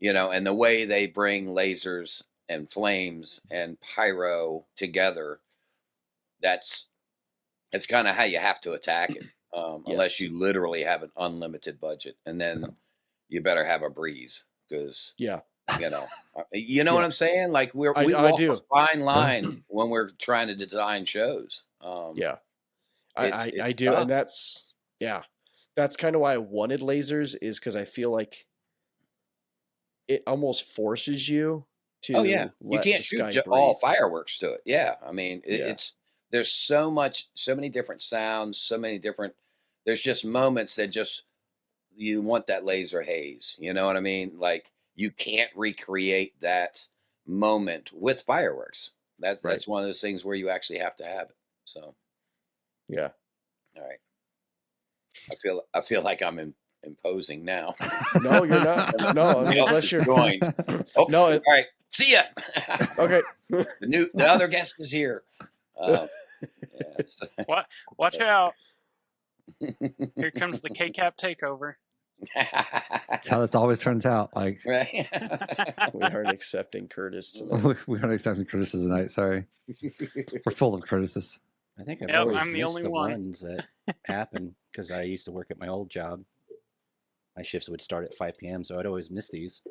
you know, and the way they bring lasers and flames and pyro together, that's kind of how you have to attack it, unless you literally have an unlimited budget, and then you better have a breeze because you know, what I'm saying? Like we walk a fine line when we're trying to design shows. I do, and that's kind of why I wanted lasers, is because I feel like it almost forces you to. You can't shoot all fireworks to it. Yeah, I mean it's there's so many different sounds, so many different. There's just moments that just you want that laser haze. You know what I mean? Like you can't recreate that moment with fireworks. That's one of those things where you actually have to have it. So all right. I feel like I'm imposing now. No, you're not. No, unless you're joined. Oh, no. All right. See ya. Okay. The other guest is here. What? Watch out! Here comes the KCAP takeover. That's how this always turns out. Like, we aren't accepting Curtis tonight. We aren't accepting Curtis tonight. Sorry, we're full of Curtises. I think I'm the only one. Ones that happen because I used to work at my old job. My shifts would start at 5 p.m., so I'd always miss these.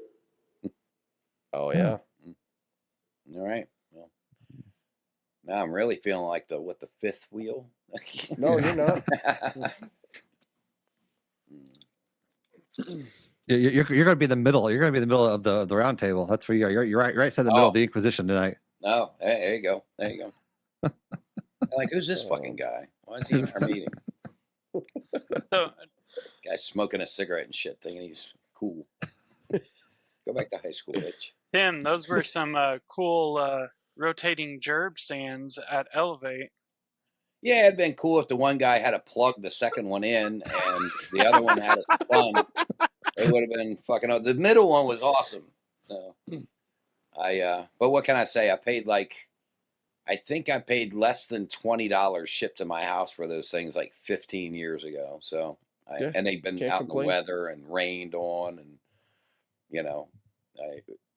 Oh yeah. All right. Well, now I'm really feeling like the fifth wheel. No, you're not. You're going to be in the middle. You're going to be in the middle of the round table. That's where you are. You're right in the middle of the Inquisition tonight. Oh, there you go. There you go. Like, who's this fucking guy? Why is he in our meeting? So, guy's smoking a cigarette and shit, thinking he's cool. Go back to high school, bitch. Tim, those were some cool rotating gerb stands at Elevate. Yeah, it'd been cool if the one guy had to plug the second one in and the other one had a spun. It would have been fucking up. The middle one was awesome. So but what can I say? I think I paid less than $20 shipped to my house for those things like 15 years ago. So and they've been out in the weather and rained on, and you know,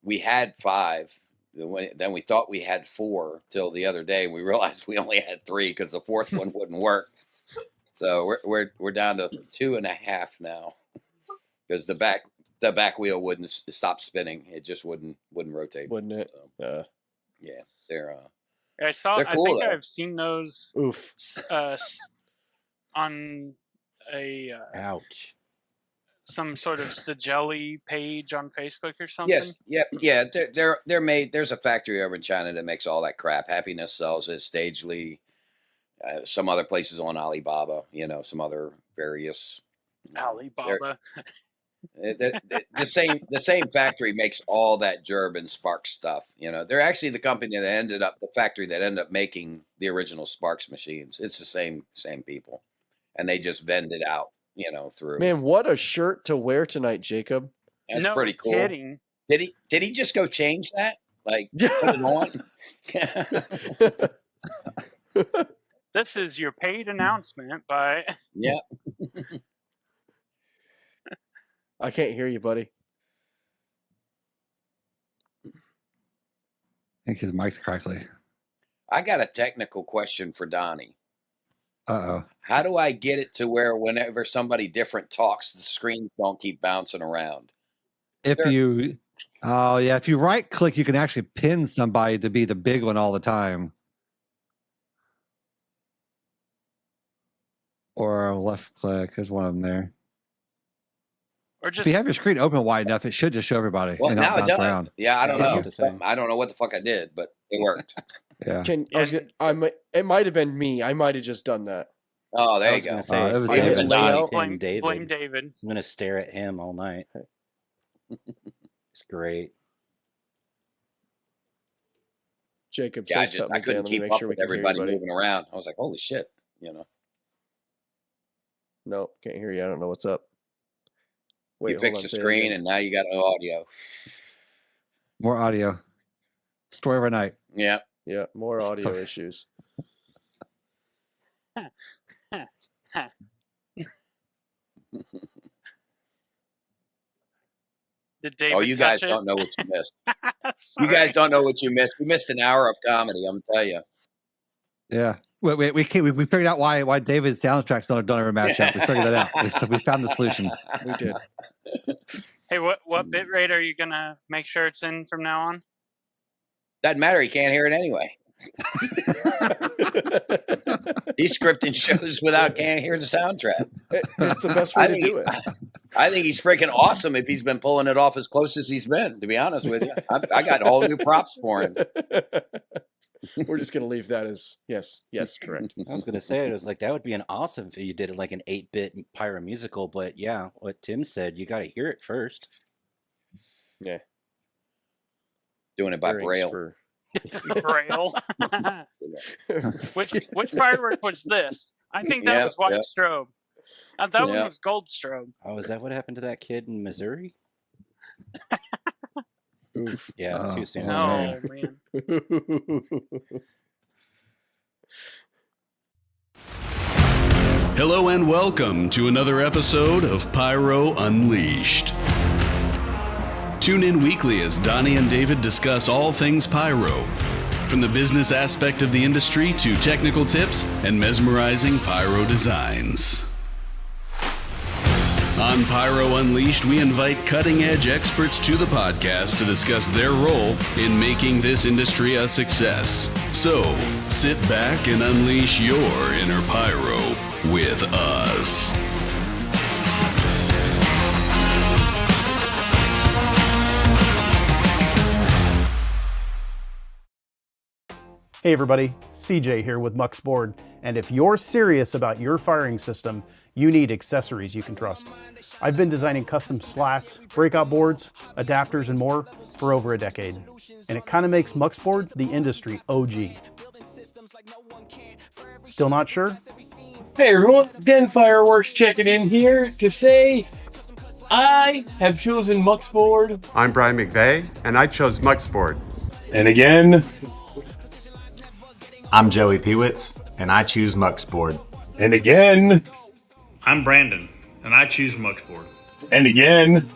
we had 5. Then we thought we had 4 till the other day. We realized we only had 3 because the 4th one wouldn't work. So we're down to 2.5 now because the back wheel wouldn't stop spinning. It just wouldn't rotate. Wouldn't it? So, yeah, they're. I think I've seen those. Oof. On a ouch. Some sort of Stagelli page on Facebook or something. Yes, yeah. They're made. There's a factory over in China that makes all that crap. Happiness sells it. Stagely, some other places on Alibaba. You know, some other various. Alibaba. The same factory makes all that gerb and spark stuff. You know, they're actually the company that the factory that ended up making the original Sparks machines. It's the same people, and they just vend it out. You know, through. Man, what a shirt to wear tonight, Jacob. That's pretty cool. Kidding. Did he just go change that? Like put it on? This is your paid announcement by. Yeah. I can't hear you, buddy. I think his mic's crackly. I got a technical question for Donnie. Uh-oh. How do I get it to where whenever somebody different talks, the screens don't keep bouncing around? If you right click, you can actually pin somebody to be the big one all the time. Or left click. There's one of them there. Or just, if you have your screen open wide enough, it should just show everybody. Well, and now not bounce around. Yeah, I don't know. I don't know what the fuck I did, but it worked. Yeah. It might have been me. I might have just done that. Oh, there you go. Say, it was David. Blame David. I'm going to stare at him all night. It's great. Jacob, yeah, say something. I couldn't keep up with everybody hear moving around. I was like, holy shit, you know. No, can't hear you. I don't know what's up. Wait, you fixed the screen and now you got no audio. More audio. Story of our night. Yeah. Yeah, more audio issues. Did David Oh, you guys touch it? don't know what you missed. You Sorry. guys don't know what you missed. You missed an hour of comedy, I'm telling you. Yeah. We figured out why David's soundtracks don't ever match up. We figured that out. We found the solution. We did. Hey, what bit rate are you gonna make sure it's in from now on? Doesn't matter. He can't hear it anyway. He's scripting shows without can't hear the soundtrack. It's the best way to do it. I think he's freaking awesome if he's been pulling it off as close as he's been, to be honest with you. I got whole new props for him. We're just going to leave that as yes, correct. I was going to say, it was like, that would be an awesome if you did it like an 8-bit Pyro musical, but yeah, what Tim said, you got to hear it first. Yeah. Doing it by Earrings Braille. for- Braille. which firework was this? I think that was white strobe. That one was gold strobe. Oh, is that what happened to that kid in Missouri? Oof. Yeah, too soon. Oh, man. Hello and welcome to another episode of Pyro Unleashed. Tune in weekly as Donnie and David discuss all things pyro, from the business aspect of the industry to technical tips and mesmerizing pyro designs. On Pyro Unleashed, we invite cutting-edge experts to the podcast to discuss their role in making this industry a success. So, sit back and unleash your inner pyro with us. Hey everybody, CJ here with Muck's Board, and if you're serious about your firing system, you need accessories you can trust. I've been designing custom slats, breakout boards, adapters, and more for over a decade, and it kind of makes Muck's Board the industry OG. Still not sure? Hey everyone, Den Fireworks checking in here to say I have chosen Muck's Board. I'm Brian McVeigh, and I chose Muck's Board. And again. I'm Joey Pewitz, and I choose Muck's Board. And again. I'm Brandon, and I choose Muck's Board. And again.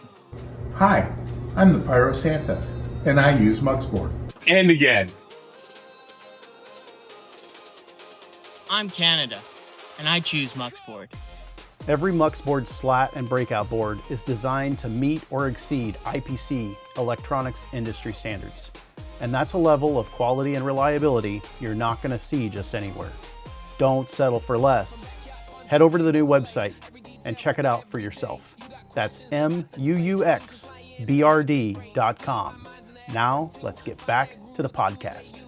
Hi, I'm the Pyro Santa, and I use Muck's Board. And again. I'm Canada, and I choose Muck's Board. Every Muck's Board slat and breakout board is designed to meet or exceed IPC electronics industry standards. And that's a level of quality and reliability you're not going to see just anywhere. Don't settle for less. Head over to the new website and check it out for yourself. That's MUUXBRD.com. Now, let's get back to the podcast.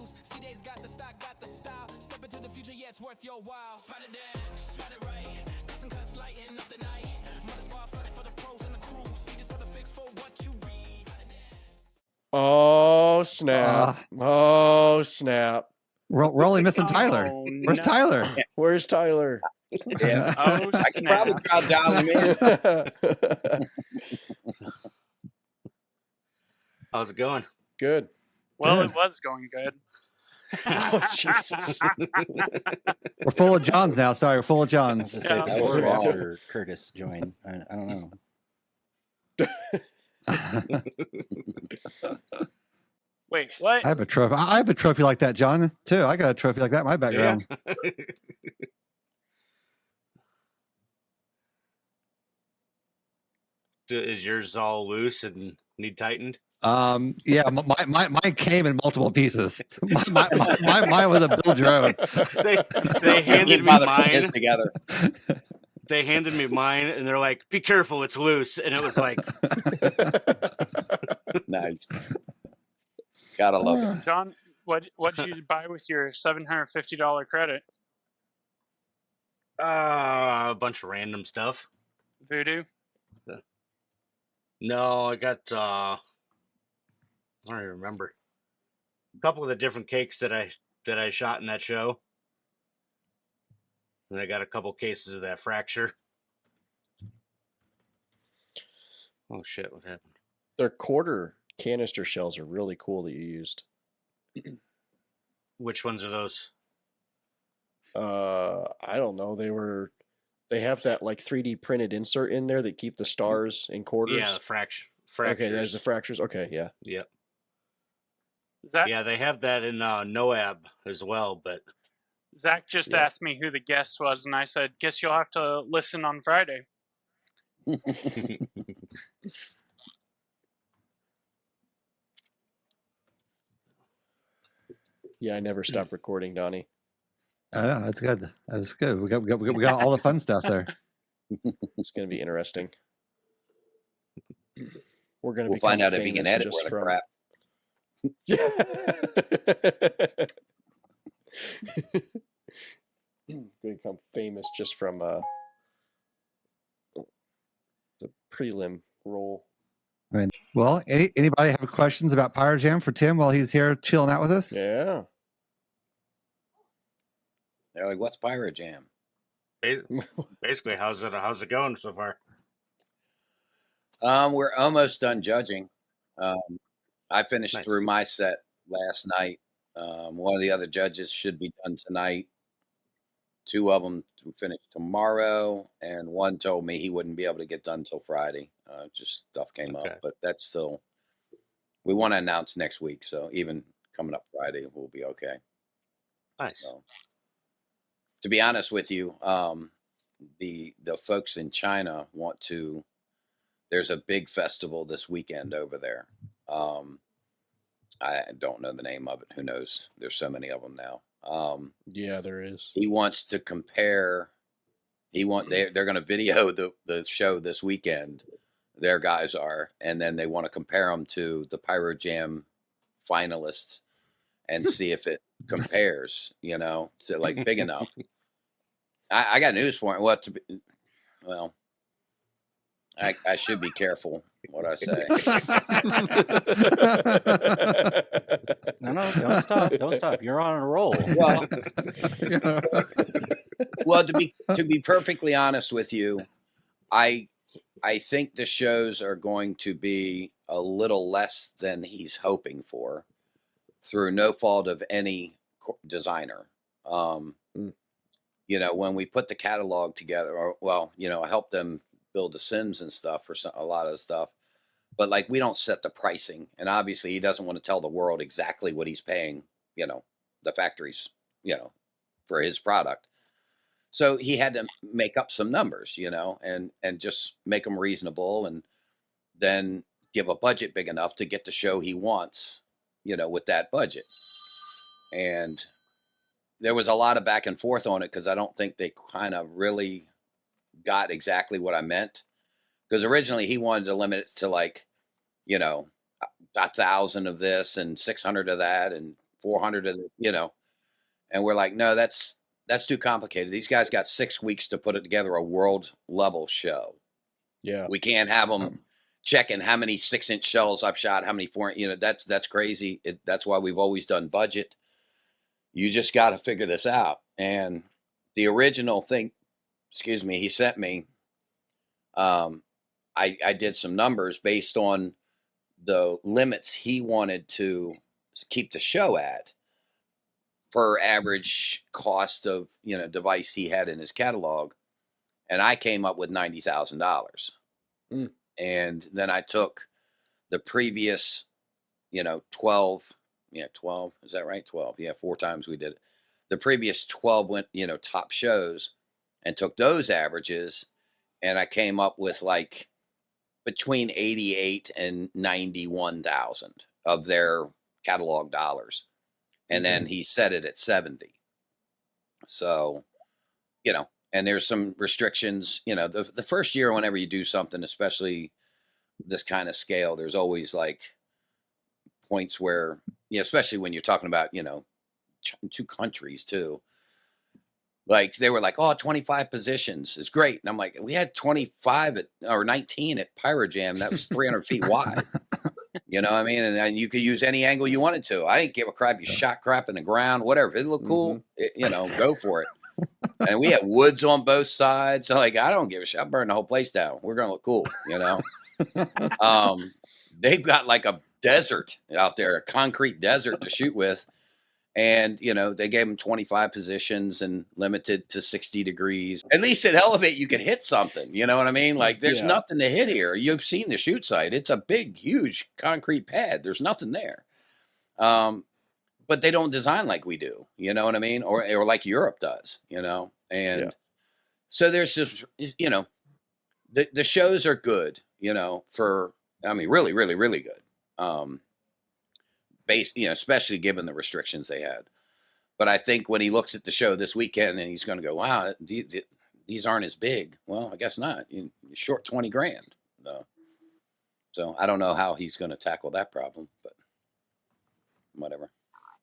Oh, snap. Oh, snap. We're only missing Tyler. Where's Tyler? Where's Tyler? Yeah. Oh, I can probably crowd down him in. How's it going? Good. Well, it was going good. Oh, Jesus. We're full of Johns now. Sorry, we're full of Johns. Before or after Curtis joined, I don't know. Wait, what? I have a trophy like that, John, too. I got a trophy like that in my background. Is yours all loose and need tightened? Yeah, mine came in multiple pieces. Mine was a build your own. They handed me mine together. They handed me mine, and they're like, "Be careful, it's loose." And it was like, nice. Gotta love it. John, what did you buy with your $750 credit? a bunch of random stuff. Voodoo? No, I got I don't even remember. A couple of the different cakes that I shot in that show. And I got a couple cases of that fracture. Oh shit, what happened? Their quarter canister shells are really cool that you used. Which ones are those? I don't know. They have that like 3D printed insert in there that keep the stars in quarters. Yeah, the fractures. Okay, there's the fractures. Okay, yeah. Yep. Zach, Yeah, they have that in NOAB as well, but Zach just asked me who the guest was, and I said, guess you'll have to listen on Friday. Yeah, I never stop recording, Donnie. I know, that's good. That's good. We got all the fun stuff there. It's going to be interesting. We're going to We'll find out if he can edit just what a from crap. Going to become famous just from the prelim roll. I mean, well, anybody have questions about PyroJam for Tim while he's here chilling out with us? Yeah. They're like, what's PyroJam? basically, how's it going so far? We're almost done judging. I finished through my set last night. One of the other judges should be done tonight. Two of them to finish tomorrow, and one told me he wouldn't be able to get done till Friday. Just stuff came up, but that's still. We want to announce next week, so even coming up Friday, we'll be okay. Nice. So, to be honest with you, the folks in China want to. There's a big festival this weekend over there. I don't know the name of it. Who knows? There's so many of them now. Yeah, there is. He wants to compare. They're going to video the show this weekend. Their guys are, and then they want to compare them to the PyroJam finalists and see if it compares. So like big enough. I got news for him. Well, I should be careful what I say. No, don't stop. Don't stop. You're on a roll. Well, to be perfectly honest with you, I think the shows are going to be a little less than he's hoping for, through no fault of any designer. When we put the catalog together, I helped them build the sims and stuff for a lot of the stuff, but like we don't set the pricing, and obviously he doesn't want to tell the world exactly what he's paying, the factories, for his product. So he had to make up some numbers, and just make them reasonable, and then give a budget big enough to get the show he wants, with that budget. And there was a lot of back and forth on it because I don't think they kind of really got exactly what I meant. Because originally he wanted to limit it to 1,000 of this and 600 of that and 400 of and we're like, no, that's too complicated. These guys got 6 weeks to put it together, a world level show. Yeah, we can't have them checking how many 6-inch shells I've shot, how many 4. That's crazy. That's why we've always done budget. You just got to figure this out. And the original thing, he sent me. I did some numbers based on the limits he wanted to keep the show at per average cost of device he had in his catalog, and I came up with $90,000. And then I took the previous 12, is that right? 12, 4 times we did it. The previous 12 went top shows, and took those averages, and I came up with like between 88 and 91,000 of their catalog dollars. And then he set it at 70. So, and there's some restrictions, the first year, whenever you do something, especially this kind of scale, there's always like points where, especially when you're talking about, 2 countries too. Like they were like, 25 positions is great. And I'm like, we had 25 or 19 at PyroJam. That was 300 feet wide. You know what I mean? And you could use any angle you wanted to. I didn't give a crap. You shot crap in the ground, whatever. If it looked cool, go for it. And we had woods on both sides. So like, I don't give a shit. I burned the whole place down. We're going to look cool, They've got like a desert out there, a concrete desert to shoot with. And, you know, they gave them 25 positions and limited to 60 degrees. At least at Elevate, you could hit something. You know what I mean? Like, there's nothing to hit here. You've seen the shoot site. It's a big, huge concrete pad. There's nothing there. But they don't design like we do. You know what I mean? Or like Europe does, you know? And so there's just, you know, the shows are good, you know, really, really, really good. Based, you know, especially given the restrictions they had. But I think when he looks at the show this weekend and he's going to go, wow, these aren't as big. Well, I guess not. You're short 20 grand. So I don't know how he's going to tackle that problem, but whatever.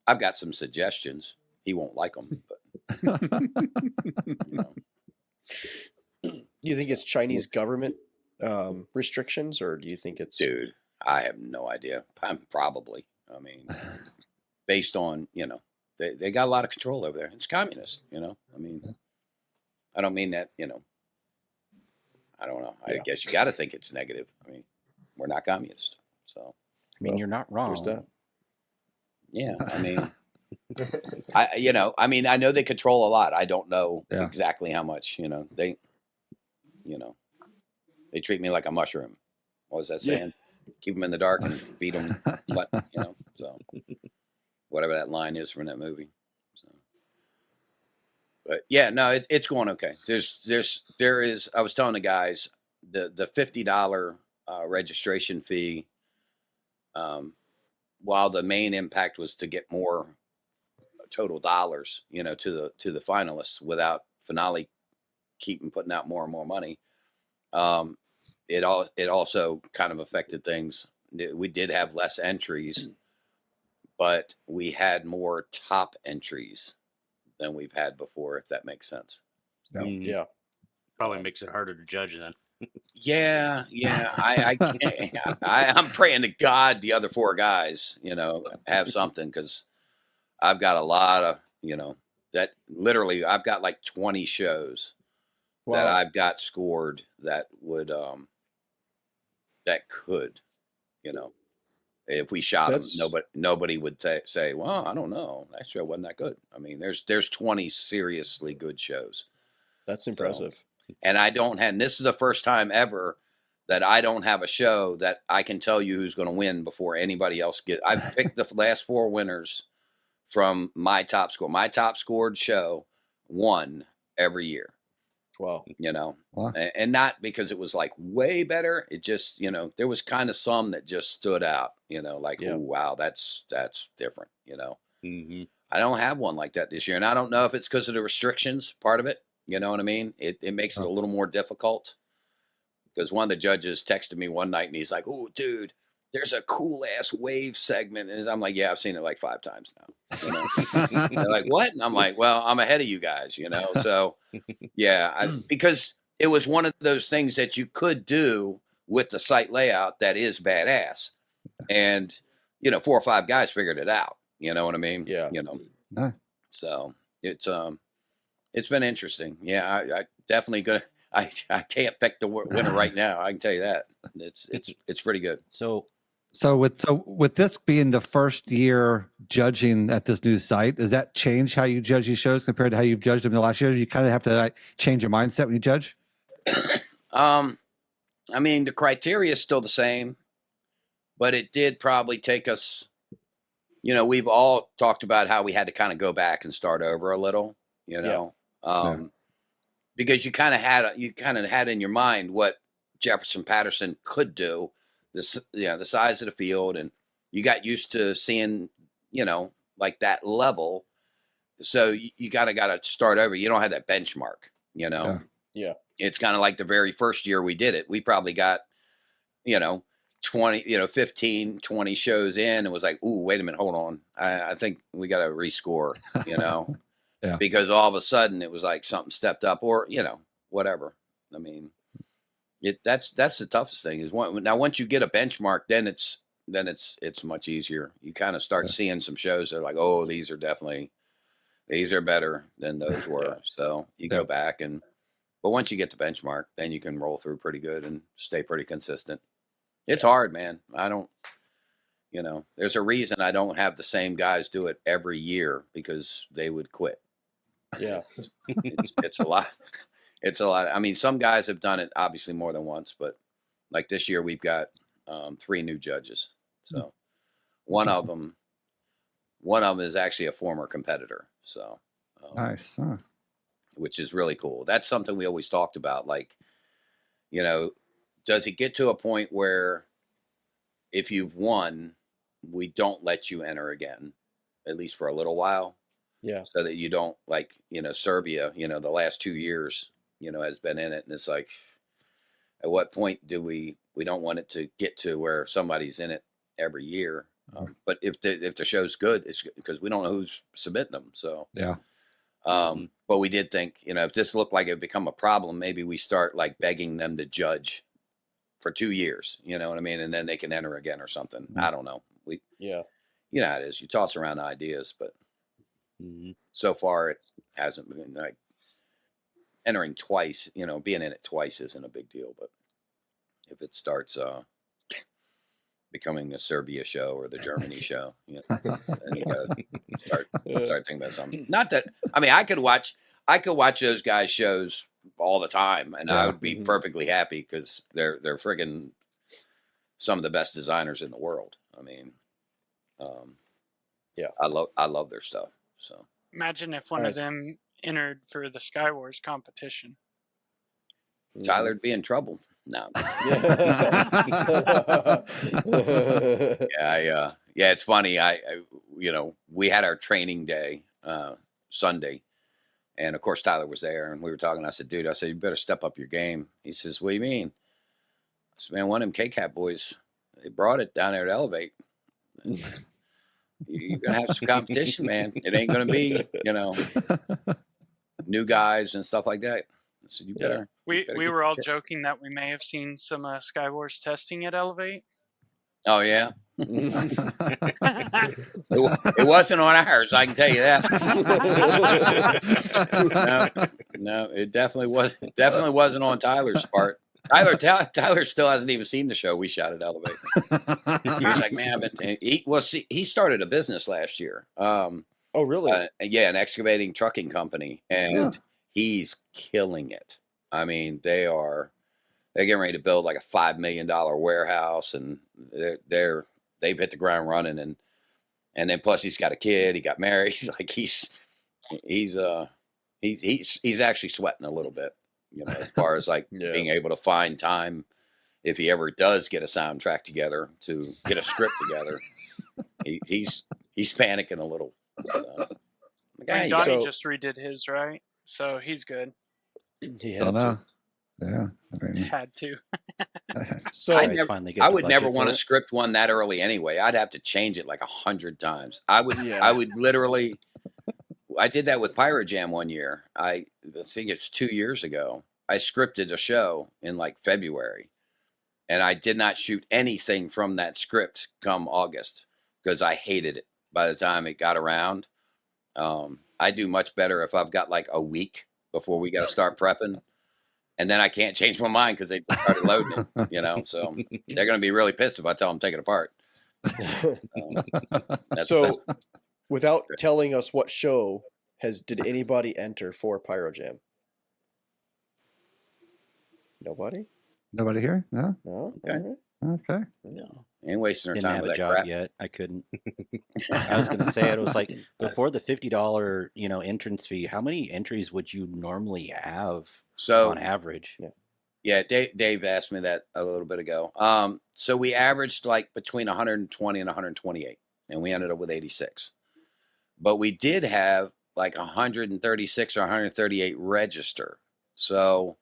I've got some suggestions. He won't like them, but you know. You think it's Chinese government restrictions, or do you think it's... Dude, I have no idea. Probably. I mean, based on, you know, they got a lot of control over there. It's communist, you know. I mean, I don't mean that, you know. I don't know. I guess you got to think it's negative. I mean, we're not communist, so. I mean, you're not wrong. There's that. Yeah, I mean, I mean, I know they control a lot. I don't know exactly how much. You know, they treat me like a mushroom. What was that saying? Keep them in the dark and beat them, but you know, so whatever that line is from that movie. So, but yeah, no, it's going okay. There is. I was telling the guys the $50 registration fee. While the main impact was to get more total dollars, you know, to the finalists without finale keeping putting out more and more money. It also kind of affected things. We did have less entries, but we had more top entries than we've had before, if that makes sense. Yeah. Probably makes it harder to judge then. Yeah. I can't. I'm praying to God the other 4 guys, you know, have something, because I've got a lot of, you know, that literally I've got like 20 shows that I've got scored that would that could, you know, if we shot them, nobody would say, well, I don't know, that show wasn't that good. I mean, there's 20 seriously good shows. That's impressive. So, and and this is the first time ever that I don't have a show that I can tell you who's going to win before anybody else I've picked the last 4 winners from my top score. My top scored show won every year. Wow. You know, and not because it was like way better. It just, you know, there was kind of some that just stood out, you know, like, oh, wow, that's different, you know. Mm-hmm. I don't have one like that this year. And I don't know if it's because of the restrictions, part of it. You know what I mean? It makes it a little more difficult, because one of the judges texted me one night and he's like, oh, dude, there's a cool ass wave segment. And I'm like, yeah, I've seen it like 5 times now. You know? They're like, what? And I'm like, well, I'm ahead of you guys, you know? So yeah, because it was one of those things that you could do with the site layout that is badass. And, you know, 4 or 5 guys figured it out. You know what I mean? Yeah. You know, so it's been interesting. Yeah. I definitely gonna, I can't pick the winner right now. I can tell you that it's pretty good. So with this being the first year judging at this new site, does that change how you judge these shows compared to how you've judged them the last year? You kind of have to change your mindset when you judge. I mean, the criteria is still the same, but it did probably take us, you know, we've all talked about how we had to kind of go back and start over a little, you know, because you kind of had in your mind what Jefferson Patterson could do, this, you know, the size of the field, and you got used to seeing, you know, like that level. So you got to start over. You don't have that benchmark, you know? Yeah. It's kind of like the very first year we did it. We probably got, you know, 15, 20 shows in and was like, ooh, wait a minute, hold on. I think we got to rescore, you know, because all of a sudden it was like something stepped up, or, you know, whatever. I mean, that's the toughest thing is once you get a benchmark, then it's much easier. You kind of start seeing some shows that are like, oh, these are better than those were. So you go back but once you get the benchmark, then you can roll through pretty good and stay pretty consistent. It's hard, man. You know, there's a reason I don't have the same guys do it every year because they would quit. Yeah. It's a lot. It's a lot. I mean, some guys have done it obviously more than once, but like this year we've got 3 new judges. So one of them is actually a former competitor. So Nice. Huh. which is really cool. That's something we always talked about. Like, you know, does it get to a point where if you've won, we don't let you enter again, at least for a little while? Yeah. So that you don't, like, you know, Serbia, you know, the last 2 years, you know, has been in it. And it's like, at what point do we don't want it to get to where somebody's in it every year? But if the show's good, it's because we don't know who's submitting them. So, Yeah. But we did think, you know, if this looked like it would become a problem, maybe we start like begging them to judge for 2 years, you know what I mean? And then they can enter again or something. I don't know. Yeah. You know how it is. You toss around ideas, but so far it hasn't been like entering twice, you know, being in it twice isn't a big deal. But if it starts becoming the Serbia show or the Germany show, you know, then you gotta start thinking about something. Not that, I mean, I could watch those guys' shows all the time, and I would be perfectly happy because they're friggin' some of the best designers in the world. I mean, yeah, I love their stuff. So imagine if one of them entered for the SkyWars competition. Tyler'd be in trouble. No. Yeah, it's funny. I you know, we had our training day Sunday, and of course Tyler was there, and we were talking. I said, dude, you better step up your game. He says, what do you mean? I said, man, one of them KCAP boys, they brought it down there to Elevate. You're gonna have some competition, man. It ain't gonna be, you know, new guys and stuff like that. So you better. We were all joking that we may have seen some SkyWars testing at Elevate. Oh yeah. It wasn't on ours, I can tell you that. No, it definitely was. It definitely wasn't on Tyler's part. Tyler still hasn't even seen the show we shot at Elevate. He was like, man, he started a business last year. Oh, really? Yeah, an excavating trucking company, and he's killing it. I mean, they're getting ready to build like a $5 million warehouse, and they've hit the ground running, and then plus he's got a kid, he got married. Like he's actually sweating a little bit, you know, as far as like being able to find time if he ever does get a soundtrack together to get a script together. He's panicking a little. So. And Donnie just redid his, right? So he's good. He had to. Yeah, I mean, had to. So I would never want to script one that early anyway. I'd have to change it like 100 times. I would literally. I did that with PyroJam one year. I think it's 2 years ago. I scripted a show in like February, and I did not shoot anything from that script come August because I hated it. By the time it got around, I do much better if I've got like a week before we got to start prepping. And then I can't change my mind because they started loading it, you know. So they're going to be really pissed if I tell them to take it apart. Without telling us what show did anybody enter for PyroJam? Nobody? Nobody here? No. No. Okay. Okay. No. Ain't wasting our Didn't time have with a that job crap. yet. I couldn't. I was going to say it was like before the $50, you know, entrance fee. How many entries would you normally have on average? Yeah, Dave asked me that a little bit ago. So we averaged like between 120 and 128, and we ended up with 86. But we did have like 136 or 138 register. So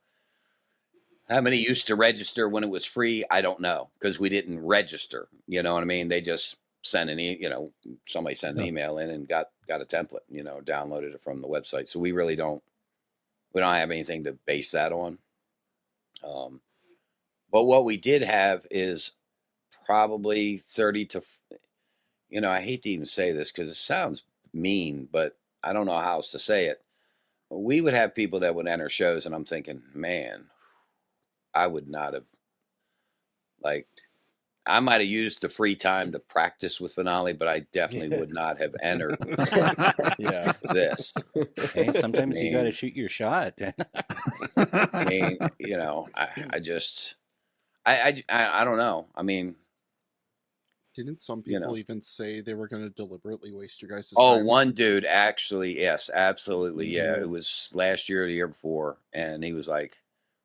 how many used to register when it was free? I don't know, because we didn't register. You know what I mean? They just sent somebody sent an email in and got a template, you know, downloaded it from the website. So we really don't have anything to base that on. But what we did have is probably 30 to, you know, I hate to even say this because it sounds mean, but I don't know how else to say it. We would have people that would enter shows, and I'm thinking, man, I would not have, like, I might have used the free time to practice with Finale, but I definitely would not have entered this. Hey, sometimes you got to shoot your shot. I mean, you know, I don't know. I mean, didn't some people even say they were going to deliberately waste your guys' oh, time? one dude actually, yes, absolutely, yeah. It was last year or the year before, and he was like,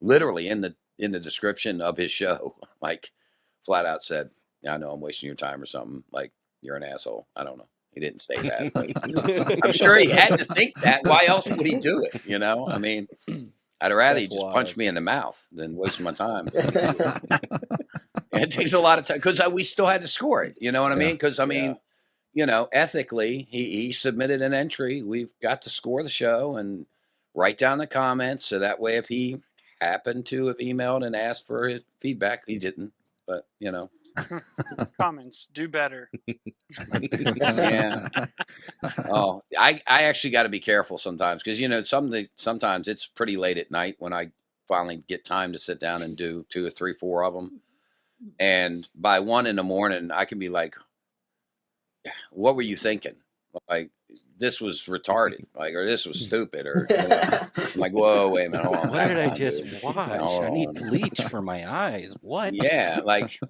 literally in the description of his show, like, flat out said, "Yeah, I know I'm wasting your time" or something. Like, "You're an asshole." I don't know. He didn't say that. But I'm sure he had to think that. Why else would he do it? You know, I mean, I'd rather he just punch me in the mouth than waste my time. It takes a lot of time because we still had to score it. You know what I mean? Because I mean, you know, ethically, he submitted an entry. We've got to score the show and write down the comments. So that way, if he happened to have emailed and asked for his feedback, he didn't. But you know, comments do better. Yeah. Oh, I actually got to be careful sometimes because you know sometimes it's pretty late at night when I finally get time to sit down and do 2 or 3, 4 of them. And by 1 a.m, I can be like, "What were you thinking? Like this was retarded, like or this was stupid, or you know, I'm like, whoa, wait a minute, hold on, What did I on, just dude. watch? Hold I need on. bleach for my eyes. What? Yeah, like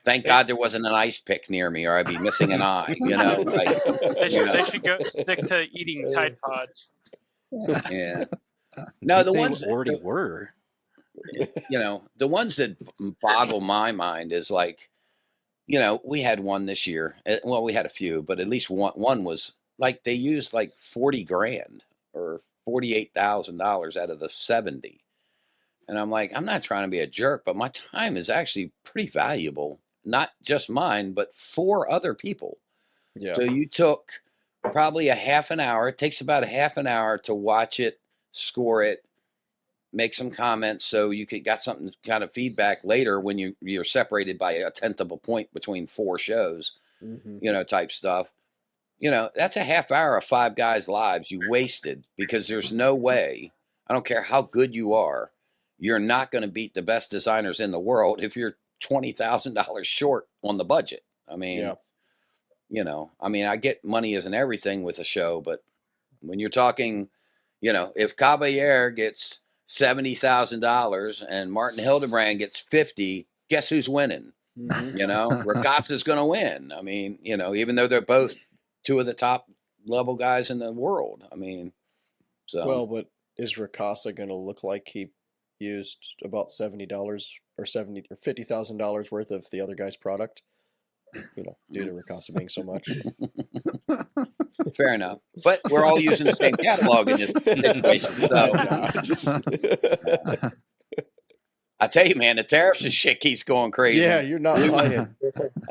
thank God there wasn't an ice pick near me, or I'd be missing an eye. You know, like They should go stick to eating Tide Pods. Yeah. No, the They ones already were. You know, the ones that boggle my mind is like, you know, we had one this year. Well, we had a few, but at least one was like they used like 40 grand or $48,000 out of the 70. And I'm like, I'm not trying to be a jerk, but my time is actually pretty valuable. Not just mine, but 4 other people. Yeah. So you took probably a half an hour. It takes about a half an hour to watch it, score it, make some comments so you got something kind of feedback later when you're separated by a tenth of a point between 4 shows, you know, type stuff. You know, that's a half hour of 5 guys' lives you wasted because there's no way, I don't care how good you are, you're not going to beat the best designers in the world if you're $20,000 short on the budget. I mean, you know, I mean, I get money isn't everything with a show, but when you're talking, you know, if Caballero gets $70,000 and Martin Hildebrand gets 50, guess who's winning? You know, Ricassa's going to win. I mean, you know, even though they're both 2 of the top level guys in the world. I mean, so. Well, but is Ricassa going to look like he used about $70 or $50,000 worth of the other guy's product? You know, due to Ricassa being so much. Fair enough. But we're all using the same catalog in this situation. So. I tell you, man, the tariffs and shit keeps going crazy. Yeah, you're not lying.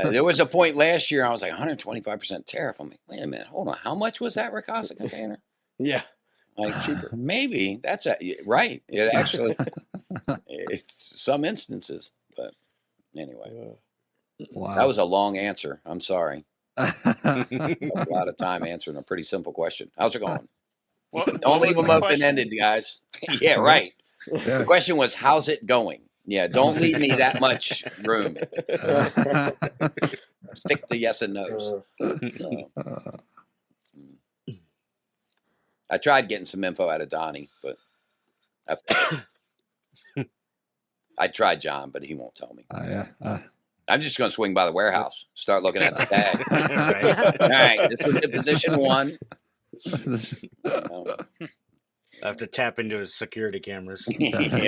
There was a point last year I was like 125% tariff. I'm like, wait a minute, hold on. How much was that Ricassa container? Yeah. Like cheaper. Maybe that's right. It actually, it's some instances, but anyway. Wow. That was a long answer. I'm sorry. A lot of time answering a pretty simple question. How's it going? Don't leave them open-ended, guys. Yeah, right. Yeah. The question was, how's it going? Yeah, don't leave me that much room. Stick to yes and no's. I tried getting some info out of Donnie, but I tried John, but he won't tell me. I'm just going to swing by the warehouse, start looking at the tag. All right, this is position 1. I have to tap into his security cameras. Security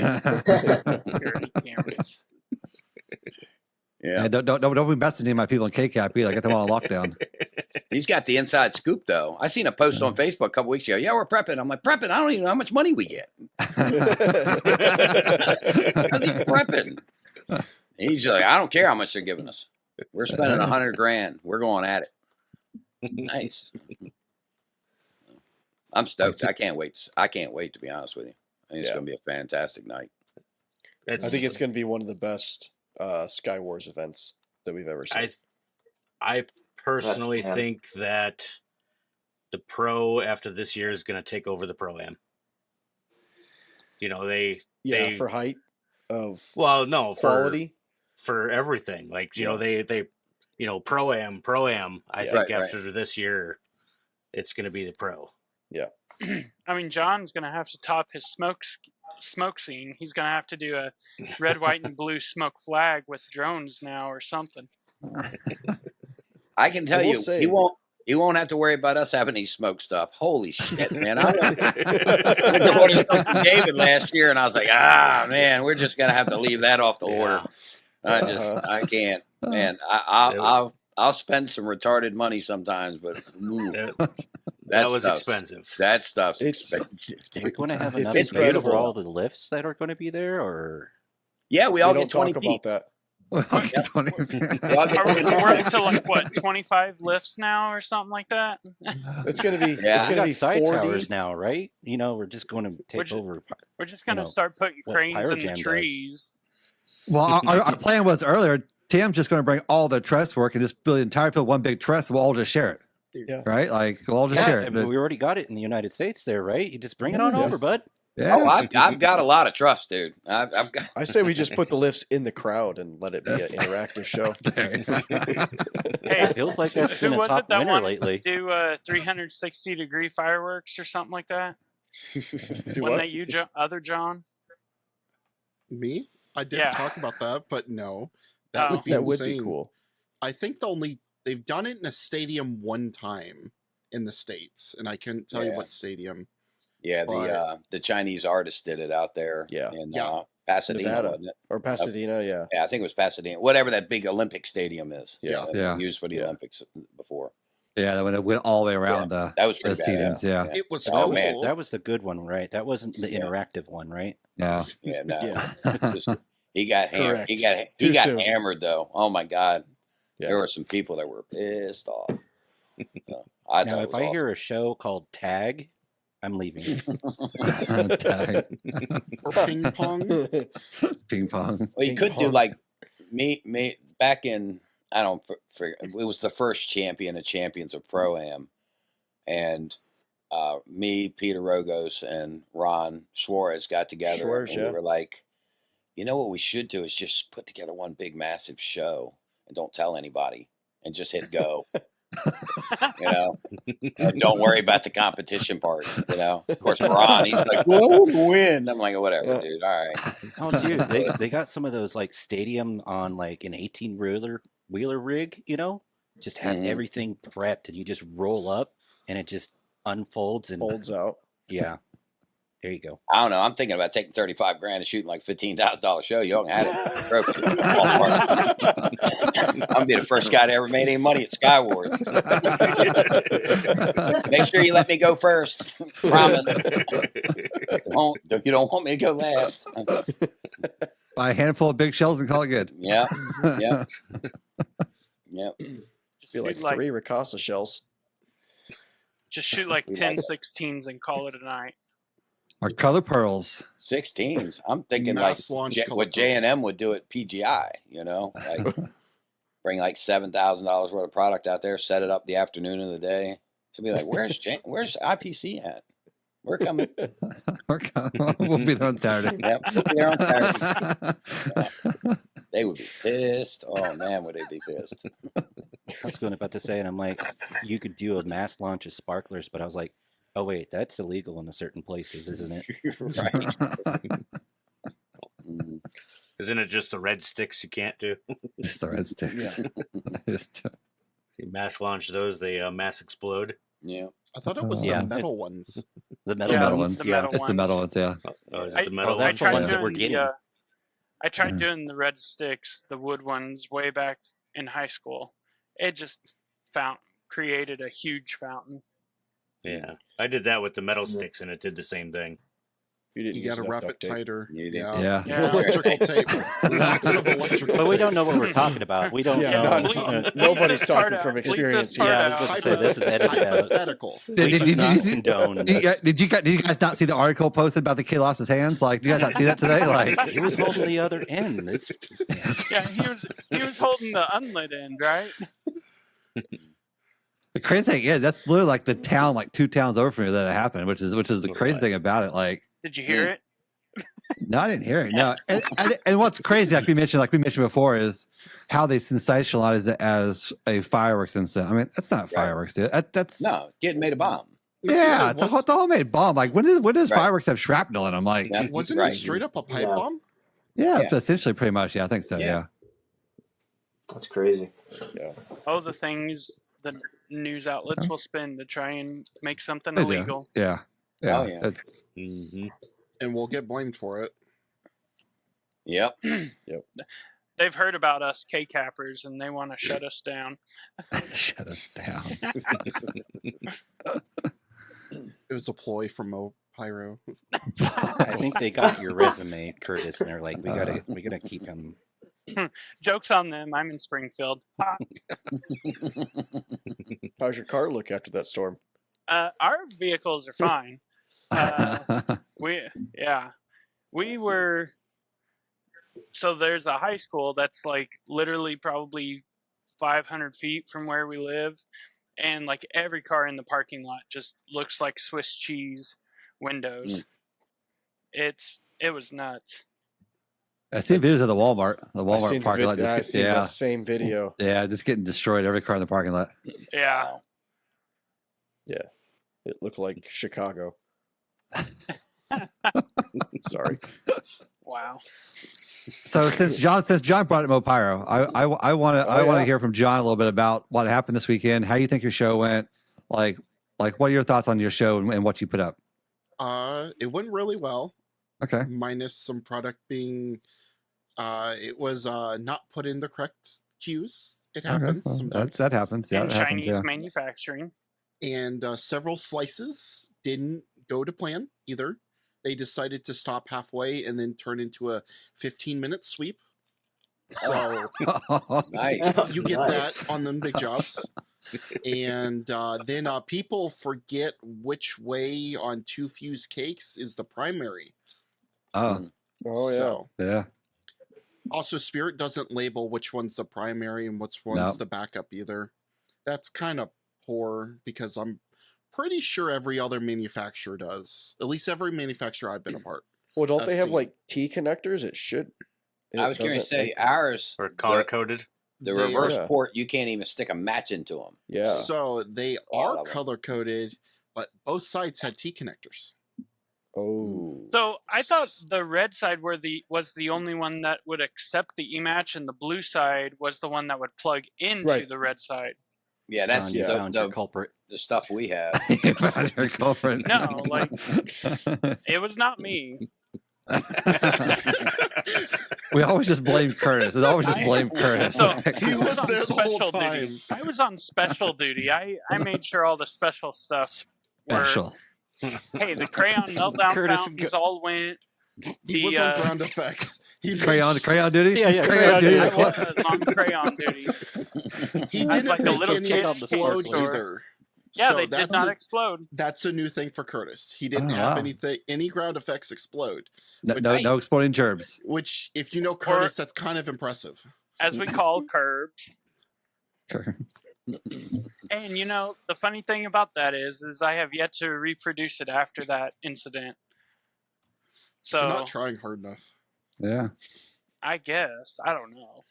cameras. Yeah, don't be messing with my people in KCAP either. Get them all on lockdown. He's got the inside scoop, though. I seen a post on Facebook a couple weeks ago. Yeah, we're prepping. I'm like, prepping? I don't even know how much money we get. Because he's prepping. He's like, I don't care how much they're giving us. We're spending $100 grand. We're going at it. Nice. I'm stoked. I can't wait. I can't wait, to be honest with you. I think it's going to be a fantastic night. I think it's going to be one of the best SkyWars events that we've ever seen. I personally think that the Pro after this year is going to take over the ProAm. You know, they for height of no quality. for everything. Like, you know, they ProAm. I think after this year, it's going to be the Pro. Yeah. I mean, John's going to have to top his smoke scene. He's going to have to do a red, white, and blue smoke flag with drones now or something. I can tell you, he won't have to worry about us having any smoke stuff. Holy shit, man! I went to order stuff from David last year, and I was like, man, we're just gonna have to leave that off the order. I can't, man. I'll spend some retarded money sometimes, but that was expensive. That stuff's expensive. Are we going to have enough space for all the lifts that are going to be there, or? Yeah, we all get 20 talk feet. about that. We're up to like what 25 lifts now or something like that. It's gonna be it's gonna be side 40 towers now, right? You know, we're just going to take over. We're just going to start putting cranes in the PyroJam trees. Well, our plan was earlier. Tim's just going to bring all the truss work and just build the entire field one big truss. And we'll all just share it. Yeah. Right? Like we'll all just share it. We already got it in the United States, there, right? You just bring it on over, bud. Yeah. Oh, I've got a lot of trust, dude. I've got. I say we just put the lifts in the crowd and let it be an interactive show. Hey, it feels like that's been a top winner lately. Do 360-degree fireworks or something like that. Wasn't that you, other John? Me? I didn't talk about that, but no, that would be insane. Would be cool. I think they've done it in a stadium one time in the States, and I couldn't tell you what stadium. Yeah, the Chinese artist did it out there. In Pasadena, Nevada. wasn't it? Or Pasadena, yeah. Yeah, I think it was Pasadena. Whatever that big Olympic stadium is. Yeah. Used for the Olympics before. Yeah, when it went all the way around the that was pretty seedings. Yeah. It was cool. That was the good one, right? That wasn't the interactive one, right? No. Yeah, no. He got hammered. He got hammered though. Oh my God. Yeah. There were some people that were pissed off. Now, if I hear a show called Tag, I'm leaving. Tag. Or ping pong. Ping pong. Well, you could do like me back in, I don't forget, it was the first champion of champions of ProAm, and me, Peter Rogos, and Ron Suarez got together, and we were like, you know what we should do is just put together one big massive show and don't tell anybody and just hit go. You know, and don't worry about the competition part. You know, of course, Ron, he's like, "Well, we'll win." I'm like, "Whatever, dude. All right." Oh, dude, they got some of those like stadium on like an 18-wheeler rig. You know, just have everything prepped, and you just roll up, and it just unfolds and folds out. Yeah. There you go. I don't know. I'm thinking about taking $35,000 and shooting like $15,000 show. You haven't had it. I'm gonna be the first guy that ever made any money at SkyWars. Make sure you let me go first. Promise. You don't want me to go last. Buy a handful of big shells and call it good. Yeah. Yeah. Yeah. Be like 3 Ricasa shells. Just shoot like 10 16s and call it a night. Or color pearls. 16s. I'm thinking like what J&M would do at PGI, you know, like bring like $7,000 worth of product out there, set it up the afternoon of the day. They'd be like, where's IPC at? We're coming. We'll be there on Saturday. Yeah, we'll be there on Saturday. They would be pissed. Oh man, would they be pissed? I was about to say, and I'm like, you could do a mass launch of sparklers, but I was like, oh wait, that's illegal in certain places, isn't it? Right. Isn't it just the red sticks you can't do? Just the red sticks. Yeah. You mass launch those, they mass explode. Yeah. I thought it was the metal ones. The metal ones. It's the metal ones, yeah. Is it the metal ones? That's the ones that we're getting. I tried doing the red sticks, the wood ones, way back in high school. It just created a huge fountain. Yeah, I did that with the metal sticks, and it did the same thing. You got to wrap it tighter. Yeah. Electrical tape. Lots of electrical But we tape. don't know what we're talking about. We don't know. Nobody's talking from experience here. Yeah, I was about to say, this is edited out. Hypothetical. Did you guys not see the article posted about the kid lost his hands? Like, did you guys not see that today? Like, he was holding the other end. Yeah, he was holding the unlit end, right? The crazy thing is, that's literally like the town, like 2 towns over from here that it happened, which is the crazy thing about it. Like, did you hear it? No, I didn't hear it. No, and what's crazy, like we mentioned before, is how they sensationalize it as a fireworks incident. I mean, that's not fireworks, dude. That's getting made a bomb. Yeah, the homemade bomb. Like when does fireworks have shrapnel in them? Like, wasn't it straight up a pipe bomb? Yeah, essentially, pretty much. Yeah, I think so. Yeah. That's crazy. Yeah. Oh, the things the news outlets will spend to try and make something They do. illegal. Yeah. Yeah. Oh, yeah. It's, And we'll get blamed for it. Yep. Yep. They've heard about us K-cappers and they want to shut us down. shut us down. It was a ploy from Pyro. I think they got your resume, Curtis, and they're like, we gotta keep him. Joke's on them. I'm in Springfield. How's your car look after that storm? Our vehicles are fine. We were. So there's a high school that's like literally probably 500 feet from where we live, and like every car in the parking lot just looks like Swiss cheese windows. It was nuts. I seen videos of the Walmart I've seen parking lot. I've seen that same video. Yeah, just getting destroyed. Every car in the parking lot. Yeah. Yeah, it looked like Chicago. Sorry. Wow. So since John brought up Pyro, I want to hear from John a little bit about what happened this weekend, how you think your show went, like what are your thoughts on your show and what you put up? It went really well. Okay. Minus some product being, it was not put in the correct queues. It happens well, sometimes. that happens. Yeah, And it happens, Chinese yeah. manufacturing. And several slices didn't go to plan either. They decided to stop halfway and then turn into a 15-minute sweep. So Nice. you get Nice. that on them big jobs. And then people forget which way on 2 fused cakes is the primary. Oh, yeah. So, yeah. also, Spirit doesn't label which one's the primary and which one's the backup either. That's kind of poor because I'm pretty sure every other manufacturer does. At least every manufacturer I've been a part. Well, don't they have seen. like T connectors? It should. I was going to say ours Or color coded. The They reverse are. port, you can't even stick a match into them. Yeah. So they All are of 'em. color coded, but both sides had T connectors. Oh. So I thought the red side was the only one that would accept the E-match, and the blue side was the one that would plug into Right. the red side. Yeah, that's John, you found your the culprit. stuff we have. Found your girlfriend. No, like it was not me. We always just blame Curtis. We always just blame Curtis. So He I was on there the whole special time. duty. I was on special duty. I made sure all the special stuff were. Special. Hey, the crayon meltdown Curtis fountains all went. He was on ground effects. He made Crayon duty? Yeah, Crayon duty. I was on crayon duty. He That's didn't like a make little any kid explode store. either. Yeah, So they did that's not a- explode. That's a new thing for Curtis. He didn't Oh, have wow. any ground effects explode. No, But no, hey, no exploding gerbs. Which, if you know Curtis, that's kind of impressive. As we call curbs. And you know, the funny thing about that is I have yet to reproduce it after that incident. You're So not trying hard enough. Yeah. I guess I don't know.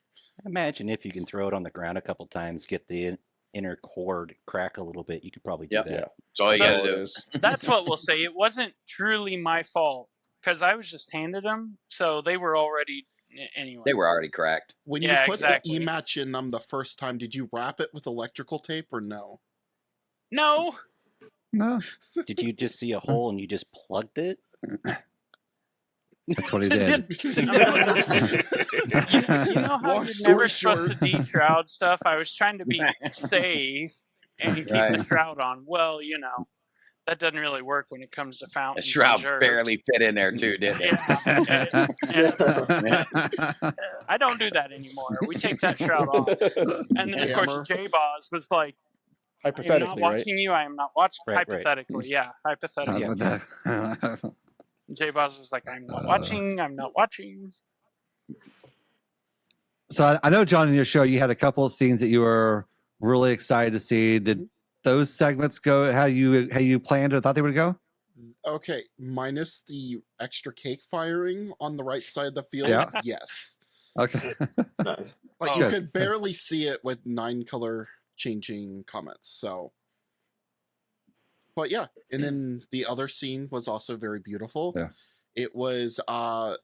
Imagine if you can throw it on the ground a couple times, get the inner cord crack a little bit. You could probably do Yep. that. Yeah. That's all you That's got all to it do. is. That's what we'll say. It wasn't truly my fault because I was just handed them, so they were already anyway. They were already cracked. When Yeah, you put exactly. the E-match in them the first time, did you wrap it with electrical tape or no? No. No. Did you just see a hole and you just plugged it? That's what he did. You know how Long you're story never supposed to short. de-shroud stuff? I was trying to be safe and keep the Right. shroud on. Well, you know, that doesn't really work when it comes to The fountains. and shroud gerbs. barely fit in there too, didn't it? Yeah. I don't do that anymore. We take that shroud off. And then, of Hammer. course, J-Boz was like, I am not Hypothetically, right? watching you. I am not watching. Right, right. Hypothetically, yeah. Hypothetically. J-Boz was like, I'm not watching. I'm not watching. So I know, John, in your show, you had a couple of scenes that you were really excited to see. Did those segments go how you planned or thought they would go? Okay, minus the extra cake firing on the right side of the field. Yeah. Yes. Okay. Nice. Like Oh, you good. could barely see it with 9 color changing comments. So, but yeah, and then the other scene was also very beautiful. Yeah. It was a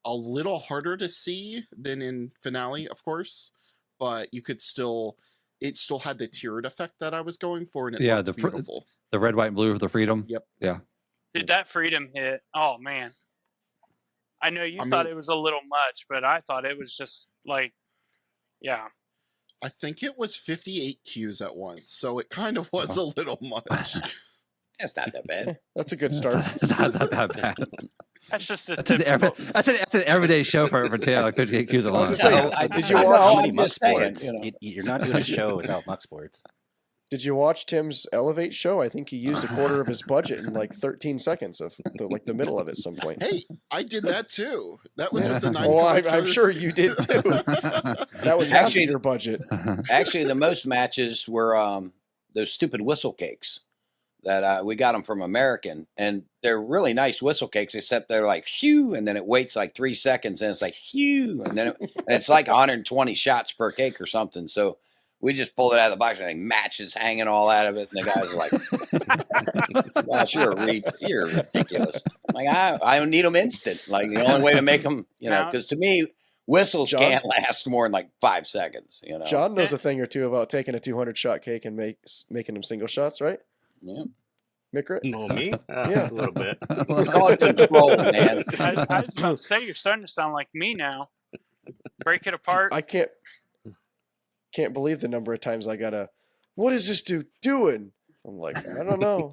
little harder to see than in finale, of course, but you could still. It still had the tiered effect that I was going for, and it Yeah, looked beautiful. The red, white, and blue of the freedom. Yep. Yeah. Did that freedom hit? Oh man. I know you I thought mean- it was a little much, but I thought it was just like, yeah. I think it was 58 cues at once, so it kind of was a little much. It's not that bad. That's a good start. not that bad. That's just a That's an, typical. that's an everyday show for Taylor, like 58 cues I alone. was gonna say, I- did you I watch? know, How I'm many muck just saying, sports? you know. You're not doing a show without muck sports. Did you watch Tim's Elevate show? I think he used a quarter of his budget in like 13 seconds of the middle of it at some point. Hey, I did that too. That was with the 9 Well, color I'm curve. sure you did too. That was half of Actually- your budget. Actually, the most matches were those stupid whistle cakes that we got them from American, and they're really nice whistle cakes, except they're like shoo, and then it waits like 3 seconds, and it's like shoo, and then and it's like 120 shots per cake or something. So we just pulled it out of the box, and like matches hanging all out of it, and the guys are like, "Gosh, you're ridiculous." Like I don't need them instant. Like the only way to make them, Now- because to me, whistles John? can't last more than like 5 seconds. John knows a thing or two about taking a 200 shot cake and making them single shots, right? Yeah. Mikrut? No, me? Yeah. A little bit. Call it control, man. I was about to say, you're starting to sound like me now. Break it apart. I can't believe the number of times I gotta. What is this dude doing? I'm like, I don't know.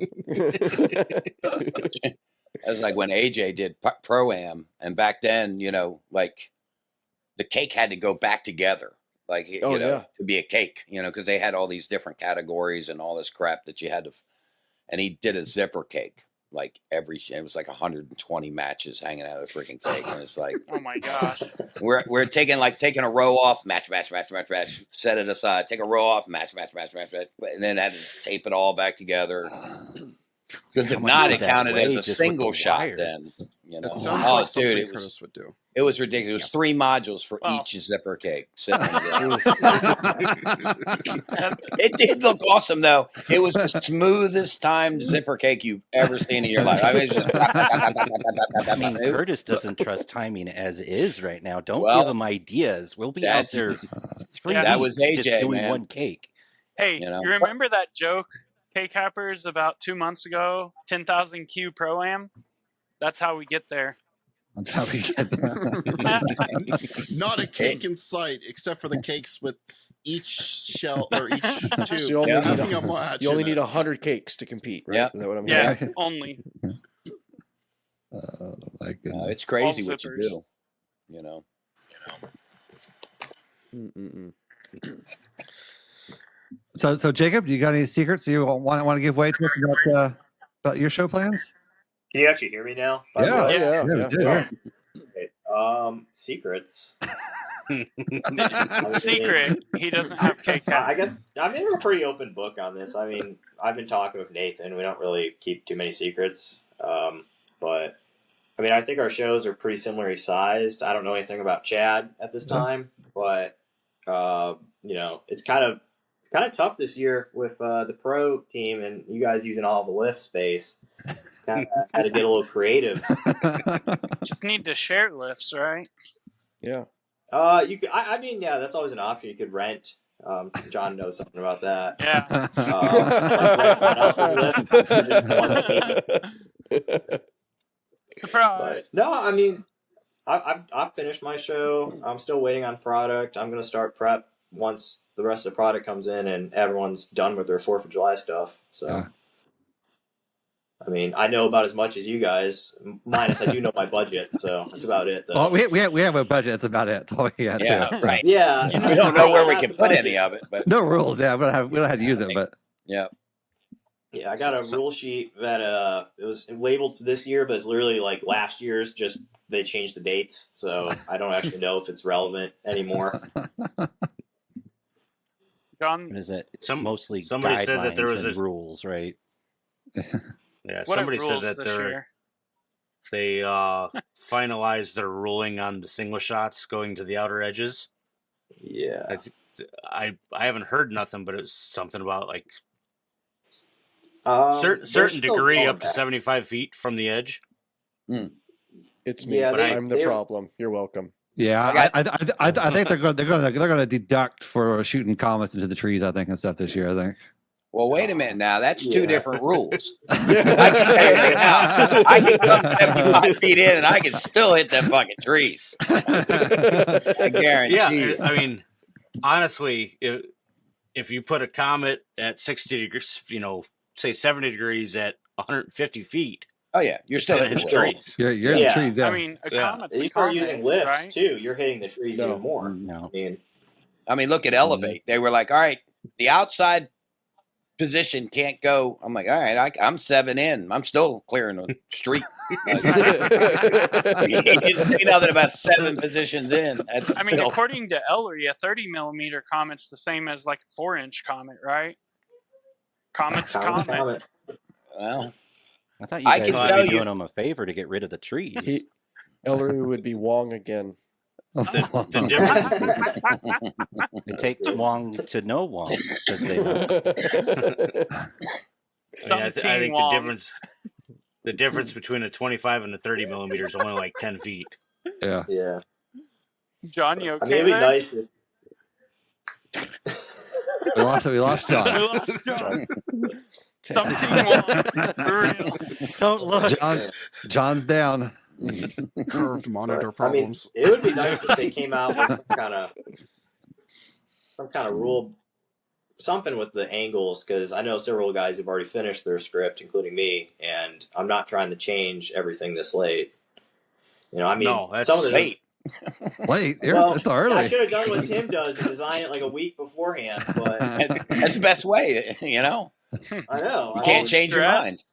That was like when AJ did ProAm, and back then, like the cake had to go back together, like Oh, yeah. to be a cake, because they had all these different categories and all this crap that you had to. And he did a zipper cake, like it was like 120 matches hanging out of the freaking cake, and it's like, Oh my gosh. we're taking a row off, match, set it aside, take a row off, match, and then had to tape it all back together. Because if Come on, not, do it that counted way as a just with single the shot. wire. Then That sounds oh, like something dude, Curtis would do. it was ridiculous. It was 3 modules for Well- each zipper cake. Sitting on the ground. It did look awesome, though. It was the smoothest timed zipper cake you've ever seen in your life. I mean, it was just I mean, Curtis doesn't trust timing as is right now. Don't Well, give him ideas. We'll be out that's- there 3 Yeah, that weeks was just AJ, doing man. one cake. Hey, You know? you remember that joke, K-Cappers, about 2 months ago? 10,000 Q ProAm? That's how we get there. That's how we get there. Not a cake in sight, except for the cakes with each shell or each So tube you only, having need, a match. you only in need it. 100 cakes to compete, right? Yeah. Is that what I'm Yeah, hearing? only. Oh my No, goodness. it's crazy All what you zippers. do. Mm-mm-mm. So Jacob, you got any secrets you want to give away to us about your show plans? Can you actually hear me now? by the Yeah. way? Yeah, we yeah. do, yeah. Okay. Secrets. Secret. He doesn't have K-Cap. I guess I'm in a pretty open book on this. I mean, I've been talking with Nathan. We don't really keep too many secrets. But I mean, I think our shows are pretty similarly sized. I don't know anything about Chad at this time, but it's kind of tough this year with the pro team and you guys using all the lift space. Kind of had to get a little creative. Just need to share lifts, right? Yeah. You could. I mean, yeah, that's always an option. You could rent. John knows something about that. Yeah. Rent someone else's lift for just one seat. Surprise. But, no, I mean, I've finished my show. I'm still waiting on product. I'm gonna start prep once the rest of the product comes in and everyone's done with their 4th of July stuff. So. Yeah. I mean, I know about as much as you guys. Minus, I do know my budget, so that's about it. Though. Well, we have a budget. That's about it. That's all we got, Yeah, too. So, right. Yeah, We don't know where we can put any of it, but no rules. Yeah, we don't have to use it, but yeah. Yeah, I got a rule sheet that it was labeled to this year, but it's literally like last year's. Just they changed the dates, so I don't actually know if it's relevant anymore. John, What is it? It's Somebody mostly said that there guidelines was and a- rules, right? Yeah, What somebody said rules that this year? they finalized their ruling on the single shots going to the outer edges. Yeah. I haven't heard nothing, but it's something about like They're certain still degree going up to back. 75 feet from the edge. It's me. Yeah, I'm the they- problem. You're welcome. Yeah, I think they're going to deduct for shooting comets into the trees. I think and stuff this year. I think. Well, wait a minute now. That's Yeah. two different rules. I can tell you right now. I can come 75 feet in and I can still hit them fucking trees. I guarantee you. I mean, honestly, if you put a comet at 60 degrees, say 70 degrees at 150 feet. Oh yeah, you're still hitting hitting the trees. You're in the trees. Yeah. I mean, a comet's you a start comet, using lifts right? too. You're hitting the trees No. even more. No. I mean, look at Elevate. They were like, all right, the outside position can't go. I'm like, all right, I'm 7 in. I'm still clearing the street. You didn't say nothing about 7 positions in. That's I mean, still... according to Ellery, a 30 millimeter comet's the same as like a 4-inch comet, right? Comet's a comet. Well, I thought you guys can would tell be you- doing them a favor to get rid of the trees. Ellery would be Wong again. The difference. It takes Wong to know Wong. As they know. I think the difference between a 25 and a 30 millimeter is only like 10 feet. Yeah. Yeah. John, you okay? I mean, it'd be there? nice if. We lost John. We lost John. Something wrong. For real. Don't look. John's down. Curved monitor I mean, problems. it would be nice if they came out with some kind of rule, something with the angles, because I know several guys who've already finished their script, including me, and I'm not trying to change everything this late. I mean, No, that's some of the late. Wait, well, it's early. I should have done what Tim does and designed it like a week beforehand, but That's the best way, I know. You can't change your mind.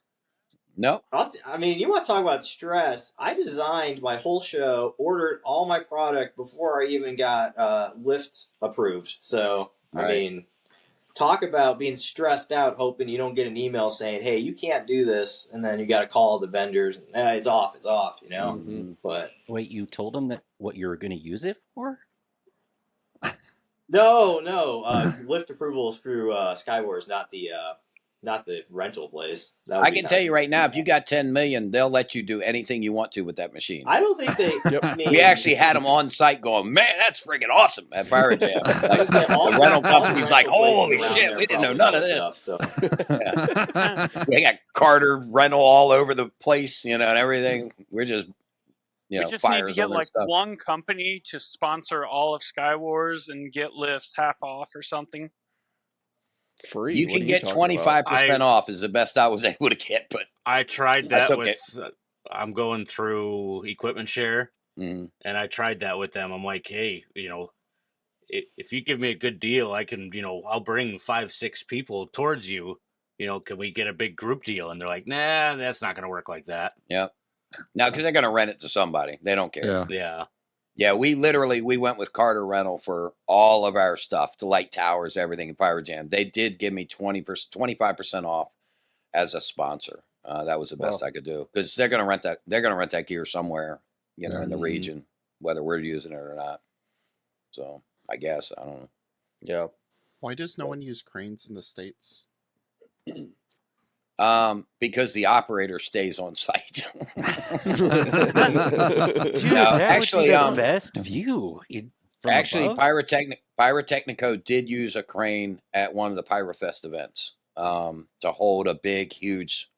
No. I mean, you want to talk about stress? I designed my whole show, ordered all my product before I even got lift approved. So, I mean, talk about being stressed out, hoping you don't get an email saying, "Hey, you can't do this," and then you got to call the vendors. It's off. But Wait, you told them that what you were going to use it for? no, lift approval is through SkyWars, not the rental place. I can tell you right now, if you got 10 million, they'll let you do anything you want to with that machine. I don't think they. I mean, we actually had them on site going, man, that's freaking awesome at PyroJam. The rental company's like, holy shit, we didn't know none of this. They got Carter rental all over the place, and everything. We're just, we just need to get like one company to sponsor all of SkyWars and get lifts half off or something. Free. You can get 25% off is the best I was able to get, but I tried that I'm going through Equipment Share, and I tried that with them. I'm like, hey, if you give me a good deal, I can, I'll bring 5-6 people towards you. Can we get a big group deal? And they're like, nah, that's not going to work like that. Yep. Now, because they're going to rent it to somebody. They don't care. Yeah, we went with Carter Rental for all of our stuff, the light towers, everything in PyroJam. They did give me 25% off as a sponsor. That was the best I could do, because they're going to rent that. They're going to rent that gear somewhere, in the region, whether we're using it or not. So I guess I don't know. Yeah. Why does no one use cranes in the States? Because the operator stays on site. Dude, that would be the best view. Actually, Pyrotechnico did use a crane at one of the PyroFest events to hold a big, huge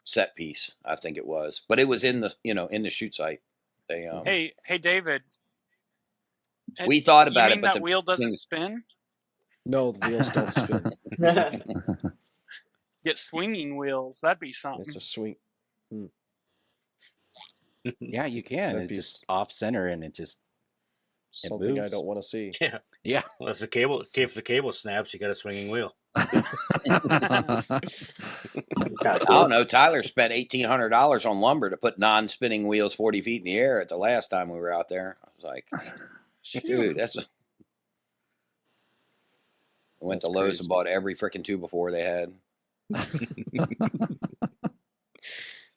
set piece. I think it was, but it was in the in the shoot site. They Hey, David. We thought about it, but the wheel doesn't spin. No, the wheels don't spin. Get swinging wheels. That'd be something. It's a swing. Yeah, you can. It's just off center, and it just something I don't want to see. Yeah. Well, if the cable snaps, you got a swinging wheel. I don't know. Tyler spent $1,800 on lumber to put non-spinning wheels 40 feet in the air at the last time we were out there. I was like, dude, I went to Lowe's and bought every freaking 2x4 they had.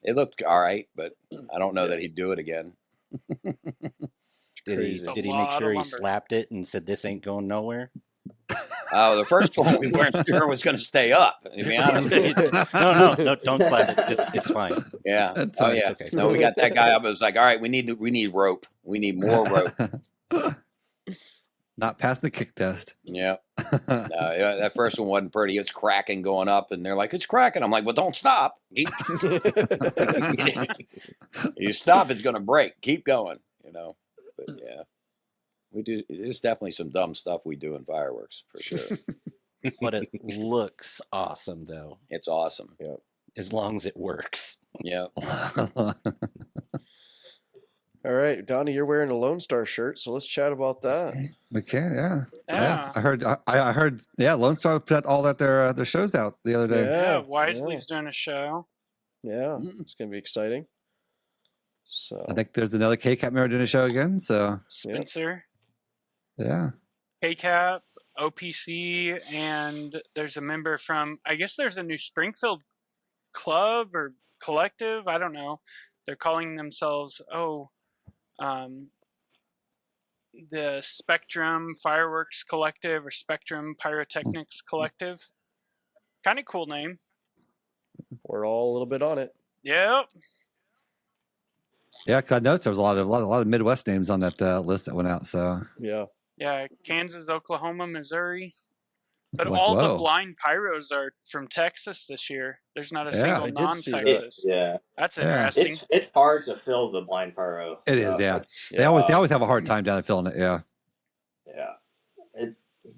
It looked all right, but I don't know that he'd do it again. Did he make sure he slapped it and said, "This ain't going nowhere"? Oh, the first one we weren't sure was going to stay up. To be honest, no, don't slap it. It's fine. Yeah. That's Oh fine. yeah. It's okay. No, we got that guy up. It was like, all right, we need rope. We need more rope. Not passing the kick test. Yeah. No, yeah, that first one wasn't pretty. It's cracking going up, and they're like, "It's cracking." I'm like, "Well, don't stop. You stop, it's going to break. Keep going." You know. But yeah, we do. There's definitely some dumb stuff we do in fireworks for sure. But it looks awesome, though. It's awesome. Yeah. As long as it works. Yeah. All right, Donnie, you're wearing a Lone Star shirt, so let's chat about that. We can, yeah. I heard. Yeah, Lone Star put all that their shows out the other day. Yeah, Wisely's doing a show. Yeah, it's gonna be exciting. So I think there's another KCAP member doing a show again. So Spencer, yeah, KCAP, OPC, and there's a member from. I guess there's a new Springfield club or collective. I don't know. They're calling themselves the Spectrum Fireworks Collective or Spectrum Pyrotechnics Collective. Kind of cool name. We're all a little bit on it. Yep. yeah. 'Cause I noticed there was a lot of Midwest names on that list that went out. So Yeah, Kansas, Oklahoma, Missouri. But Like, all the whoa. blind pyros are from Texas this year. There's not a Yeah, single I did see that. non-Texas. Yeah, That's Yeah. interesting. it's hard to fill the blind pyro. it is. stuff. Yeah, they always have a hard time down at filling it. Yeah. Yeah.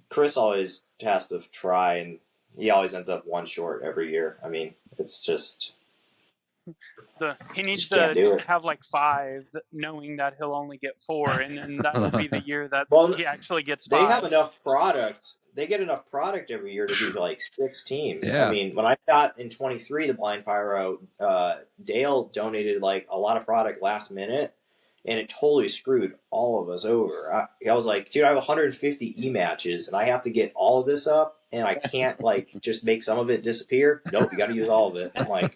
Chris always has to try, and he always ends up one short every year. I mean, it's just He needs Just can't do to it. have like 5, knowing that he'll only get 4, and then that will be the year that Well, he actually gets they 5. have enough product. They get enough product every year to do like 6 teams. Yeah. I mean, when I got in 23 the blind pyro, Dale donated like a lot of product last minute, and it totally screwed all of us over. I was like, dude, I have 150 e-matches, and I have to get all of this up, and I can't like just make some of it disappear. Nope, you got to use all of it. I'm like,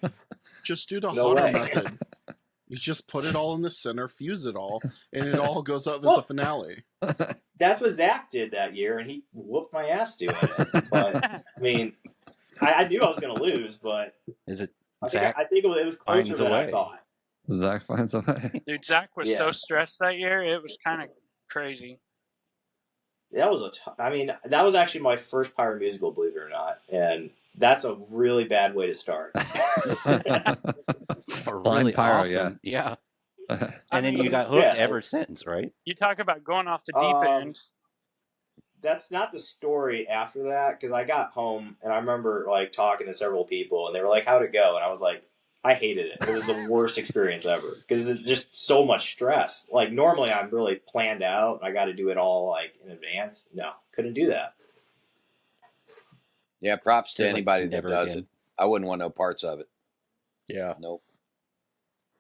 Just do the No Hunter way. method. You just put it all in the center, fuse it all, and it all goes up as a finale. that's what Zach did that year, and he whooped my ass doing it. But I mean, I knew I was going to lose, but Is it I Zach? think it was closer finds than a I way. thought. Zach finds a way. Dude, Zach was so Yeah. stressed that year. It was kind of crazy. That was that was actually my first pyro musical, believe it or not, and that's a really bad way to start. Blind Really pyro, awesome. Yeah. I And then mean, you got hooked yeah. ever since, right? You talk about going off the deep end. That's not the story after that, because I got home and I remember like talking to several people, and they were like, "How'd it go?" And I was like, I hated it. It was the worst experience ever because it's just so much stress. Like normally I'm really planned out and I got to do it all like in advance. No, couldn't do that. Yeah, props to They're like, anybody that never does again. it. I wouldn't want no parts of it. Yeah. Nope.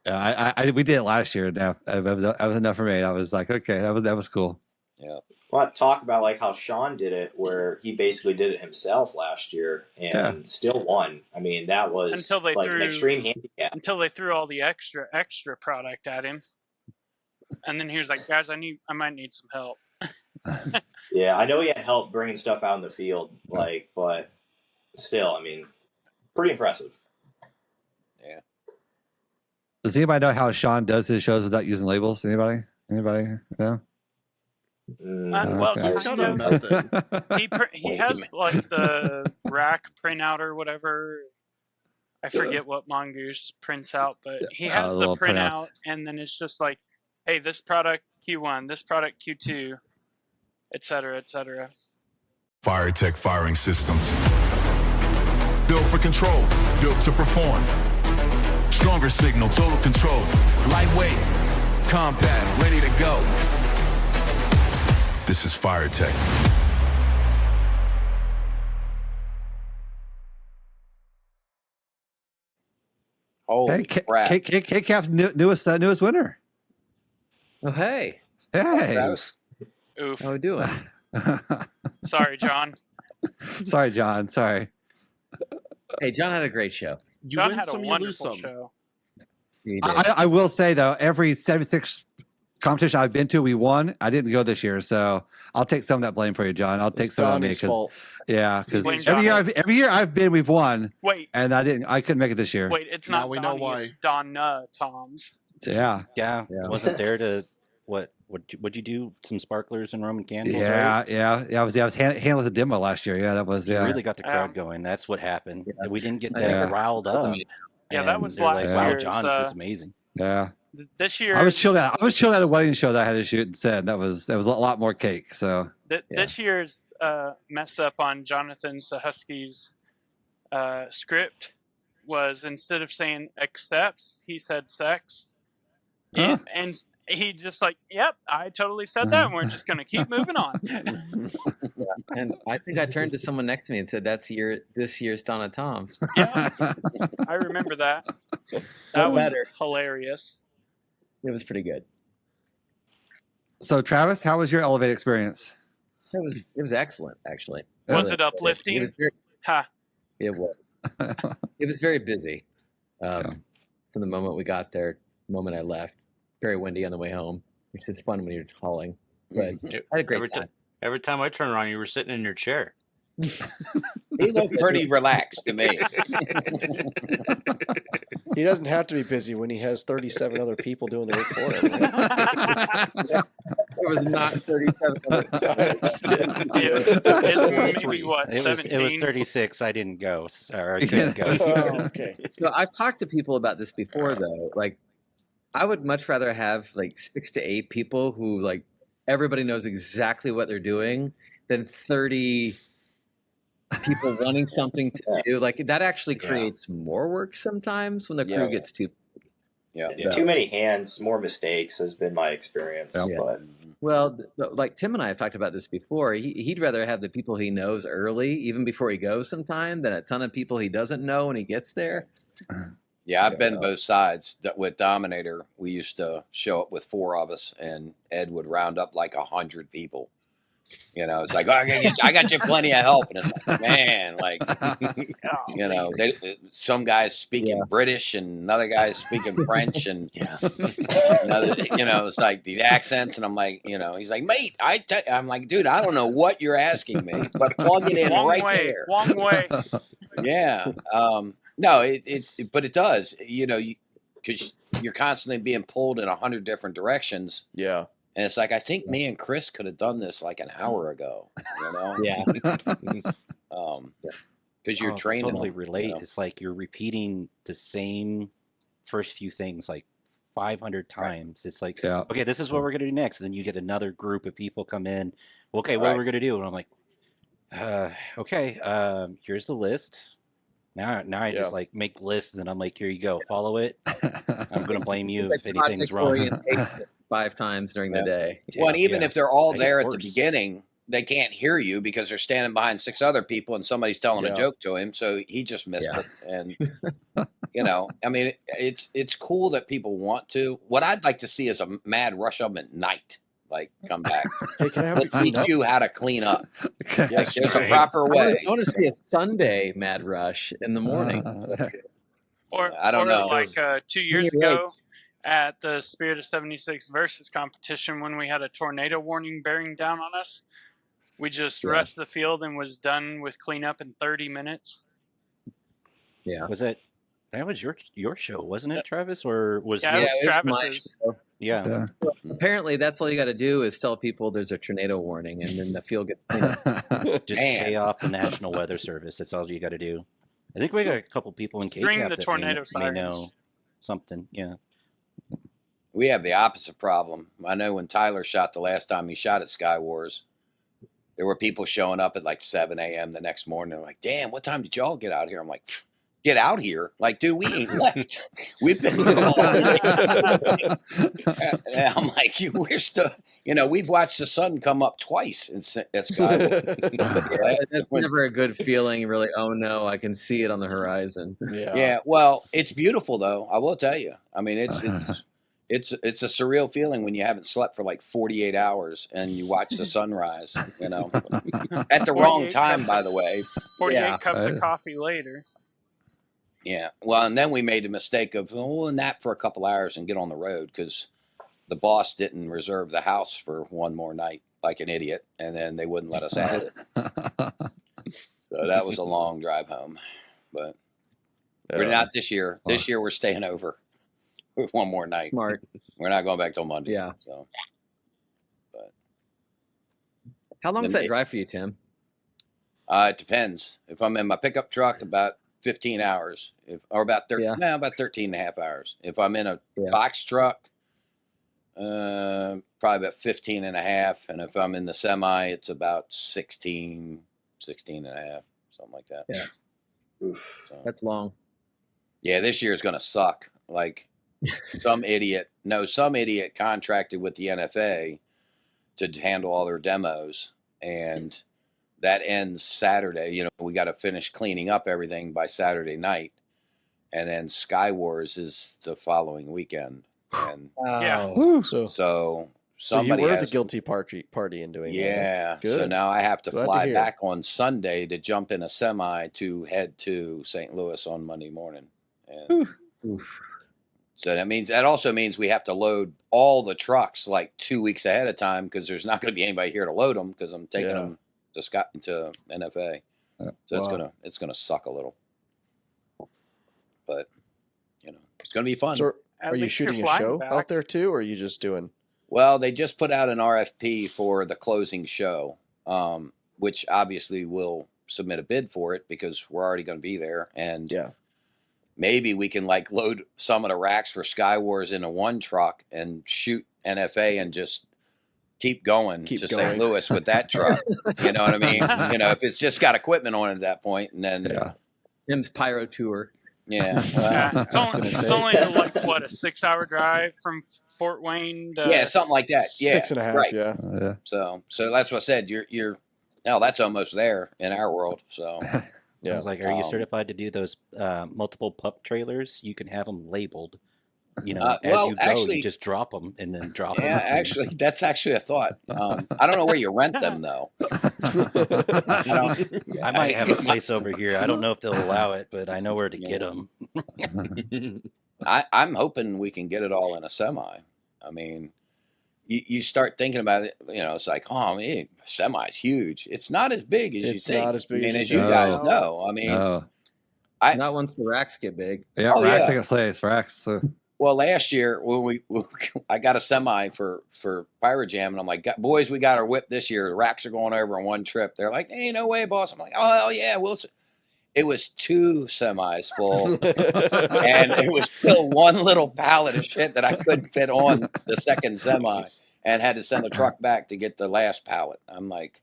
We did it last year. Now that was enough for me. I was like, okay, that was cool. Yeah. Well, I talk about like how Sean did it, where he basically did it himself last year and still won. I mean, that was Until they like threw an extreme handicap. until they threw all the extra product at him, and then he was like, "Guys, I might need some help." Yeah, I know he had help bringing stuff out in the field, like, but still, I mean, pretty impressive. Yeah. Does anybody know how Sean does his shows without using labels? Anybody? No. Well, Okay. He's got a method. he has like the rack printout or whatever. I forget what Mongoose prints out, but he has the little printout, printouts. and then it's just like, hey, this product Q1, this product Q2, et cetera, et cetera. FireTech firing systems. Built for control, built to perform. Stronger signal, total control. Lightweight, compact, ready to go. This is FireTech. Holy crap. KCAP's newest winner. Oh, hey. Hey. Travis. Oof. How we doing? Sorry, John. Sorry, John. Sorry. Hey, John had a great show. You John win had some, a you lose wonderful some. show. He did. I will say though, every 76 competition I've been to, we won. I didn't go this year, so I'll take some of that blame for you, John. I'll take some on me Donnie's because fault. because Blame every year I've been, we've won, Wait, and I couldn't make it this year. wait, it's Now not we know Donnie, why. it's Donna Toms. Yeah, Yeah, Yeah. wasn't there to would you do some sparklers and Roman candles? right? yeah. I was handling the demo last year. Yeah, that was You yeah. really got the crowd going. That's what happened. Yeah. We didn't get I that think riled That's up. amazing. Yeah, that and was they're last like, wow, year's, John, this is amazing. Yeah. This year, I was chilling at a wedding show that I had to shoot and said that was a lot more cake. So This year's mess up on Jonathan Sahusky's script was instead of saying accepts, he said sex. Huh. And he just like, yep, I totally said that, and we're just going to keep moving on. And I think I turned to someone next to me and said, "That's this year's Donna Toms." Yeah, I remember that. That was better. hilarious. It was pretty good. So Travis, how was your Elevate experience? It was excellent, actually. Was it uplifting? It was very, Ha. it was. It was very busy. From the moment we got there, the moment I left. Very windy on the way home, which is fun when you're hauling. But I had a great time. Every time I turn around, you were sitting in your chair. He looked pretty relaxed to me. He doesn't have to be busy when he has 37 other people doing the work for him. Right? It was not 37. It's maybe what, It was 17? 36. I didn't go. Or I couldn't go. Oh, okay. So I've talked to people about this before, though. Like, I would much rather have like 6 to 8 people who like everybody knows exactly what they're doing than 30 people wanting something to do. Like that actually creates more work sometimes when the crew gets too. Yeah, too many hands, more mistakes has been my experience. Yeah. But Well, like Tim and I have talked about this before. He'd rather have the people he knows early, even before he goes sometime, than a ton of people he doesn't know when he gets there. Yeah, I've been both sides. With Dominator, we used to show up with 4 of us, and Ed would round up like 100 people. You know, it's like, oh, I got you plenty of help. And it's like, man, like, you know, some guys speaking British and another guy speaking French. And, another, you know, it's like the accents. And I'm like, you know, he's like, mate, I'm like, dude, I don't know what you're asking me, but plug it in there. Long way. Yeah. No, but it does, you know, because you're constantly being pulled in 100 different directions. Yeah. And it's like, I think me and Chris could have done this like an hour ago, you know? Yeah. Because you're training. I totally them, relate. you know? It's like you're repeating the same first few things like 500 times. It's like, okay, this is what we're going to do next. And then you get another group of people come in. Okay, what are we going to do? And I'm like, okay, here's the list. Now I just like make lists and I'm like, here you go, follow it. I'm going to blame you if anything's wrong. 5 times during the day. Well, and even if they're all there at the beginning, they can't hear you because they're standing behind 6 other people and somebody's telling a joke to him. So he just missed it. And, you know, I mean, it's cool that people want to. What I'd like to see is a mad rush of them at night. Like, come back. Hey, can I help Let's teach you how to clean up. Like, there's a proper way. I want to see a Sunday mad rush in the morning. Or I don't know. Like 2 years ago at the Spirit of 76 versus competition when we had a tornado warning bearing down on us. We just rushed the field and was done with cleanup in 30 minutes. Yeah. Was that was your show, wasn't it, Travis? Or was it was Travis's? Yeah. Well, apparently, that's all you got to do is tell people there's a tornado warning, and then the field gets cleaned up. Just pay off the National Weather Service. That's all you got to do. I think we got a couple people in KCAP the tornado that may know something. Yeah. We have the opposite problem. I know when Tyler shot the last time he shot at SkyWars, there were people showing up at like 7 a.m. the next morning. They're like, damn, what time did y'all get out here? I'm like, get out here? Like, dude, we ain't left. We've been here all day. And I'm like, we're still, you know, we've watched the sun come up twice at SkyWars. That's never a good feeling, really. Oh, no, I can see it on the horizon. Yeah, well, it's beautiful, though. I will tell you. I mean, it's a surreal feeling when you haven't slept for like 48 hours and you watch the sunrise, you know, at the wrong time, by the way. 48 cups of coffee later. Yeah. Well, and then we made the mistake of, we'll nap for a couple hours and get on the road because the boss didn't reserve the house for one more night like an idiot, and then they wouldn't let us have it. So that was a long drive home. But we're not this year. This year we're staying over one more night. Smart. We're not going back till Monday. Yeah. So, but how long is that drive for you, Tim? It depends. If I'm in my pickup truck, about 15 hours, or about 13 and a half hours. If I'm in a box truck, probably about 15 and a half. And if I'm in the semi, it's about 16 and a half, something like that. Yeah. Oof. So, that's long. Yeah, this year is going to suck. Like some idiot contracted with the NFA to handle all their demos, and that ends Saturday. You know, we got to finish cleaning up everything by Saturday night, and then SkyWars is the following weekend. And so somebody you were has the guilty party in doing that. Yeah. Good. So now I have to Glad to fly hear. back on Sunday to jump in a semi to head to St. Louis on Monday morning. And so that also means we have to load all the trucks like 2 weeks ahead of time because there's not going to be anybody here to load them because I'm taking them to NFA. So it's gonna suck a little, but it's gonna be fun. So are you shooting a show out there too, or are you just doing? Well, they just put out an RFP for the closing show, which obviously we'll submit a bid for it because we're already going to be there, and maybe we can like load some of the racks for SkyWars into one truck and shoot NFA and just keep going to St. Louis with that truck. You know what I mean? If it's just got equipment on it at that point, and then Tim's Pyro tour. Yeah, it's only like what, a 6-hour drive from Fort Wayne to something like that. Yeah, 6.5. right. Yeah. So that's what I said. You're that's almost there in our world. So I was like, are you certified to do those multiple pup trailers? You can have them labeled. As you go, you just drop them and then drop them. Yeah, actually, that's actually a thought. I don't know where you rent them though. I might have a place over here. I don't know if they'll allow it, but I know where to get them. I'm hoping we can get it all in a semi. I mean, you start thinking about it. It's like, oh man, semi's huge. It's not as big as you think. It's not as big as you guys know. I mean, not once the racks get big. Yeah, racks. I can say it's racks. So. Well, last year when I got a semi for PyroJam, and I'm like, boys, we got our whip this year. The racks are going over on one trip. They're like, hey, no way, boss. I'm like, oh hell yeah, we'll see. It was 2 semis full, and it was still one little pallet of shit that I couldn't fit on the second semi, and had to send the truck back to get the last pallet. I'm like,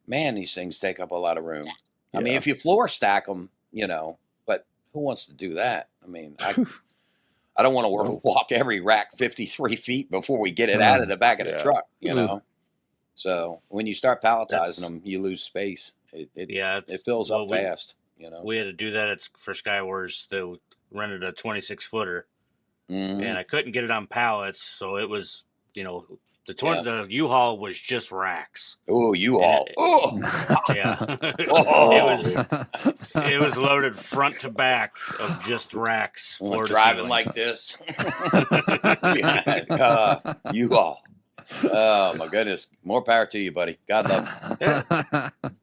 man, these things take up a lot of room. I mean, if you floor stack them, but who wants to do that? I mean, I don't want to walk every rack 53 feet before we get it out of the back of the truck, So when you start palletizing them, you lose space. It fills up fast. We had to do that for SkyWars. They rented a 26-footer, and I couldn't get it on pallets, so it was, the U-Haul was just racks. Oh, U-Haul! Yeah, it was loaded front to back of just racks. Driving like this. U-Haul. Oh my goodness! More power to you, buddy. God love you.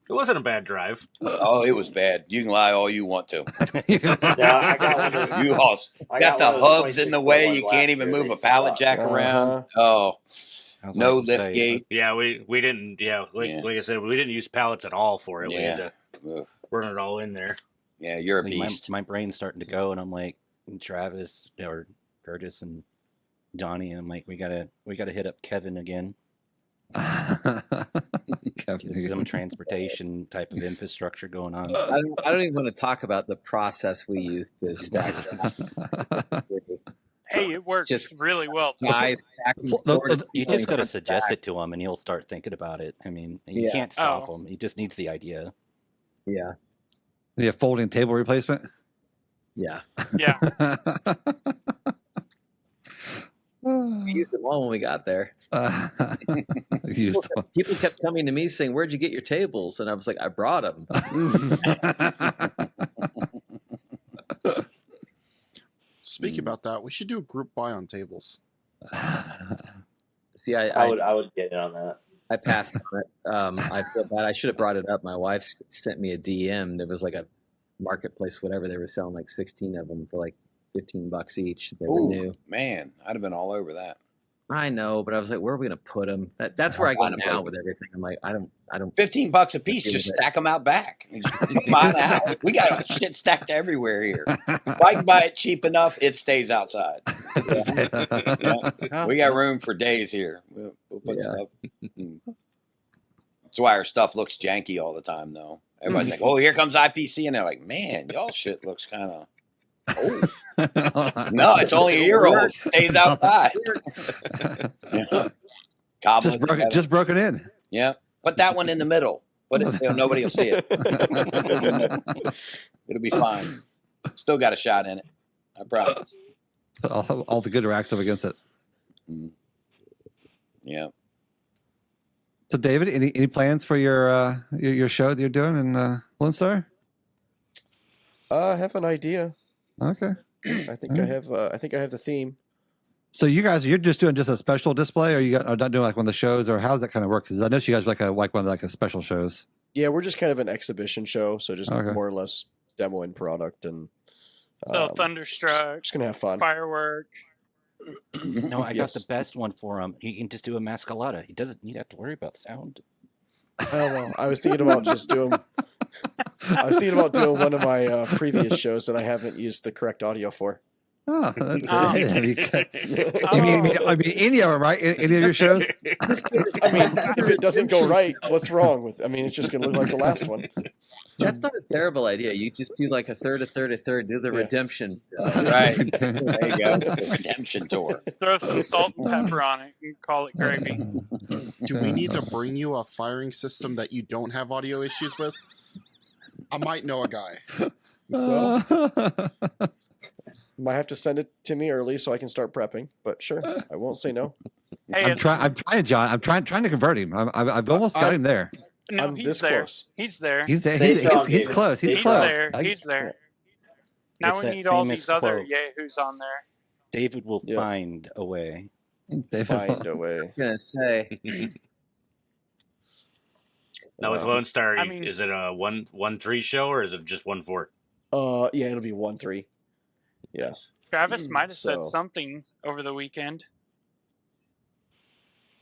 It wasn't a bad drive. Oh, it was bad. You can lie all you want to. I got one of those. U-Hauls got the hubs in the way. You can't even move a pallet jack around. Oh, no lift gate. Yeah, we didn't. Yeah, like I said, we didn't use pallets at all for it. We had to burn it all in there. Yeah, you're a beast. My brain's starting to go, and I'm like, Travis or Curtis and Donnie, and I'm like, we gotta hit up Kevin again. Some transportation type of infrastructure going on. I don't even want to talk about the process we use to stack. Hey, it works just really well. You just got to suggest it to him, and he'll start thinking about it. I mean, you can't stop him. He just needs the idea. Yeah. The folding table replacement. Yeah. Yeah. We used them all when we got there. People kept coming to me saying, "Where'd you get your tables?" And I was like, "I brought them." that. We should do a group buy on tables. See, I would get in on that. I passed on it. I feel bad. I should have brought it up. My wife sent me a DM. There was like a marketplace, whatever. They were selling like 16 of them for like $15 each. They were new. Man, I'd have been all over that. I know, but I was like, where are we going to put them? That's where I go now with everything. I'm like, I don't. $15 a piece, just stack them out back. Buy the house. We got shit stacked everywhere here. If I can buy it cheap enough, it stays outside. Yeah. We got room for days here. We'll put stuff. That's why our stuff looks janky all the time, though. Everybody's like, "Oh, here comes IPC," and they're like, "Man, y'all shit looks kind of old." No, it's only a year old. Stays outside. Yeah. Just broken in. Yeah. Put that one in the middle. But nobody will see it. It'll be fine. Still got a shot in it. I promise. All the good racks up against it. Yeah. So, David, any plans for your show that you're doing in Lone Star? I have an idea. Okay. I think I have the theme. So you're just doing a special display, or are not doing like one of the shows, or how does that kind of work? Because I know you guys like one of the special shows. Yeah, we're just kind of an exhibition show, so just more or less demoing product and. So Thunderstruck, just gonna have fun. Firework. No, I got the best one for him. He can just do a mascalata. He doesn't need to have to worry about sound. I don't know. I was thinking about doing one of my previous shows that I haven't used the correct audio for. Oh, that's I mean, any of them, right? Any of your shows? I mean, if it doesn't go right, what's wrong with? I mean, it's just going to look like the last one. That's not a terrible idea. You just do like a third. Do the redemption. Right. There you go. The redemption tour. Throw some salt and pepper on it and call it gravy. Do we need to bring you a firing system that you don't have audio issues with? I might know a guy. Well, might have to send it to me early so I can start prepping. But sure, I won't say no. Hey, I'm trying, John. I'm trying to convert him. I've almost got him there. No, I'm he's this there. close. He's there. He's there. He's close. He's close. He's there. Now It's we that need all famous these other quote. yahoos on there. David will find a way. Find a way. I'm gonna say. Now with Lone Star, I mean- is it a 1-3 show or is it just 1-4? Yeah, it'll be 1-3. Yes. Travis might have said So- something over the weekend.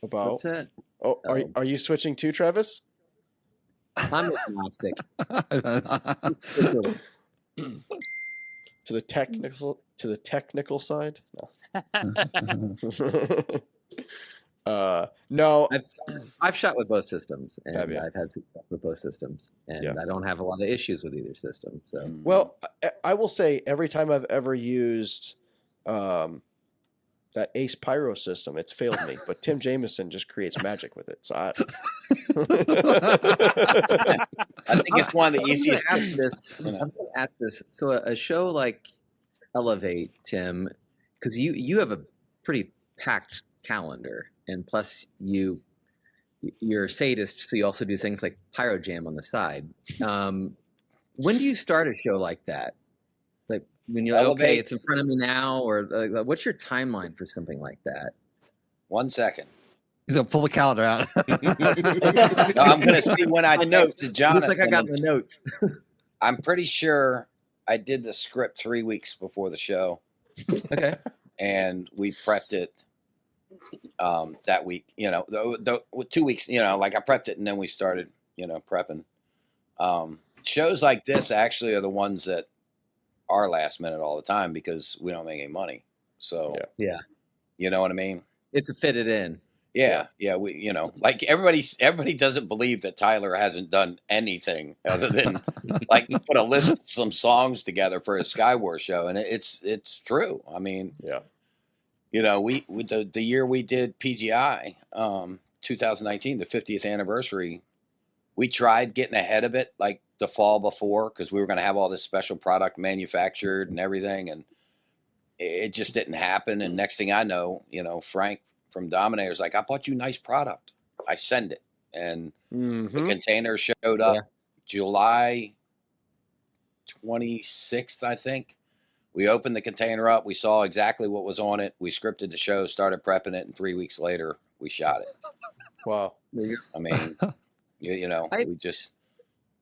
About What's that? Oh, are you switching to Travis? I'm agnostic. To the technical side? No. No. I've shot with both systems, and Have you? I've had success with both systems, and Yeah. I don't have a lot of issues with either system. So, Well, I will say every time I've ever used that Ace Pyro system, it's failed me. But Tim Jameson just creates magic with it. So I think it's one of the easiest. I'm going to ask this. So a show like Elevate, Tim, because you have a pretty packed calendar, and plus you're a sadist, so you also do things like PyroJam on the side. When do you start a show like that? Like when you're like, okay, it's in front of me now, or like, what's your timeline for something like that? 1 second. He's gonna pull the calendar out. No, I'm gonna see when I texted Jonathan. Looks like I got the notes. I'm pretty sure I did the script 3 weeks before the show. Okay. And we prepped it that week. You know, the 2 weeks. You know, like I prepped it and then we started. You know, prepping. Shows like this actually are the ones that are last minute all the time because we don't make any money. So yeah, you know what I mean. It's to fit it in. Yeah, we, you know, like everybody doesn't believe that Tyler hasn't done anything other than like put a list of some songs together for his SkyWars show, and it's true. I mean, you know, we the year we did PGI, 2019, the 50th anniversary, we tried getting ahead of it like the fall before because we were going to have all this special product manufactured and everything, and it just didn't happen. And next thing I know, you know, Frank from Dominator's like, I bought you nice product. I send it. And the container showed up July 26th, I think. We opened the container up. We saw exactly what was on it. We scripted the show, started prepping it, and 3 weeks later, we shot it. Wow. I mean, you know, we just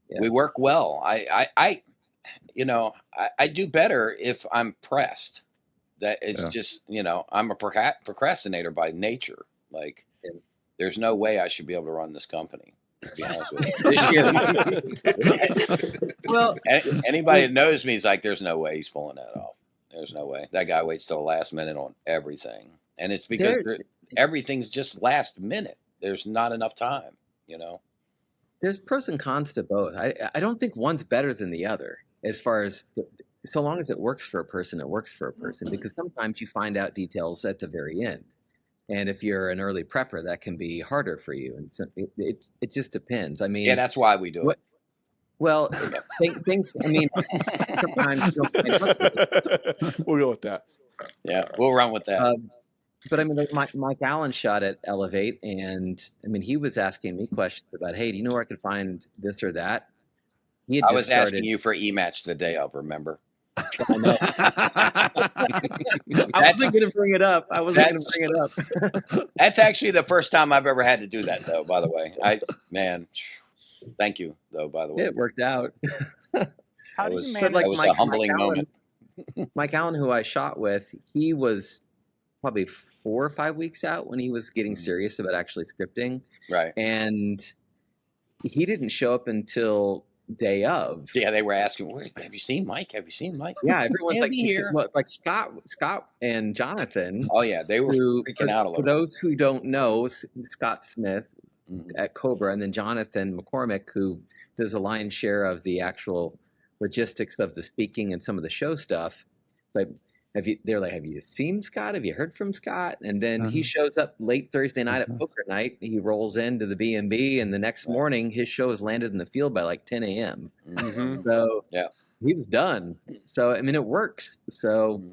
Yeah. we work well. I do better if I'm pressed. That it's just, you know, I'm a procrastinator by nature. Like, there's no way I should be able to run this company. To be honest with you. Well, anybody that knows me is like, there's no way he's pulling that off. There's no way. That guy waits till the last minute on everything, and it's because everything's just last minute. There's not enough time, you know. There's pros and cons to both. I don't think one's better than the other as far as so long as it works for a person, it works for a person, because sometimes you find out details at the very end. And if you're an early prepper, that can be harder for you. And so it just depends. I mean, yeah, that's why we do it. Well, things, I mean, sometimes you don't find out. We'll go with that. Yeah, we'll run with that. But I mean, like Mike Allen shot at Elevate, and I mean, he was asking me questions about, hey, do you know where I could find this or that? He had I just was started, asking you for e-match the day of, remember? I know. I wasn't going to bring it up. That's actually the first time I've ever had to do that, though, by the way. Thank you, though, by the way. It worked out. How do you manage? That was a humbling moment. Mike Allen, who I shot with, he was probably 4 or 5 weeks out when he was getting serious about actually scripting. Right. And he didn't show up until day of. Yeah, they were asking, have you seen Mike? Have you seen Mike? Yeah, everyone's like, here. Like Scott and Jonathan. Oh, yeah, they were freaking out a little. For those who don't know, Scott Smith at Cobra, and then Jonathan McCormick, who does a lion's share of the actual logistics of the speaking and some of the show stuff. So they're like, have you seen Scott? Have you heard from Scott? And then he shows up late Thursday night at poker night. He rolls into the B&B, and the next morning his show is landed in the field by like 10 a.m. So yeah, he was done. So I mean, it works. So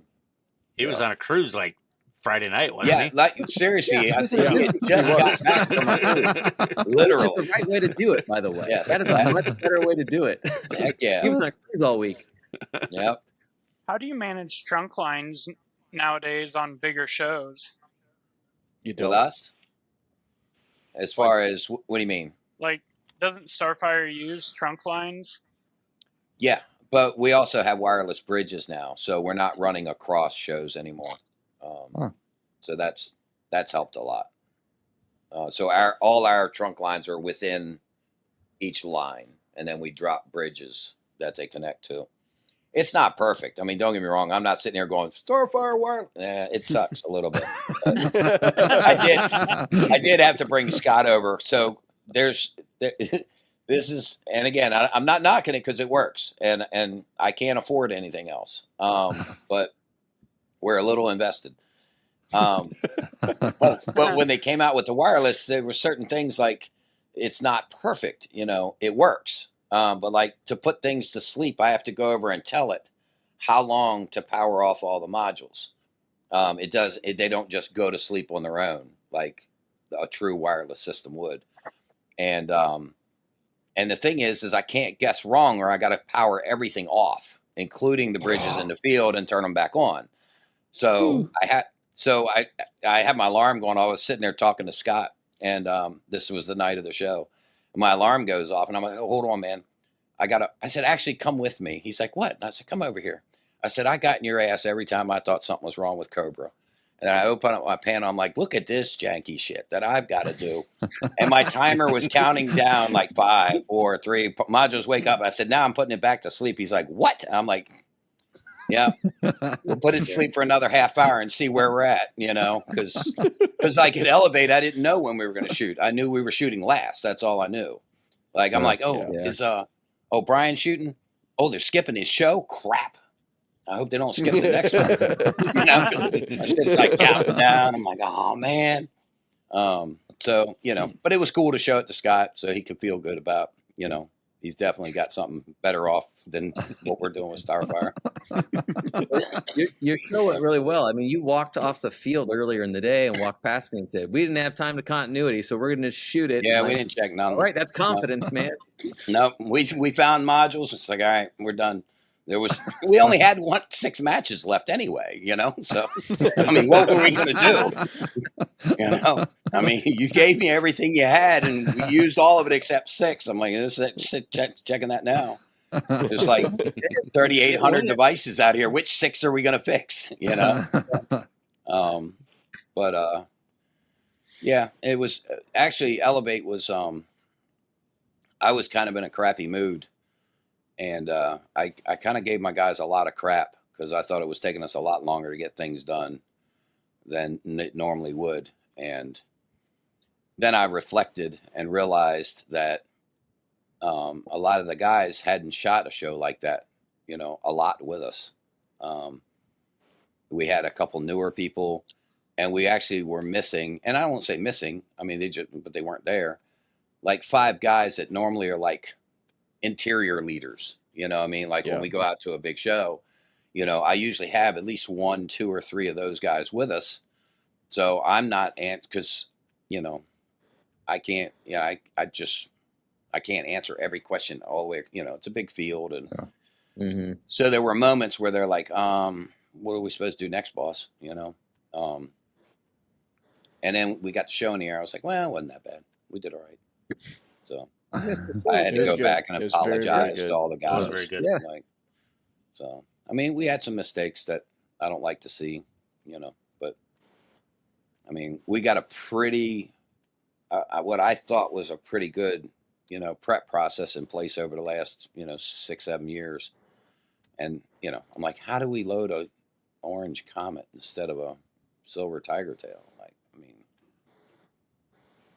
he was on a cruise like Friday night, wasn't he? Like seriously, I think he had just got back from a cruise. Literally, which is the right way to do it, by the way. Yes. That is a much better way to do it. Heck yeah, he was on a cruise all week. Yep. How do you manage trunk lines nowadays on bigger shows? You don't. With us? As far as, what do you mean? Like, doesn't Starfire use trunk lines? Yeah, but we also have wireless bridges now, so we're not running across shows anymore. So that's helped a lot. So all our trunk lines are within each line, and then we drop bridges that they connect to. It's not perfect. I mean, don't get me wrong. I'm not sitting here going Starfire wire. It sucks a little bit. I did have to bring Scott over. So this is, and again, I'm not knocking it because it works, and I can't afford anything else. But we're a little invested. But when they came out with the wireless, there were certain things like it's not perfect. You know, it works. But like to put things to sleep, I have to go over and tell it how long to power off all the modules. They don't just go to sleep on their own like a true wireless system would. And the thing is I can't guess wrong, or I got to power everything off, including the bridges in the field, and turn them back on. So I had my alarm going. I was sitting there talking to Scott, and this was the night of the show. My alarm goes off, and I'm like, oh, hold on, man. I said, actually, come with me. He's like, what? And I said, come over here. I said, I got in your ass every time I thought something was wrong with Cobra. And I open up my panel. I'm like, look at this janky shit that I've got to do. And my timer was counting down like 5, 4, 3. Modules wake up. I said, now I'm putting it back to sleep. He's like, what? I'm like, yeah, we'll put it to sleep for another half hour and see where we're at, you know, because like at Elevate, I didn't know when we were going to shoot. I knew we were shooting last. That's all I knew. Like, I'm like, is Brian shooting? Oh, they're skipping his show? Crap. I hope they don't skip the next one. You know, it's like counting down. I'm like, oh, man. So, you know, but it was cool to show it to Scott so he could feel good about, you know, he's definitely got something better off than what we're doing with Starfire. Your show went really well. I mean, you walked off the field earlier in the day and walked past me and said, we didn't have time to continuity, so we're going to shoot it. Yeah, we didn't check none. All right, that's confidence, man. No, we found modules. It's like, all right, we're done. we only had 6 matches left anyway, so I mean, what were we going to do? I mean, you gave me everything you had and we used all of it except 6. I'm like, checking that now. There's like 3,800 devices out here. Which 6 are we going to fix? But yeah, it was actually Elevate was I was kind of in a crappy mood, and I kind of gave my guys a lot of crap because I thought it was taking us a lot longer to get things done than it normally would. And then I reflected and realized that a lot of the guys hadn't shot a show like that, a lot with us. We had a couple newer people, and we actually were missing, and I won't say missing, I mean, but they weren't there, like 5 guys that normally are like interior leaders, I mean, like when we go out to a big show, I usually have at least 1, 2, or 3 of those guys with us. So I'm not, because, I can't, I can't answer every question all the way, it's a big field. And so there were moments where they're like, what are we supposed to do next, boss? And then we got the show in the air. I was like, well, it wasn't that bad. We did all right. So I had to go back and apologize to all the guys. That was very good. Yeah. So, I mean, we had some mistakes that I don't like to see, but I mean, we got a pretty, what I thought was a pretty good, prep process in place over the last, 6, 7 years. And, I'm like, how do we load a orange Comet instead of a silver Tiger Tail? Like, I mean,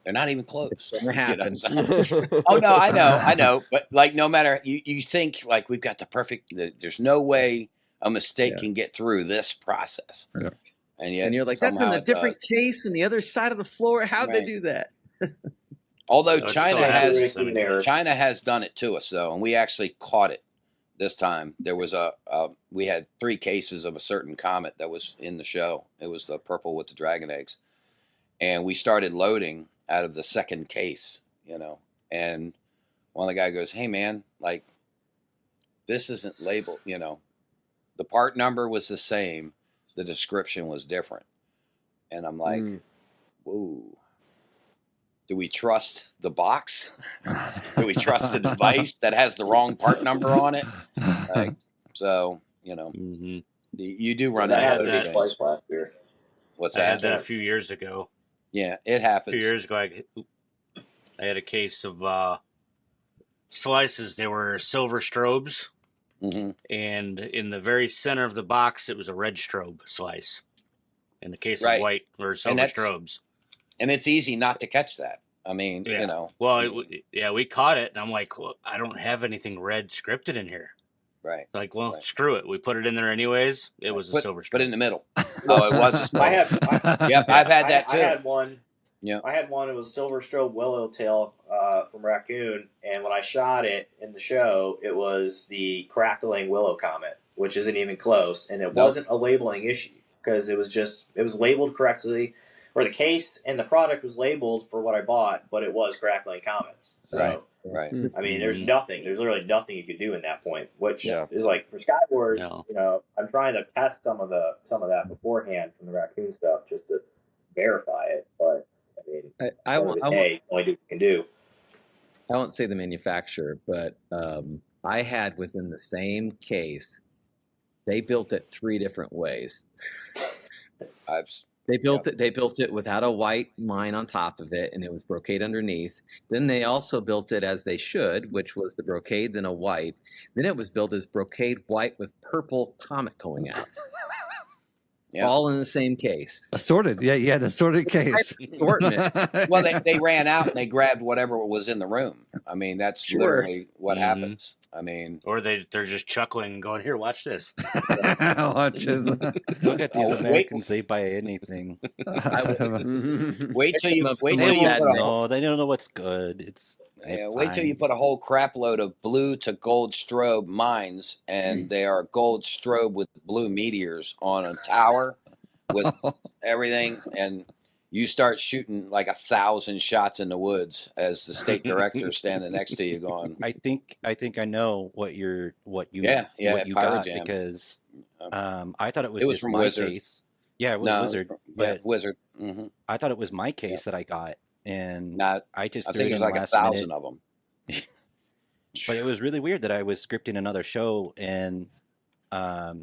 they're not even close. It happens. Oh no, I know. But like, no matter, you think like we've got the perfect, there's no way a mistake can get through this process. Yeah. And you're like, that's in a different case on the other side of the floor. How'd they do that? Although China has done it to us though, and we actually caught it this time. There was we had 3 cases of a certain Comet that was in the show. It was the purple with the dragon eggs, and we started loading out of the second case, and one of the guys goes, hey man, like, this isn't labeled, the part number was the same, the description was different. And I'm like, whoa, do we trust the box? Do we trust the device that has the wrong part number on it? Like, so, you do run out of those things. Last year. What's I that? had that a few years ago. Yeah, it happened. A few years ago, I had a case of slices. They were silver strobes, and in the very center of the box, it was a red strobe slice. In the case of white or silver strobes. And it's easy not to catch that. I mean, Well, we caught it, and I'm like, well, I don't have anything red scripted in here. Right. Like, well, screw it. We put it in there anyways. It was a silver strobe. Put it in the middle. Oh, it was a strobe. Yep, I've had that too. I had one. Yeah. I had one. It was silver strobe Willowtail from Raccoon, and when I shot it in the show, it was the crackling Willow Comet, which isn't even close, and it wasn't a labeling issue because it was labeled correctly, or the case and the product was labeled for what I bought, but it was crackling comets. So, right. I mean, there's literally nothing you could do in that point, which is like for SkyWars. I'm trying to test some of that beforehand from the Raccoon stuff just to verify it, but. I mean, only do what you can do. I won't say the manufacturer, but I had within the same case, they built it 3 different ways. They built it without a white line on top of it, and it was brocade underneath. Then they also built it as they should, which was the brocade, then a white. Then it was built as brocade white with purple comet going out. All in the same case. Assorted. Yeah, you had an assorted case. Well, they ran out and they grabbed whatever was in the room. I mean, that's literally what happens. I mean, or they're just chuckling and going, here, watch this. Watch this. Look at these Americans, they buy anything. Wait till you no, they don't know what's good. Wait till you put a whole crap load of blue to gold strobe mines, and they are gold strobe with blue meteors on a tower with everything, and you start shooting like 1,000 shots in the woods as the state director is standing next to you going, I think I know what you yeah, got PyroJam. because I thought it was was just from my Wizard. case. Yeah, it was No, Wizard, yeah, but Wizard. Mm-hmm. I thought it was my case that I got, and Nah, I just I threw think it it was in like the last 1,000 minute. of them. But it was really weird that I was scripting another show, and I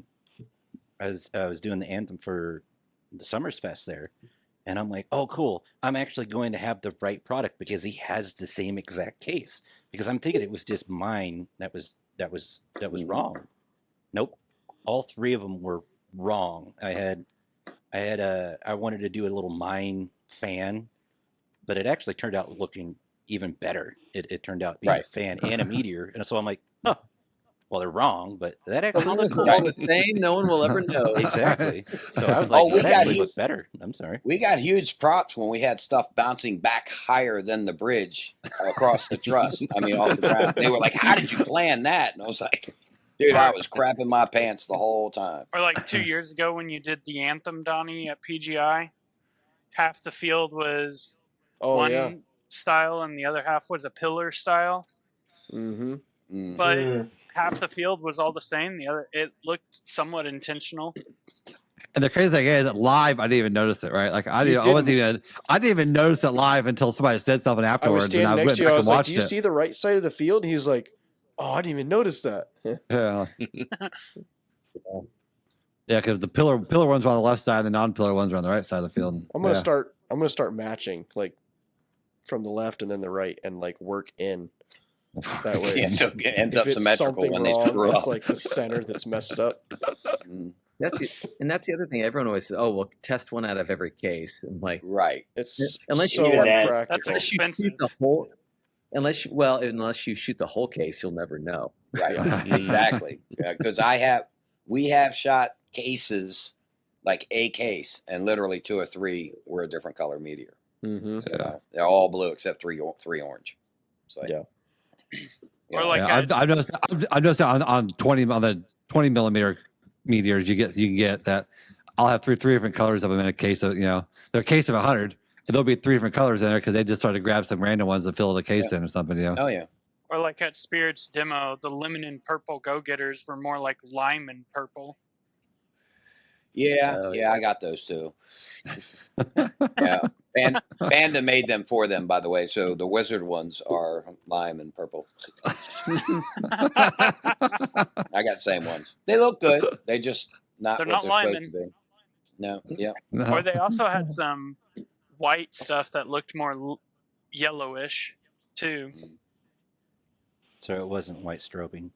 was doing the anthem for the Summers Fest there, and I'm like, oh, cool. I'm actually going to have the right product because he has the same exact case. Because I'm thinking it was just mine that was wrong. Nope, all three of them were wrong. I wanted to do a little mine fan, but it actually turned out looking even better. It turned out being a fan and a meteor, and so I'm like, oh, well, they're wrong, but that actually looks all the same. No one will ever know. Exactly. So I was like, that actually looked better. I'm sorry. We got huge props when we had stuff bouncing back higher than the bridge across the truss. I mean, off the ground. They were like, how did you plan that? And I was like, dude, I was crapping my pants the whole time. Or like 2 years ago when you did the anthem, Donnie, at PGI, half the field was one style and the other half was a pillar style. Mm-hmm. But half the field was all the same. The other, it looked somewhat intentional. And the crazy thing is, that live, I didn't even notice it. Right? Like I didn't even notice it live until somebody said something afterwards. I was standing and next to you. I was like, "Do you it. see the right side of the field?" And he was like, "Oh, I didn't even notice that." Yeah. Yeah, because the pillar ones are on the left side, and the non-pillar ones are on the right side of the field. I'm gonna start matching like from the left and then the right, and like work in. That way, so it ends if up it's symmetrical something when they wrong, screw up. it's like the center that's messed up. That's the other thing. Everyone always says, "Oh, well, test one out of every case." I'm like, right. It's unless so you unpractical. That's expensive. Unless you shoot the whole case, you'll never know. Right. Exactly. Because we have shot cases like a case, and literally 2 or 3 were a different color meteor. Mm-hmm. They're all blue except 3 orange. So yeah. Or like I've noticed on the 20 millimeter meteors, you can get that. I'll have three different colors of them in a case of they're a case of 100, and there'll be 3 different colors in there because they just started to grab some random ones and fill the case in or something. Oh yeah. Or like at Spirit's demo, the lemon and purple go-getters were more like lime and purple. Yeah, I got those too. Yeah, Panda made them for them, by the way. So the Wizard ones are lime and purple. I got the same ones. They look good. They just They're what not they're limon. supposed to be. No, yeah. Or they also had some white stuff that looked more yellowish too. So it wasn't white strobing.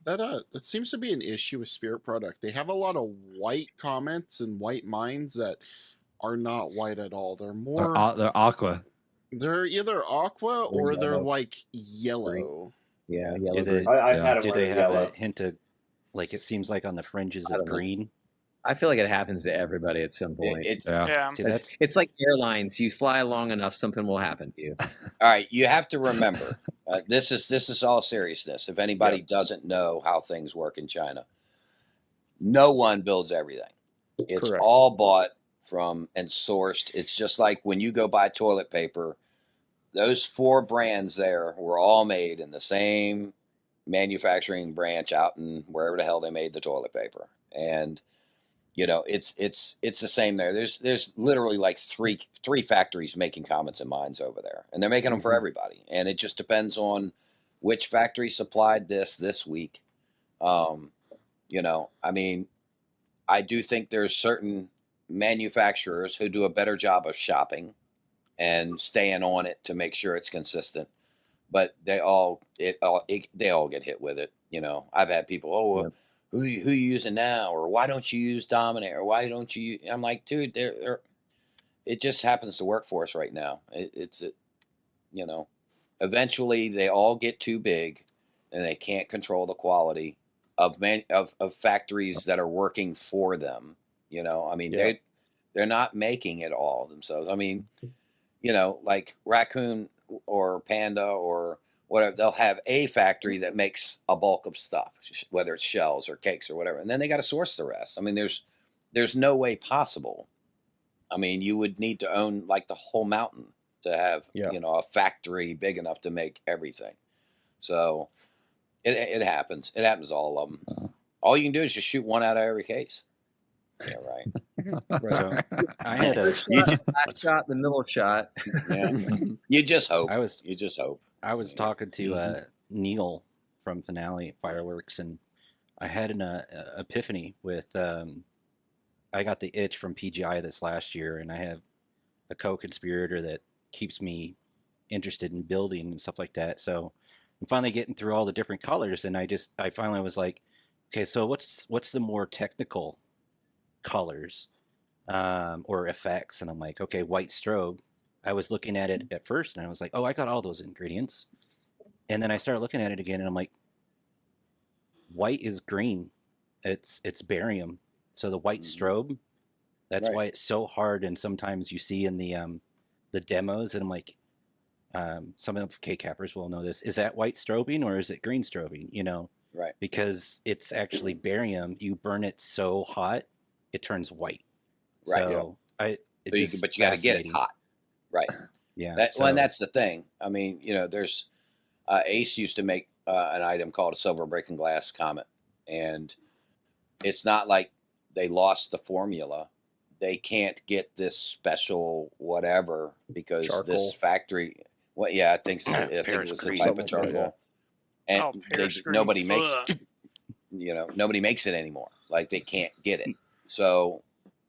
That seems to be an issue with Spirit product. They have a lot of white comments and white mines that are not white at all. They're more they're aqua. They're either aqua or they're like yellow. Yeah, yellow. Do they, I've had them do where they they're have yellow. a hint of, like it seems like on the fringes of green? I feel like it happens to everybody at some point. It's like airlines. You fly long enough, something will happen to you. All right, you have to remember, this is all seriousness. If anybody doesn't know how things work in China, no one builds everything. It's Correct. all bought from and sourced. It's just like when you go buy toilet paper, those 4 brands there were all made in the same manufacturing branch out in wherever the hell they made the toilet paper. And it's the same there. There's literally like three factories making comments and mines over there, and they're making them for everybody. And it just depends on which factory supplied this week. I mean, I do think there's certain manufacturers who do a better job of shopping and staying on it to make sure it's consistent. But they all get hit with it. I've had people, who you using now, or why don't you use Dominate, or why don't you? I'm like, dude, it just happens to work for us right now. Eventually they all get too big, and they can't control the quality of factories that are working for them. I mean, they're not making it all themselves. I mean, like Raccoon or Panda or whatever, they'll have a factory that makes a bulk of stuff, whether it's shells or cakes or whatever, and then they got to source the rest. I mean, there's no way possible I mean, you would need to own like the whole mountain to have, a factory big enough to make everything. So it happens. It happens to all of them. All you can do is just shoot one out of every case. Yeah, right. So I had a back shot, the middle shot. Yeah. You just hope. You just hope. I was talking to Neil from Finale Fireworks, and I had an epiphany with. I got the itch from PGI this last year, and I have a co-conspirator that keeps me interested in building and stuff like that. So I'm finally getting through all the different colors, and I finally was like, okay, so what's the more technical colors or effects? And I'm like, okay, white strobe. I was looking at it at first, and I was like, oh, I got all those ingredients. And then I started looking at it again, and I'm like, white is green. It's barium. So the white strobe, that's why it's so hard. And sometimes you see in the demos, and I'm like, some of KCAPers will know this. Is that white strobing or is it green strobing? Right. Because it's actually barium. You burn it so hot, it turns white. Right. So but you got to get it hot. Right. Yeah. And that's the thing. I mean, there's Ace used to make an item called a silver breaking glass comet, and it's not like they lost the formula. They can't get this special whatever because this factory. Well, yeah, I think it was the type of charcoal, and nobody makes. Nobody makes it anymore. Like they can't get it, so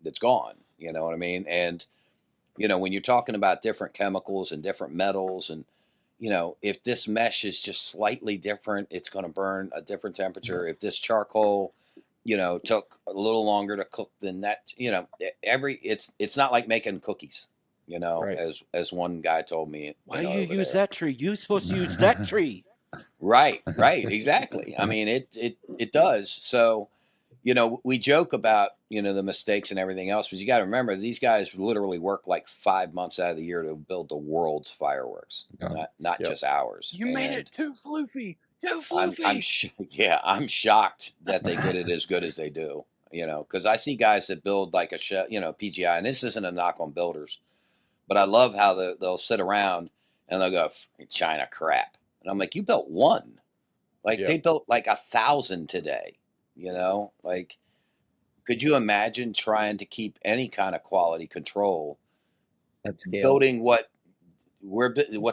it's gone. You know what I mean? And when you're talking about different chemicals and different metals, and if this mesh is just slightly different, it's going to burn a different temperature. If this charcoal took a little longer to cook than that, it's not like making cookies, as one guy told me. Why you use that tree? You're supposed to use that tree. Right, exactly. I mean, it does. So, we joke about, the mistakes and everything else, but you got to remember these guys literally work like 5 months out of the year to build the world's fireworks, not just ours. You made it too floofy. Too floofy. I'm shocked that they get it as good as they do, because I see guys that build like a PGI, and this isn't a knock on builders, but I love how they'll sit around and they'll go, China crap. And I'm like, you built one. Like they built like 1,000 today, like, could you imagine trying to keep any kind of quality control building what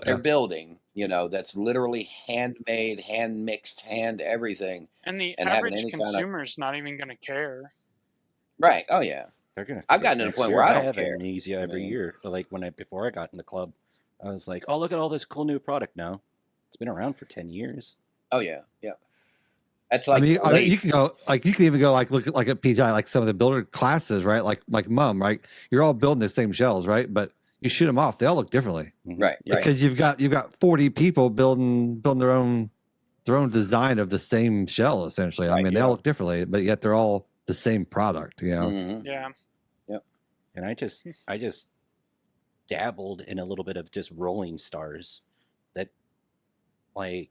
they're building, that's literally handmade, hand mixed, hand everything. And the average consumer's not even going to care. Right. Oh yeah. They're going to. I've gotten to the point where I don't have care. amnesia every year. Like before I got in the club, I was like, oh, look at all this cool new product now. It's been around for 10 years. Oh yeah. Yeah. That's like, I mean, you can even go look at PGI, like some of the builder classes, right? Like Mum, right? You're all building the same shells, right? But you shoot them off, they all look differently, right? Because you've got 40 people building their own design of the same shell, essentially. I mean, they all look differently, but yet they're all the same product, Mm-hmm. Yeah. Yep. And I just dabbled in a little bit of just rolling stars. That, like,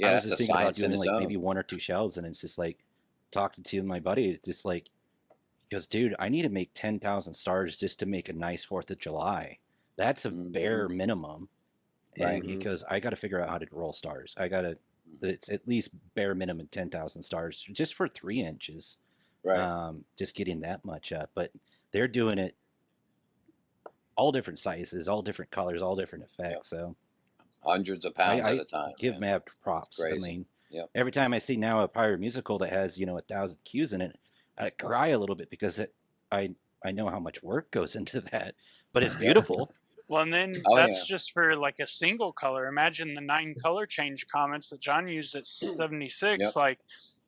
I was just thinking about doing like maybe 1 or 2 shells, and it's just like talking to my buddy. It's just like, he goes, dude, I need to make 10,000 stars just to make a nice 4th of July. That's a bare minimum. And he goes, I got to figure out how to roll stars. It's at least bare minimum 10,000 stars just for 3 inches. Right. Just getting that much up. But they're doing it all different sizes, all different colors, all different effects. So hundreds of pounds at a time. Give mad props. Crazy. I mean, every time I see now a Pyro musical that has 1,000 cues in it, I cry a little bit because I know how much work goes into that, but it's beautiful. Well, and then that's just for like a single color. Imagine the 9 color change comments that John used at 76. Like,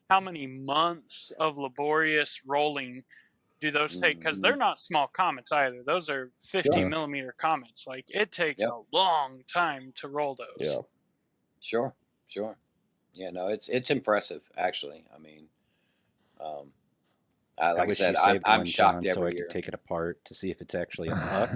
how many months of laborious rolling do those take? Because they're not small comments either. Those are 50 millimeter comments. Like, it takes a long time to roll those. Yeah. Sure. Yeah, no, it's impressive, actually. I mean, like I said, I'm shocked every so I year. can take it apart to see if it's actually a puck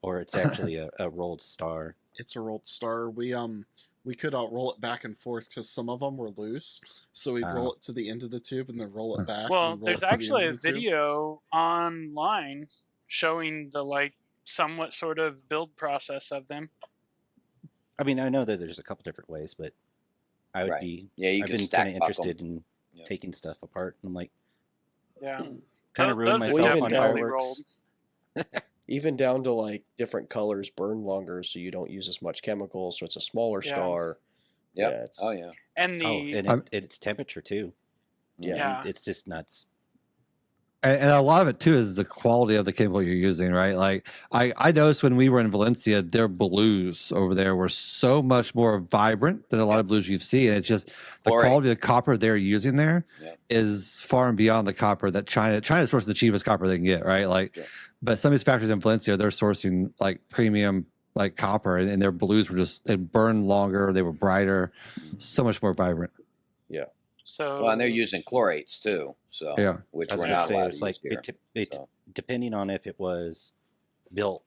or it's actually a rolled star. It's a rolled star. We could roll it back and forth because some of them were loose, so we roll it to the end of the tube and then roll it back. Well, there's actually a video online showing the like somewhat sort of build process of them. I mean, I know that there's a couple different ways, but I would Right. be. Yeah, you I've can been stack kind of buckle. interested in taking stuff apart. And I'm like, Yeah. kind of ruined Those are myself on definitely fireworks. Even down to like different colors burn longer, so you don't use as much chemicals, so it's a smaller Yeah. star. Yep. Yeah, it's, Oh yeah. And the and it's temperature too. Yeah. And it's just nuts. And a lot of it too is the quality of the chemical you're using, right? Like I noticed when we were in Valencia, their blues over there were so much more vibrant than a lot of blues you've seen. It's just the Chlorate. quality of the copper they're using there is far and beyond the copper that China sources the cheapest copper they can get, right? Like, but some of these factories in Valencia, they're sourcing like premium like copper, and their blues were just, they burned longer, they were brighter, so much more vibrant. Yeah. So Well, and they're using chlorates too. So Yeah. which I was we're gonna not say, allowed it's to like use here. So. depending on if it was built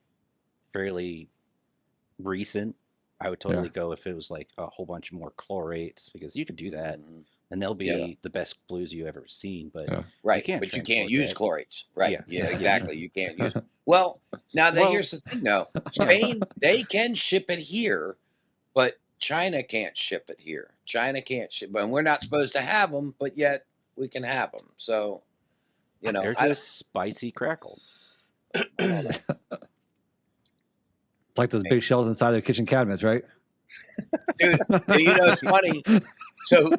fairly recent, I would totally go if it was like a whole bunch more chlorates, because you could do that and they'll be the best blues you ever seen. But Right, can't but you transport can't use that. chlorates. Right. Yeah. Yeah, exactly. You can't use. Well, now here's the thing, though. Spain, they can ship it here, but China can't ship it here. China can't ship, and we're not supposed to have them, but yet we can have them. So, you know, There's a spicy crackle. It's like those big shells inside of kitchen cabinets, right? Dude, you know, it's funny. So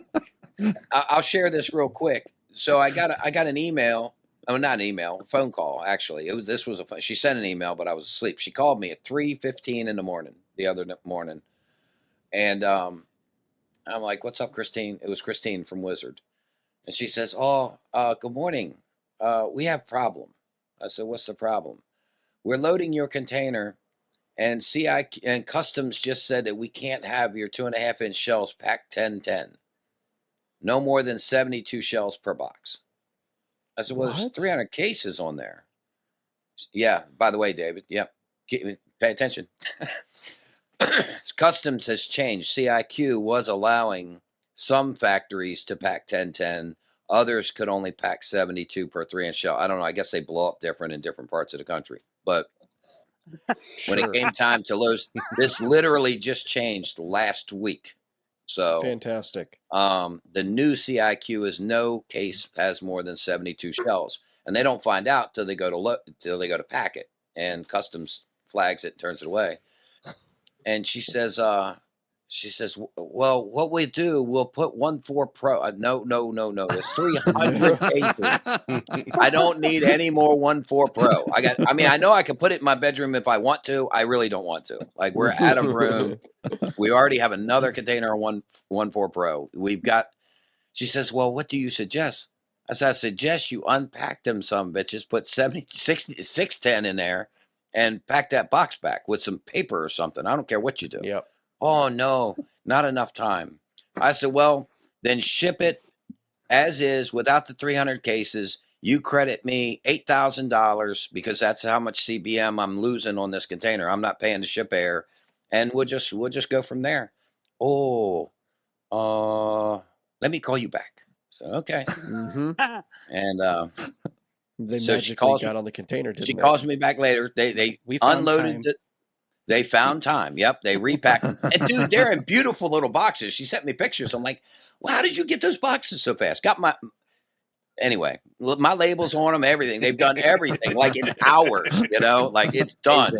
I'll share this real quick. So I got an email. Oh, not an email, a phone call. Actually, she sent an email, but I was asleep. She called me at 3:15 in the morning, the other morning, and I'm like, "What's up, Christine?" It was Christine from Wizard, and she says, "Oh, good morning. We have a problem." I said, "What's the problem?" "We're loading your container, and CI and Customs just said that we can't have your 2.5-inch shells packed 10-10. No more than 72 shells per box." I said, "Well, there's 300 cases on there." Yeah, by the way, David. Yep. Pay attention. Customs has changed. CIQ was allowing some factories to pack 10-10. Others could only pack 72 per 3-inch shell. I don't know. I guess they blow up different in different parts of the country. But when it came time to load, this literally just changed last week. So fantastic. The new CIQ is no case has more than 72 shells, and they don't find out till they go to pack it, and Customs flags it, and turns it away. And she says, "Well, what we do, we'll put 1.4 Pro." No. It's 300 cases. I don't need any more 1.4 Pro. I know I can put it in my bedroom if I want to. I really don't want to. Like, we're out of room. We already have another container of 1.4 Pro. She says, "Well, what do you suggest?" I said, "I suggest you unpack them some bitches, put 610 in there, and pack that box back with some paper or something. I don't care what you do." Yep. "Oh, no, not enough time." I said, "Well, then ship it as is without the 300 cases. You credit me $8,000 because that's how much CBM I'm losing on this container. I'm not paying to ship air, and we'll just go from there." "Oh, let me call you back." So, okay. Mm-hmm. And They so magically got on the container, didn't she they? calls me back later. They unloaded it. They found time. Yep, they repacked them. And dude, they're in beautiful little boxes. She sent me pictures. I'm like, "Well, how did you get those boxes so fast?" Anyway, my labels on them, everything. They've done everything like in hours, like it's done.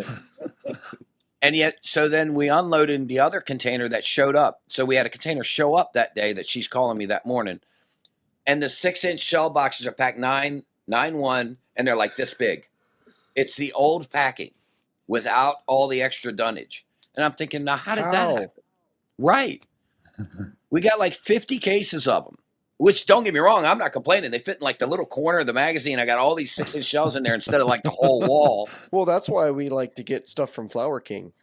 And yet, so then we unloaded the other container that showed up. So we had a container show up that day that she's calling me that morning. And the 6-inch shell boxes are packed 9.1, and they're like this big. It's the old packing without all the extra dunnage. And I'm thinking, now, how did that happen? Right. We got like 50 cases of them, which, don't get me wrong, I'm not complaining. They fit in like the little corner of the magazine. I got all these 6-inch shells in there instead of like the whole wall. Well, that's why we like to get stuff from Flower King.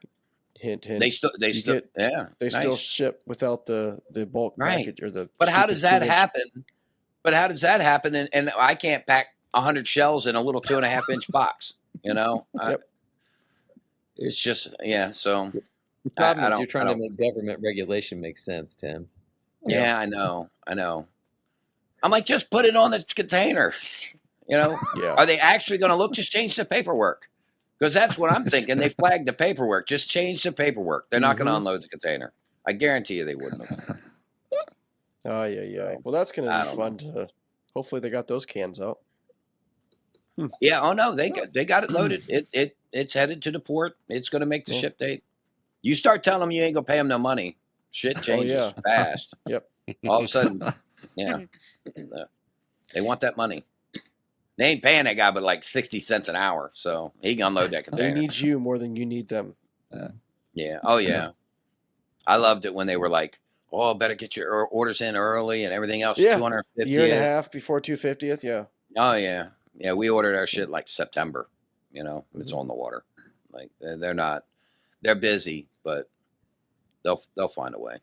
Hint, hint. They still ship without the bulk package or the. But how does that 2-inch. happen? And I can't pack 100 shells in a little 2.5-inch box. Yep. It's just So the problem is you're trying to make government regulation make sense, Tim. Yeah, I know. I'm like, just put it on the container. You know, Yeah. are they actually going to look? Just change the paperwork, because that's what I'm thinking. They flagged the paperwork. Just change the paperwork. They're not going to unload the container. I guarantee you they wouldn't have. Oh yeah. Well, that's gonna I be don't fun to. Hopefully, they got those cans out. Yeah. Oh no, they got it loaded. It's headed to the port. It's going to make the ship date. You start telling them you ain't going to pay them no money, shit changes fast. Yep. All of a sudden, they want that money. They ain't paying that guy but like 60 cents an hour, so he can unload that They container. need you more than you need them. Yeah. Oh yeah. I loved it when they were like, "Oh, better get your orders in early and everything else." Yeah. 250th. Year and a half before 250th. Yeah. Oh yeah. Yeah. We ordered our shit like September. You know, it's on the water. Like they're busy, but they'll find a way.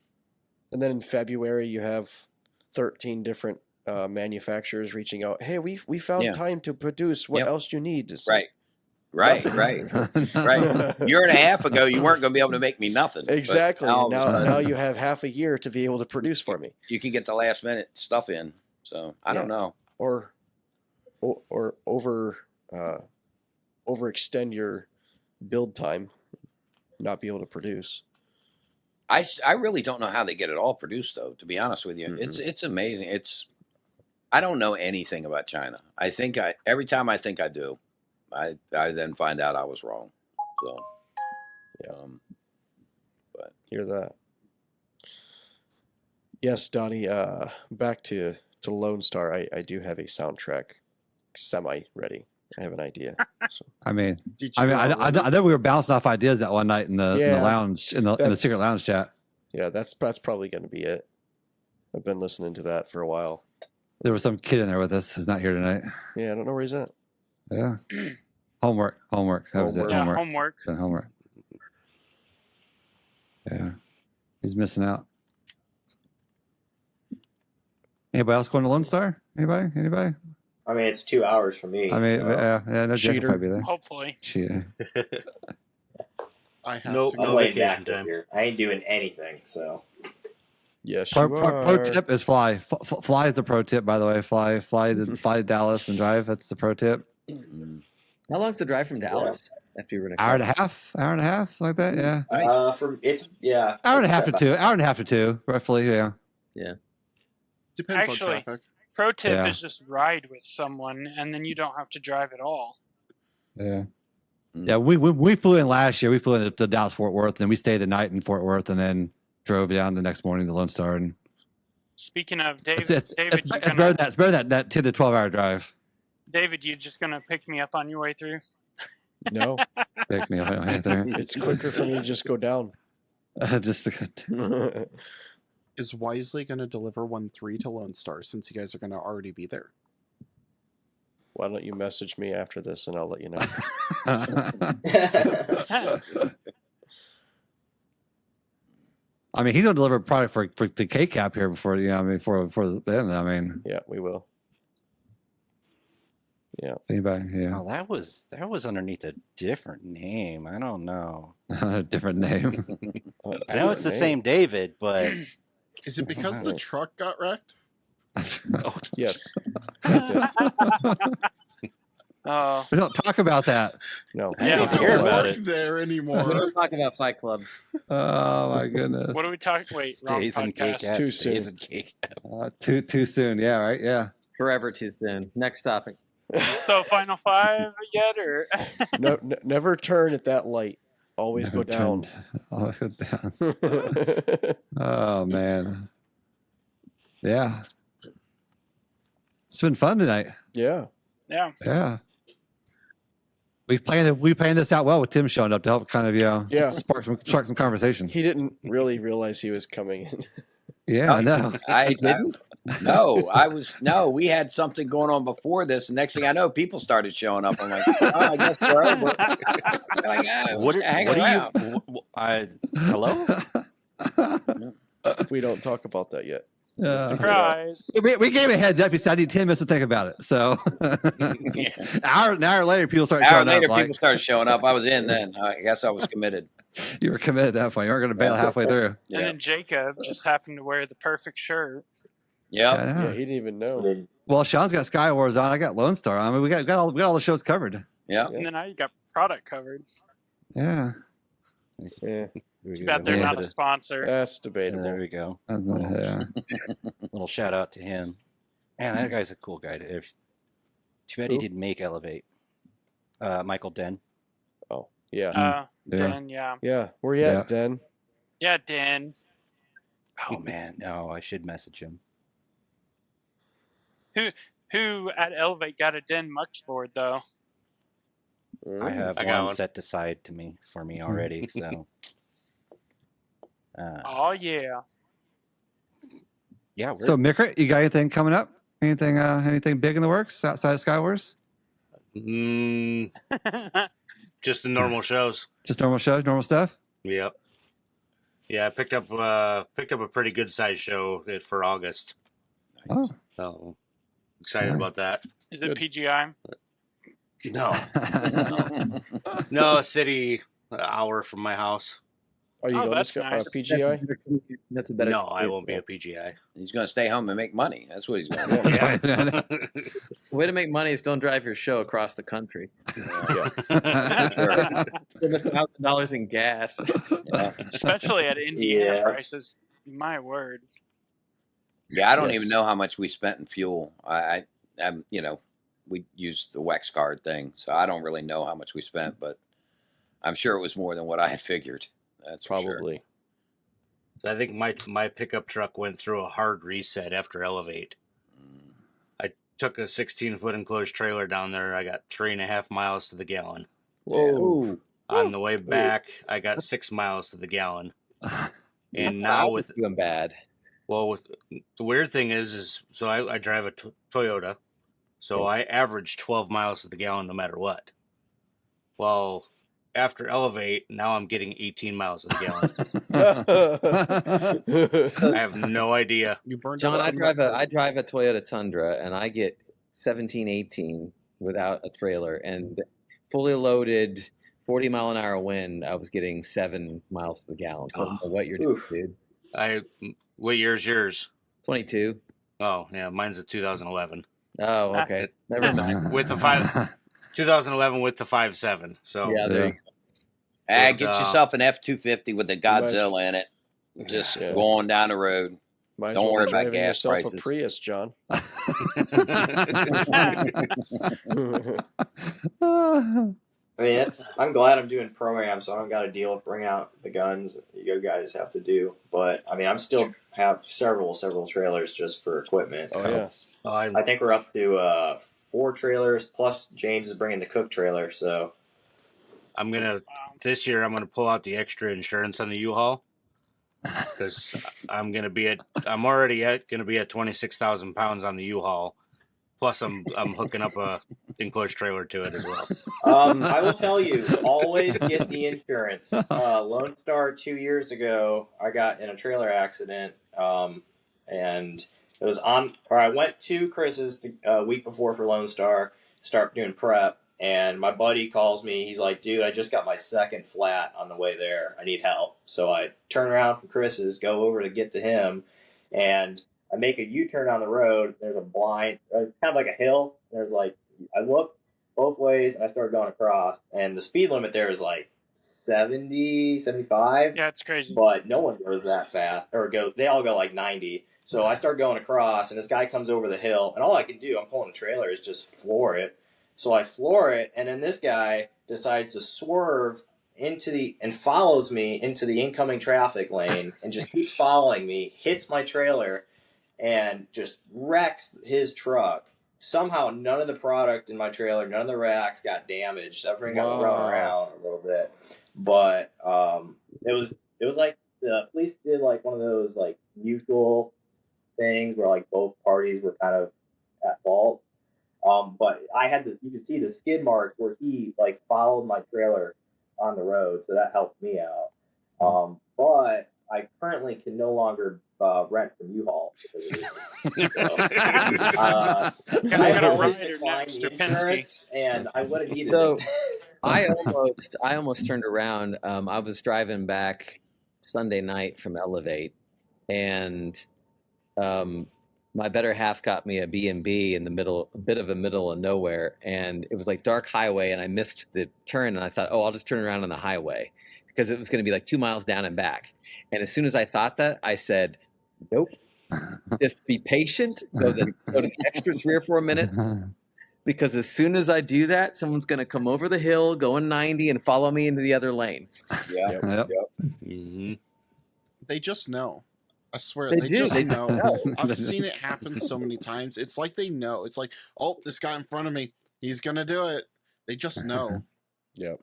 And then in February, you have 13 different manufacturers reaching out. Hey, we found time to produce. What else do you need? It's Right. Right. A year and a half ago, you weren't going to be able to make me nothing. But Exactly. Now, Now you have half a year to be able to produce for me. you can get the last minute stuff in. So I don't know. Or overextend your build time, not be able to produce. I really don't know how they get it all produced, though. To be honest with you, it's amazing. I don't know anything about China. Every time I think I do, I then find out I was wrong. So but Hear that? Yes, Donnie. Back to Lone Star. I do have a soundtrack semi ready. I have an idea. So. I know we were bouncing off ideas that one night in the lounge in the secret lounge chat. Yeah, that's probably going to be it. I've been listening to that for a while. There was some kid in there with us who's not here tonight. Yeah, I don't know where he's at. Yeah. Homework. That was it. Yeah, Homework. Homework. Yeah. He's missing out. Anybody else going to Lone Star? Anybody? I mean, it's 2 hours for me. I mean, so. no Jacob might be there. Hopefully. Cheater. I have Nope, to no go. vacation time. Here. I ain't doing anything, so. Yes, Pro tip is fly. Fly is the pro tip, by the way. Fly to Dallas and drive. That's the pro tip. How long's the drive from Dallas? After you were in a Hour and a half, something like that. Yeah. Hour and a half to two, roughly. Yeah. Yeah. Depends Actually, on traffic. pro tip Yeah. is just ride with someone, and then you don't have to drive at all. Yeah. Yeah. We flew in last year. We flew into Dallas Fort Worth, and we stayed the night in Fort Worth, and then drove down the next morning to Lone Star. And Speaking of David, it's David, better that 10 to 12 hour drive. David, you just gonna pick me up on your way through? No. Pick me up right there. It's quicker for me to just go down. Just to Is Wisely going to deliver 1-3 to Lone Star since you guys are going to already be there? Why don't you message me after this and I'll let you know. I mean, he's gonna deliver a product for the KCAP here before for them. I mean, yeah, we will. Yeah. Anybody? Yeah. Oh, that was underneath a different name. I don't know. A different name. I know it's the same David, but Is it because the truck got wrecked? Yes. That's it. Oh. We don't talk about that. No. He doesn't work there anymore. We don't talk about Fight Club. Oh my goodness. What are we talking? Wait, wrong stays in podcast. KCAP. Too Stays soon. in KCAP. Too soon. Yeah. Right. Yeah. Forever too soon. Next topic. So final five yet, or No, never turn at that light. Always go down. Always go down. Oh man. Yeah. It's been fun tonight. Yeah. yeah. Yeah. We planned this out well with Tim showing up to help kind of spark some conversation. He didn't really realize he was coming in. Yeah, I know. I didn't. No, we had something going on before this. And next thing I know, people started showing up. I'm like, oh, I guess we're over. Like, hang around. Hello? We don't talk about that yet. Surprise. We gave a heads up. He said I need 10 minutes to think about it. So an hour later, people started showing up. People started showing up. I was in then. I guess I was committed. You were committed at that point. You weren't going to bail halfway through. And then Jacob just happened to wear the perfect shirt. Yeah, he didn't even know. Well, Sean's got SkyWars on. I got Lone Star on. I mean, we got all the shows covered. Yeah. And then now you got product covered. Yeah. Yeah. Too bad they're not a sponsor. That's debatable. There we go. Yeah. Little shout out to him. Man, that guy's a cool guy. Too bad he didn't make Elevate. Michael Den. Oh, yeah. Den, yeah. Yeah. Where you at, Den? Yeah, Den. Oh man, no, I should message him. Who at Elevate got a Den Mux board though? I have one set aside for me already. So. Oh yeah. Yeah. So Mikrut, you got anything coming up? Anything big in the works outside of SkyWars? Just the normal shows. Just normal shows, normal stuff. Yep. Yeah, I picked up a pretty good size show for August. Oh. So excited about that. Is it PGI? No. No, a city hour from my house. Are you going to PGI? That's a better. No, I won't be a PGI. He's going to stay home and make money. That's what he's going to do. The way to make money is don't drive your show across the country. $1,000 in gas. Especially at Indiana prices. My word. Yeah, I don't even know how much we spent in fuel. I'm we used the Wex card thing, so I don't really know how much we spent, but I'm sure it was more than what I had figured. That's probably. So I think my pickup truck went through a hard reset after Elevate. I took a 16-foot enclosed trailer down there. I got 3.5 miles to the gallon. Whoa! On the way back, I got 6 miles to the gallon. And now with doing bad. Well, the weird thing is so I drive a Toyota, so I average 12 miles to the gallon no matter what. Well, after Elevate, now I'm getting 18 miles to the gallon. I have no idea. John, I drive a Toyota Tundra, and I get 17, 18 without a trailer, and fully loaded, 40-mile-an-hour wind, I was getting 7 miles to the gallon. So I don't know what you're doing, dude. What year's yours? 22. Oh, yeah, mine's a 2011. Oh, okay. Never mind. With the 2011 with the 5.7. So yeah, there you go. Get yourself an F-250 with a Godzilla in it. Just going down the road. Don't worry about gas prices. A Prius, John. I mean, I'm glad I'm doing ProAm, so I don't got to deal with bringing out the guns you guys have to do. But I mean, I'm still have several trailers just for equipment. Oh yeah. I think we're up to 4 trailers plus James is bringing the cook trailer. So this year I'm gonna pull out the extra insurance on the U-Haul because I'm already gonna be at 26,000 pounds on the U-Haul. Plus, I'm hooking up a enclosed trailer to it as well. I will tell you, always get the insurance. Lone Star 2 years ago, I got in a trailer accident, and it was I went to Chris's a week before for Lone Star, start doing prep, and my buddy calls me. He's like, "Dude, I just got my second flat on the way there. I need help." So I turn around from Chris's, go over to get to him, and I make a U-turn on the road. There's a blind, it's kind of like a hill. I look both ways and I start going across, and the speed limit there is like 70, 75. Yeah, it's crazy. But no one goes that fast, they all go like 90. So I start going across, and this guy comes over the hill, and all I can do, I'm pulling the trailer, is just floor it. So I floor it, and then this guy decides to swerve and follows me into the incoming traffic lane and just keeps following me, hits my trailer, and just wrecks his truck. Somehow none of the product in my trailer, none of the racks got damaged. Everything got thrown around a little bit. But it was like the police did like one of those like mutual things where like both parties were kind of at fault. But you could see the skid marks where he like followed my trailer on the road, so that helped me out. But I currently can no longer rent from U-Haul. I always declined the insurance, and I would have needed it. I almost turned around. I was driving back Sunday night from Elevate, and my better half got me a B&B in the middle, a bit of a middle of nowhere, and it was like dark highway, and I missed the turn, and I thought, oh, I'll just turn around on the highway because it was going to be like 2 miles down and back. And as soon as I thought that, I said, nope, just be patient, go the extra 3 or 4 minutes, because as soon as I do that, someone's going to come over the hill going 90 and follow me into the other lane. Yeah. Yep. Mm-hmm. They just know. I swear, They they do. just They know. know. I've seen it happen so many times. It's like they know. It's like, oh, this guy in front of me, he's gonna do it. They just know. Yep.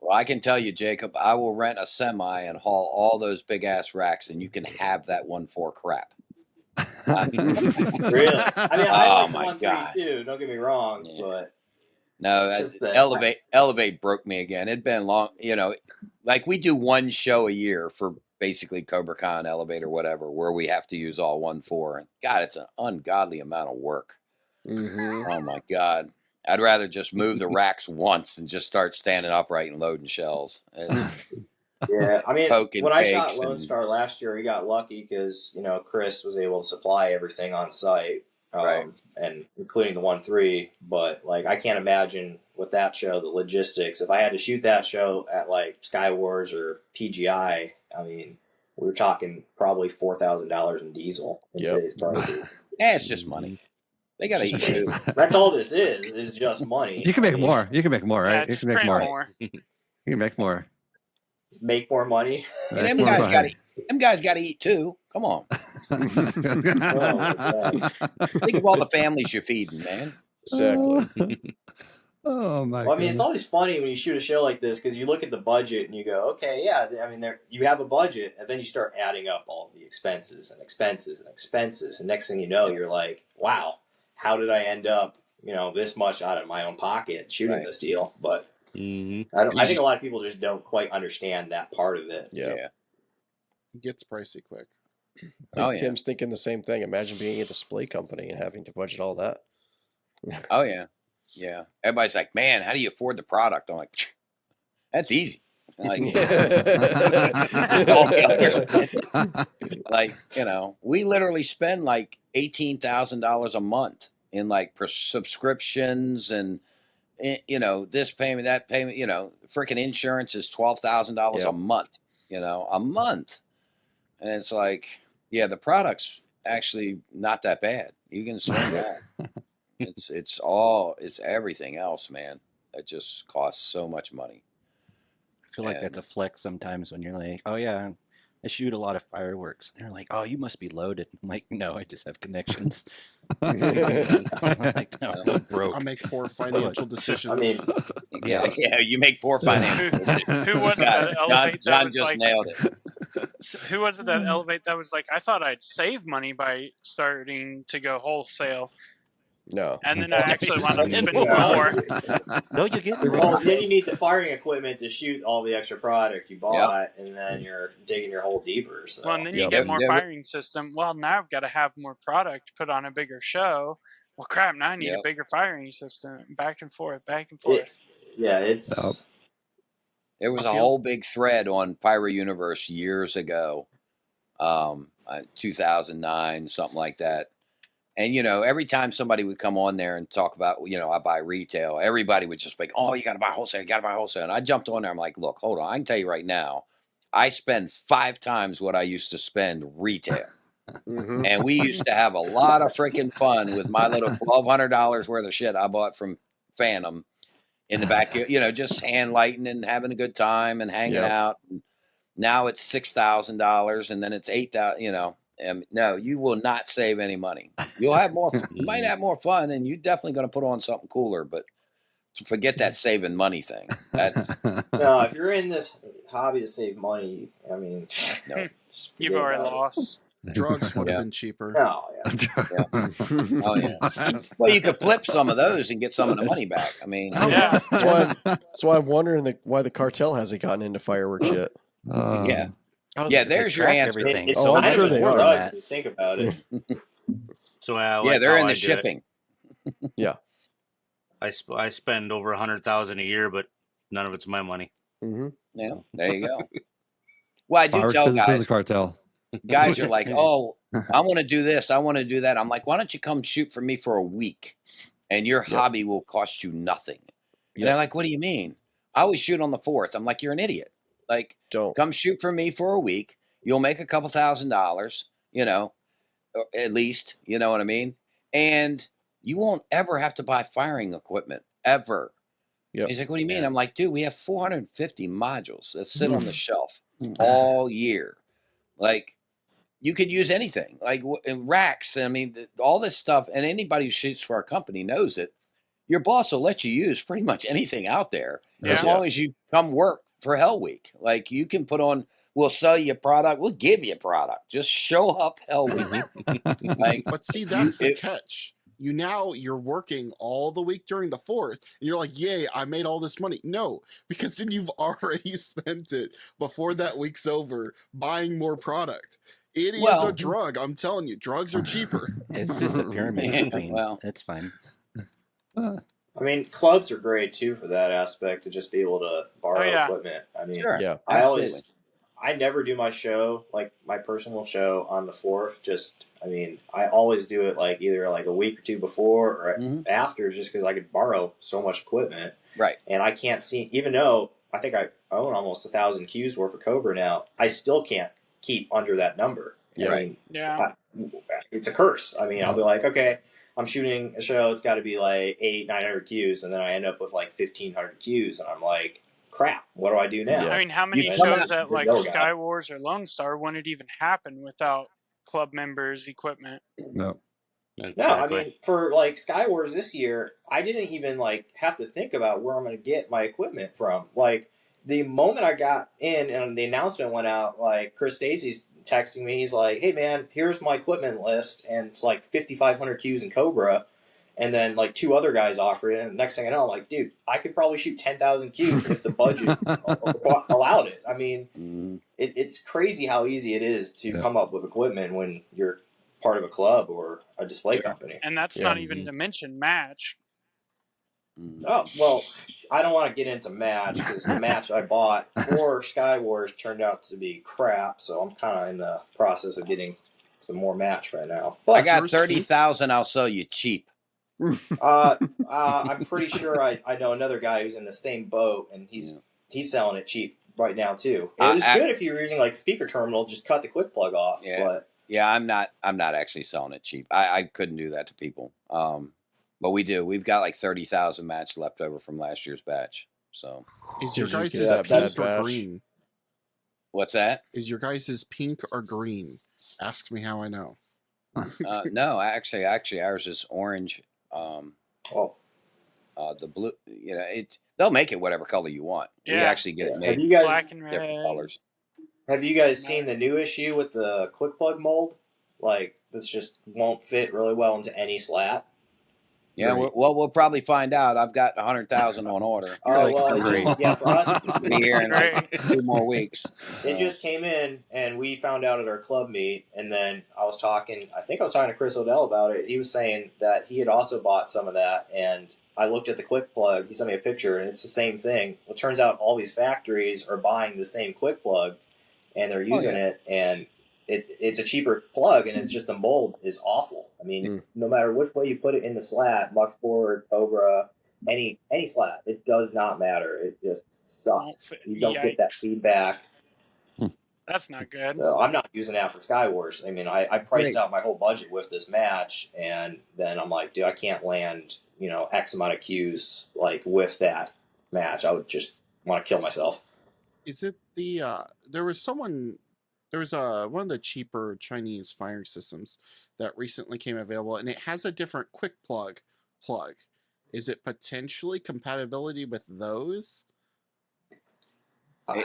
Well, I can tell you, Jacob, I will rent a semi and haul all those big ass racks, and you can have that 1.4 crap. Really? I mean, I Oh like the my 1.3 God. too. Don't get me wrong, but No, it's that's, just that Elevate broke me again. It'd been long, like we do one show a year for basically Cobra Con, Elevate, or whatever, where we have to use all 1.4. And God, it's an ungodly amount of work. Mm-hmm. Oh my God. I'd rather just move the racks once and just start standing upright and loading shells. Yeah, I mean, Poking when I shot cakes Lone and- Star last year, he got lucky because Chris was able to supply everything on site, Right. and including the 1.3. But like, I can't imagine with that show the logistics. If I had to shoot that show at like SkyWars or PGI, I mean, we were talking probably $4,000 in diesel in today's prices. It's just money. They got to eat too. That's all this is just money. You can make more. You can make more, Yeah, right? You just can make print more. more. You can make more. Make more money. And Make them more guys money. got them guys got to eat too. Come on. Oh, my God. Think of all the families you're feeding, man. Exactly. Oh my Well, I mean, it's goodness. always funny when you shoot a show like this because you look at the budget and you go, okay, yeah, I mean, you have a budget, and then you start adding up all the expenses and expenses and expenses, and next thing you know, you're like, wow, how did I end up, this much out of my own pocket shooting this deal? But I think a lot of people just don't quite understand that part of it. Yeah. It gets pricey quick. I think Tim's thinking the same thing. Imagine being a display company and having to budget all that. Oh yeah, yeah. Everybody's like, man, how do you afford the product? I'm like, that's easy. Like, we literally spend like $18,000 a month in like subscriptions and this payment, that payment. Freaking insurance is $12,000 a month. A month, and it's like, yeah, the product's actually not that bad. You can spend that. It's everything else, man. That just costs so much money. I feel like that's a flex sometimes when you're like, oh yeah, I shoot a lot of fireworks. And they're like, oh, you must be loaded. I'm like, no, I just have connections. I'm like, no, I'm broke. I make poor financial decisions. I mean, yeah, you make poor financial decisions. Who was it that Elevate that John was just like, nailed it. Who was it that Elevate that was like, I thought I'd save money by starting to go wholesale. No. And then I actually wound up spending more. No, you get well, then you need the firing equipment to shoot all the extra product you bought, and then you're digging your hole deeper. So. Well, and then you get more firing system. Well, now I've got to have more product to put on a bigger show. Well, crap, now I need a bigger firing system. Back and forth, back and forth. It's... There was a whole big thread on Pyro Universe years ago, 2009, something like that. And, every time somebody would come on there and talk about, I buy retail, everybody would just be like, oh, you got to buy wholesale, you got to buy wholesale. And I jumped on there. I'm like, look, hold on. I can tell you right now, I spend 5 times what I used to spend retail. And we used to have a lot of freaking fun with my little $1,200 worth of shit I bought from Phantom in the back, just hand lighting and having a good time and hanging out. And now it's $6,000 and then it's $8,000, no, you will not save any money. You'll have more. You might have more fun, and you're definitely going to put on something cooler. But forget that saving money thing. No, if you're in this hobby to save money, I mean, no, you've already lost. Drugs would have been cheaper. Oh yeah. Oh yeah. Well, you could flip some of those and get some of the money back. I mean, that's why I'm wondering why the cartel hasn't gotten into fireworks yet. There's your answer. I'm sure they are. If you think about it. So they're in the shipping. Yeah, I spend over 100,000 a year, but none of it's my money. Yeah, there you go. Well, I do Fireworks tell business guys, is a cartel. Guys are like, oh, I want to do this. I want to do that. I'm like, why don't you come shoot for me for a week, and your hobby will cost you nothing. And they're like, what do you mean? I always shoot on the 4th. I'm like, you're an idiot. Like, come shoot for me for a week. You'll make a couple $1,000s, you know, or at least, you know what I mean? And you won't ever have to buy firing equipment, ever. He's like, what do you mean? I'm like, dude, we have 450 modules that sit on the shelf all year. Like, you could use anything, like racks. I mean, all this stuff, and anybody who shoots for our company knows it. Your boss will let you use pretty much anything out there as long as you come work for Hell Week. Like, you can put on, we'll sell you a product, we'll give you a product. Just show up Hell Week. Like, but see, that's the catch. You're working all the week during the 4th, and you're like, yay, I made all this money. No, because then you've already spent it before that week's over buying more product. It is a drug. I'm telling you, drugs are cheaper. It's just a pyramid. I mean, it's fine. I mean, clubs are great too for that aspect, to just be able to borrow equipment. I mean, I never do my show, like my personal show, on the 4th. I always do it like either like a week or two before or after, just because I could borrow so much equipment. Right. And I can't see, even though I think I own almost 1,000 Qs worth of Cobra now, I still can't keep under that number. I mean, it's a curse. I mean, I'll be like, okay, I'm shooting a show, it's got to be like 800-900 Qs, and then I end up with like 1,500 Qs, and I'm like, crap, what do I do now? I mean, how many shows at like SkyWars or Lone Star wouldn't even happen without club members' equipment? No, I mean, for like SkyWars this year, I didn't even like have to think about where I'm going to get my equipment from. Like, the moment I got in and the announcement went out, like, Chris Stacy's texting me. He's like, hey, man, here's my equipment list. And it's like 5,500 Qs in Cobra. And then, like, 2 other guys offered it. And next thing I know, I'm like, dude, I could probably shoot 10,000 Qs if the budget allowed it. I mean, it's crazy how easy it is to come up with equipment when you're part of a club or a display company. And that's not even to mention match. Oh, well, I don't want to get into match, because the match I bought for SkyWars turned out to be crap, so I'm kind of in the process of getting some more match right now. But I got 30,000. I'll sell you cheap. I'm pretty sure I know another guy who's in the same boat, and he's selling it cheap right now too. It was good if you were using like speaker terminal, just cut the quick plug off. But I'm not actually selling it cheap. I couldn't do that to people. But we do. We've got like 30,000 match left over from last year's batch. So is your guys' pink or green? What's that? Is your guys' pink or green? Ask me how I know. No, actually, ours is orange. The blue. You know, they'll make it whatever color you want. We actually get it made. Have you guys black and different colors? Have you guys seen the new issue with the quick plug mold? Like, this just won't fit really well into any slat. Yeah, we'll probably find out. I've got 100,000 on order. Oh, well, yeah, for us, be here in like 2 more weeks. It just came in, and we found out at our club meet, and then I was talking to Chris Odell about it. He was saying that he had also bought some of that, and I looked at the quick plug. He sent me a picture, and it's the same thing. Well, it turns out all these factories are buying the same quick plug, and they're using it, and it's a cheaper plug, and it's just the mold is awful. I mean, no matter which way you put it in the slat, Muxboard, Cobra, any slat, it does not matter. It just sucks. You don't get that feedback. That's not good. So I'm not using that for SkyWars. I mean, I priced out my whole budget with this match, and then I'm like, dude, I can't land, X amount of Qs like with that match. I would just want to kill myself. Is it there was one of the cheaper Chinese firing systems that recently came available, and it has a different quick plug. Is it potentially compatibility with those?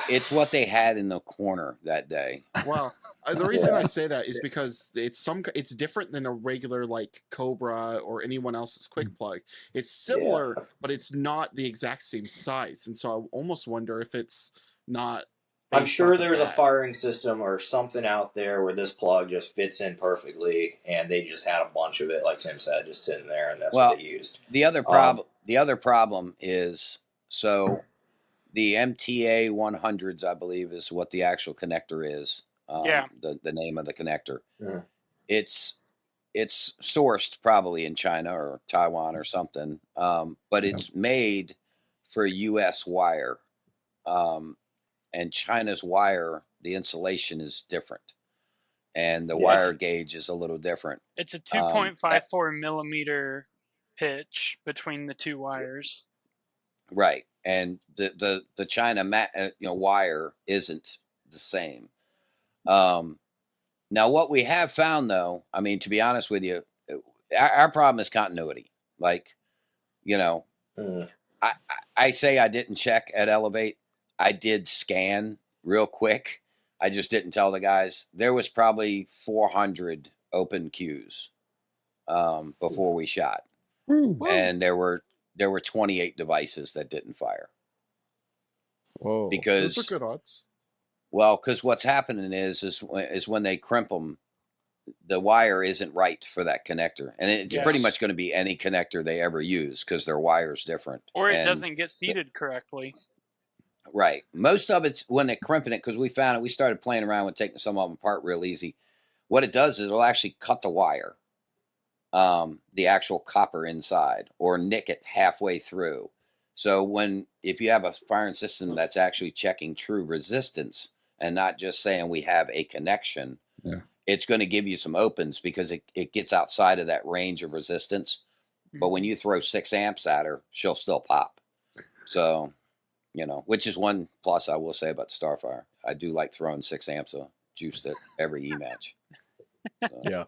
It's what they had in the corner that day. Well, the reason I say that is because it's different than a regular like Cobra or anyone else's quick plug. It's similar, but it's not the exact same size, and so I almost wonder if it's not. I'm sure there's a firing system or something out there where this plug just fits in perfectly, and they just had a bunch of it, like Tim said, just sitting there, and that's what they used. The other problem is, so the MTA 100s, I believe, is what the actual connector is. The name of the connector. it's sourced probably in China or Taiwan or something, but it's made for U.S. wire, and China's wire, the insulation is different, and the wire gauge is a little different. It's a 2.54 millimeter pitch between the two wires. Right, and the China wire isn't the same. Now, what we have found, though, I mean, to be honest with you, our problem is continuity. Like, I say I didn't check at Elevate. I did scan real quick. I just didn't tell the guys. There was probably 400 open queues before we shot, and there were 28 devices that didn't fire. Whoa! Because those are good odds. Well, because what's happening is when they crimp them, the wire isn't right for that connector, and it's pretty much going to be any connector they ever use because their wire's different, or it doesn't get seated correctly. Right. Most of it's when they're crimping it, because we found it. We started playing around with taking some of them apart real easy. What it does is it'll actually cut the wire, the actual copper inside, or nick it halfway through. So if you have a firing system that's actually checking true resistance and not just saying we have a connection, it's going to give you some opens because it gets outside of that range of resistance. But when you throw 6 amps at her, she'll still pop. So, which is one plus I will say about the Starfire. I do like throwing 6 amps of juice at every E-match. So. Yeah.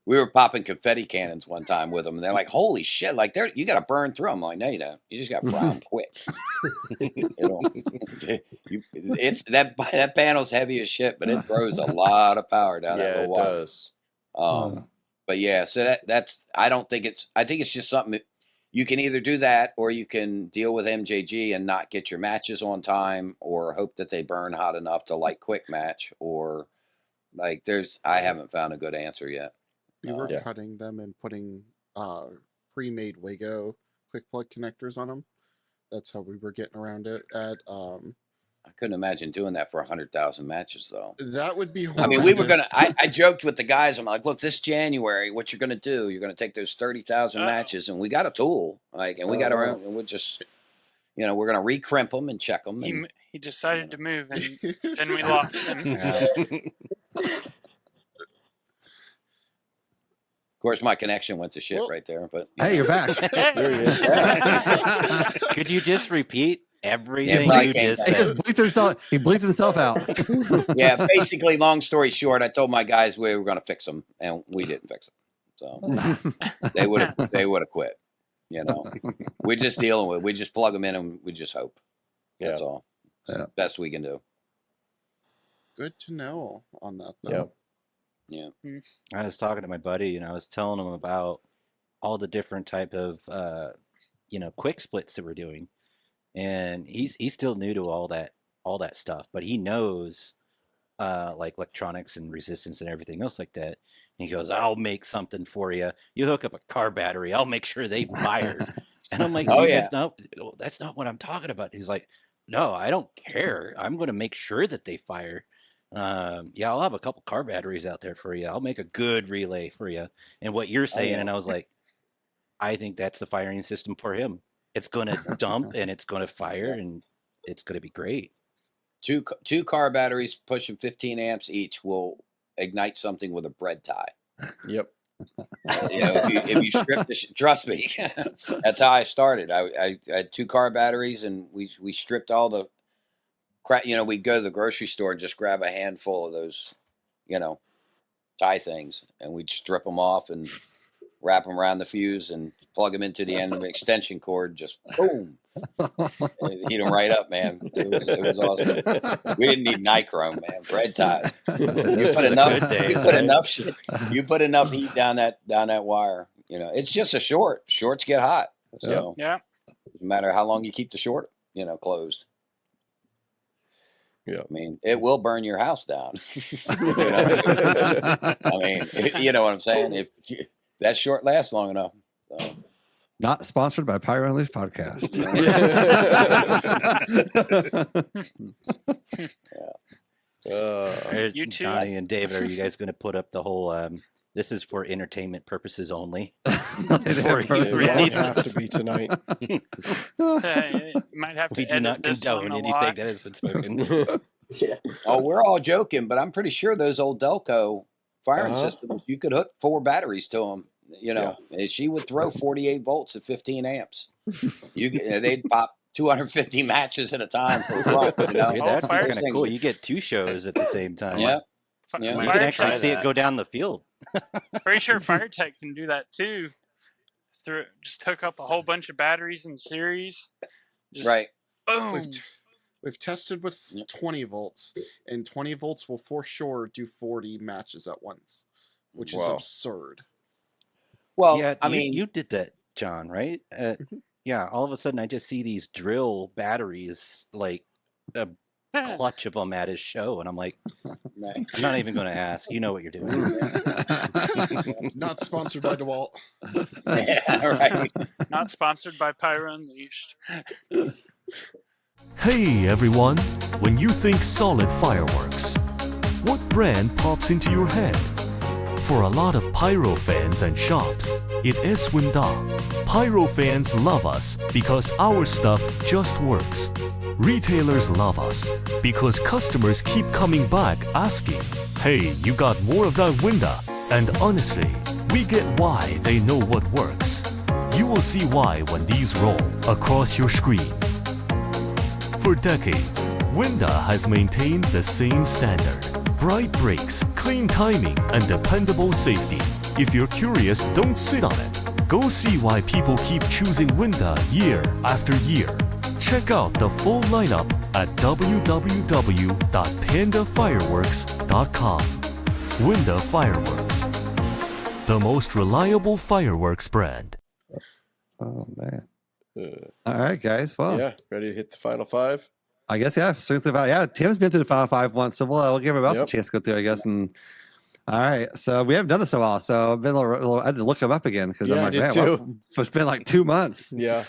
We were popping confetti cannons one time with them, and they're like, "Holy shit! Like, you got to burn through them." I'm like, "No, you don't. You just got to fry them quick." It's that panel's heavy as shit, but it throws a lot of power down that little wire. It does. But yeah, so that's. I think it's just something that you can either do that, or you can deal with MJG and not get your matches on time, or hope that they burn hot enough to like quick match, or like I haven't found a good answer yet. We were cutting them and putting pre-made Wago quick plug connectors on them. That's how we were getting around it. I couldn't imagine doing that for 100,000 matches, though. That would be horrendous. I mean, we were gonna. I joked with the guys. I'm like, look, this January, what you're gonna do? You're gonna take those 30,000 matches, and we got a tool, and we got our own. And we'll just, we're gonna recrimp them and check them. And, he decided to move, and then we lost him. Of course, my connection went to shit right there. But hey, you're back. There he is. Could you just repeat everything you just said? He bleeped himself out. Yeah, basically, long story short, I told my guys we were going to fix them, and we didn't fix them. So they would have quit. We're just dealing with it. We just plug them in, and we just hope. That's all. It's best we can do. Good to know on that, though. Yeah. I was talking to my buddy, and I was telling him about all the different type of quick splits that we're doing, and he's still new to all that stuff, but he knows like electronics and resistance and everything else like that. And he goes, "I'll make something for you. You hook up a car battery, I'll make sure they fire." And I'm like, "Oh yeah, that's not what I'm talking about." He's like, "No, I don't care. I'm going to make sure that they fire." I'll have a couple car batteries out there for you. I'll make a good relay for you. And what you're saying, and I was like, I think that's the firing system for him. It's going to dump and it's going to fire and it's going to be great. Two car batteries pushing 15 amps each will ignite something with a bread tie. Yep. If you strip trust me, that's how I started. I had 2 car batteries, and we stripped all the crap. We'd go to the grocery store and just grab a handful of those, tie things, and we'd strip them off and wrap them around the fuse and plug them into the end of the extension cord. Just boom, heat them right up, man. It was awesome. We didn't need nichrome, man. Bread ties. You put enough heat down that wire. It's just a short. Shorts get hot, so yeah. Doesn't matter how long you keep the short, closed. Yeah, I mean, it will burn your house down. I mean, you know what I'm saying? If that short lasts long enough. So. Not sponsored by Pyro Unleashed podcast. You too? Donnie and David, are you guys going to put up the whole? This is for entertainment purposes only. It might have to be tonight. Might have to We do edit not this one condone a anything lot. that has been spoken. Yeah. Oh, we're all joking, but I'm pretty sure those old Delco firing Uh-huh. systems, you could hook 4 batteries to them. You know, and she would throw 48 volts at 15 amps. They'd pop 250 matches at a time for a club. You know, Dude, that'd be fire kind of things cool. are- You get two shows at the same time. Yeah. You Fire can actually tech- see it go down the field. Pretty sure fire tech can do that too. Just hook up a whole bunch of batteries in series. Just Right. Boom. We've tested with 20 volts, and 20 volts will for sure do 40 matches at once, which is Wow. absurd. Well, Yeah, I you, mean, you did that, John, right? Yeah, all of a sudden I just see these drill batteries, like a clutch of them at his show, and I'm like, I'm not even going to ask. You know what you're doing. Not sponsored by DeWalt. Yeah, right. Not sponsored by Pyro Unleashed. Hey everyone, when you think solid fireworks, what brand pops into your head? For a lot of Pyro fans and shops, it is Winda. Pyro fans love us because our stuff just works. Retailers love us because customers keep coming back asking, hey, you got more of that Winda? And honestly, we get why they know what works. You will see why when these roll across your screen. For decades, Winda has maintained the same standard. Bright brakes, clean timing, and dependable safety. If you're curious, don't sit on it. Go see why people keep choosing Winda year after year. Check out the full lineup at www.pandafireworks.com. Winda Fireworks, the most reliable fireworks brand. Oh man! All right, guys. Well, Yeah, ready to hit the final 5? I guess yeah. So it's about Tim's been through the final 5 once, so we'll give him else Yep. a chance to go through, I guess. And all right, so we haven't done this in a while, so I've been a little I had to look him up again because Yeah, I'm I like, did man, too. well, so it's been like 2 months. Yeah.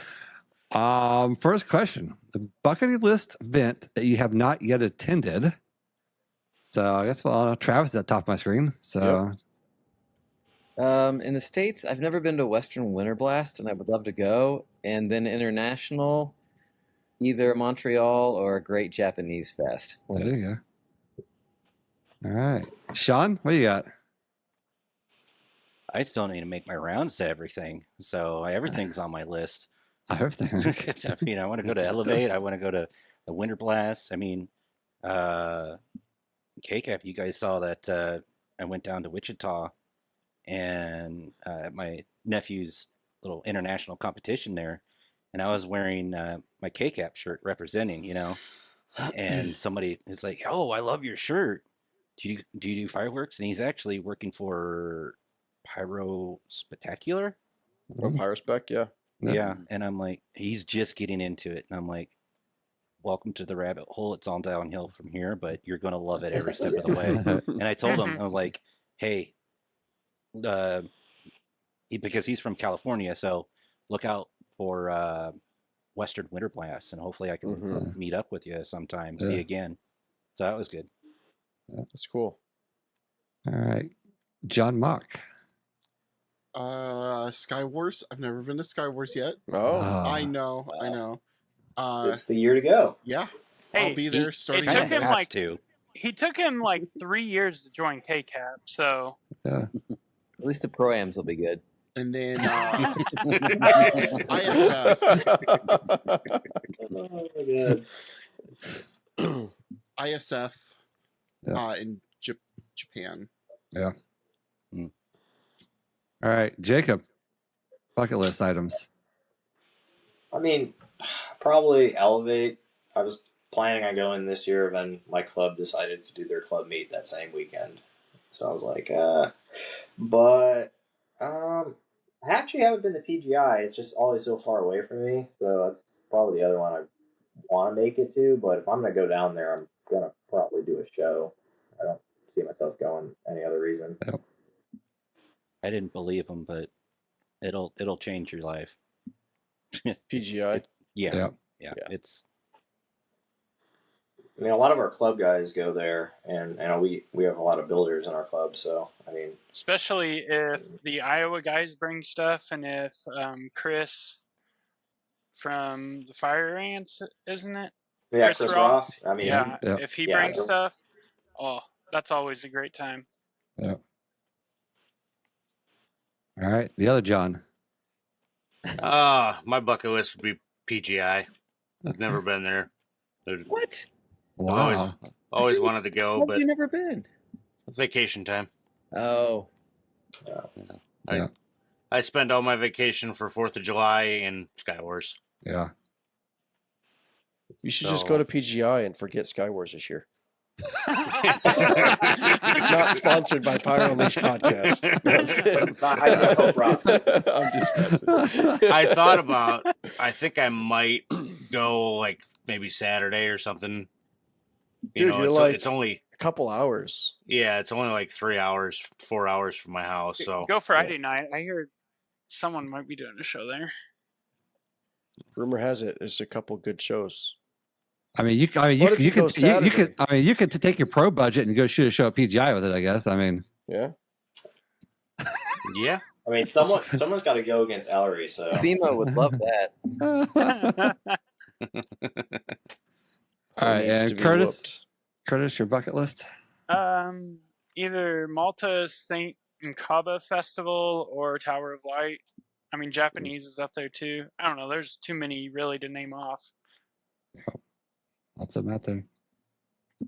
First question: the bucket list event that you have not yet attended. So I guess Travis is at the top of my screen. So In the States, I've never been to Western Winter Blast, and I would love to go. And then international, either Montreal or a Great Japanese Fest. there you go. All right, Sean, what you got? I still need to make my rounds to everything, so everything's on my list. Everything. I mean, I want to go to Elevate. I want to go to the Winter Blast. I mean, KCAP, you guys saw that I went down to Wichita and my nephew's little international competition there, and I was wearing my KCAP shirt representing, you know, and somebody is like, "Oh, I love your shirt. Do you do fireworks?" And he's actually working for Pyro Spectacular. Or Pyrospec, yeah. Yeah, and I'm like, he's just getting into it, and I'm like, welcome to the rabbit hole. It's all downhill from here, but you're gonna love it every step of the way. And I told him, I'm like, hey, because he's from California, so look out for Western Winter Blast, and hopefully I can meet up with you sometime, see you again. So that was good. That's cool. All right, Jon Mauck. SkyWars. I've never been to SkyWars yet. Oh, I know. It's the year to go. Yeah, Hey, I'll be there starting. It took him has like to. he took him like 3 years to join KCAP. So Yeah. At least the Pro-Ams will be good. And then ISF. ISF in Japan. Yeah. All right, Jacob. Bucket list items. I mean, probably Elevate. I was planning on going this year, and then my club decided to do their club meet that same weekend. So I was like, but I actually haven't been to PGI. It's just always so far away from me. So that's probably the other one I want to make it to. But if I'm going to go down there, I'm going to probably do a show. I don't see myself going any other reason. Yep. I didn't believe him, but it'll change your life. PGI. Yeah. Yep. Yeah. It's I mean, a lot of our club guys go there, and we have a lot of builders in our club. So I mean, especially if the Iowa guys bring stuff, and if Chris from the Fire Ants, isn't it? yeah, Chris Roth. I mean, yeah, Yeah. if he Yeah, brings stuff, oh, that's always a great time. Yeah. All right. The other John. My bucket list would be PGI. I've never been there. What? Wow. Always wanted to go, Have but you never been? vacation time. Oh. Yeah. I spend all my vacation for 4th of July in SkyWars. Yeah. You should just go to PGI and forget SkyWars this year. Not sponsored by Pyro Unleashed podcast. I'm just messing. I think I might go like maybe Saturday or something. Dude, you're like it's only a couple hours. Yeah, it's only like 3 hours, 4 hours from my house. So Go Friday night. I heard someone might be doing a show there. Rumor has it there's a couple good shows. I mean, you could take your pro budget and go shoot a show at PGI with it. I guess. I mean, yeah. Yeah. I mean, someone's got to go against Ellery. So SEMA would love that. All right, and Curtis, your bucket list? Either Malta St. Nkaba Festival or Tower of Light. I mean, Japanese is up there too. I don't know. There's too many really to name off. Lots of them out there.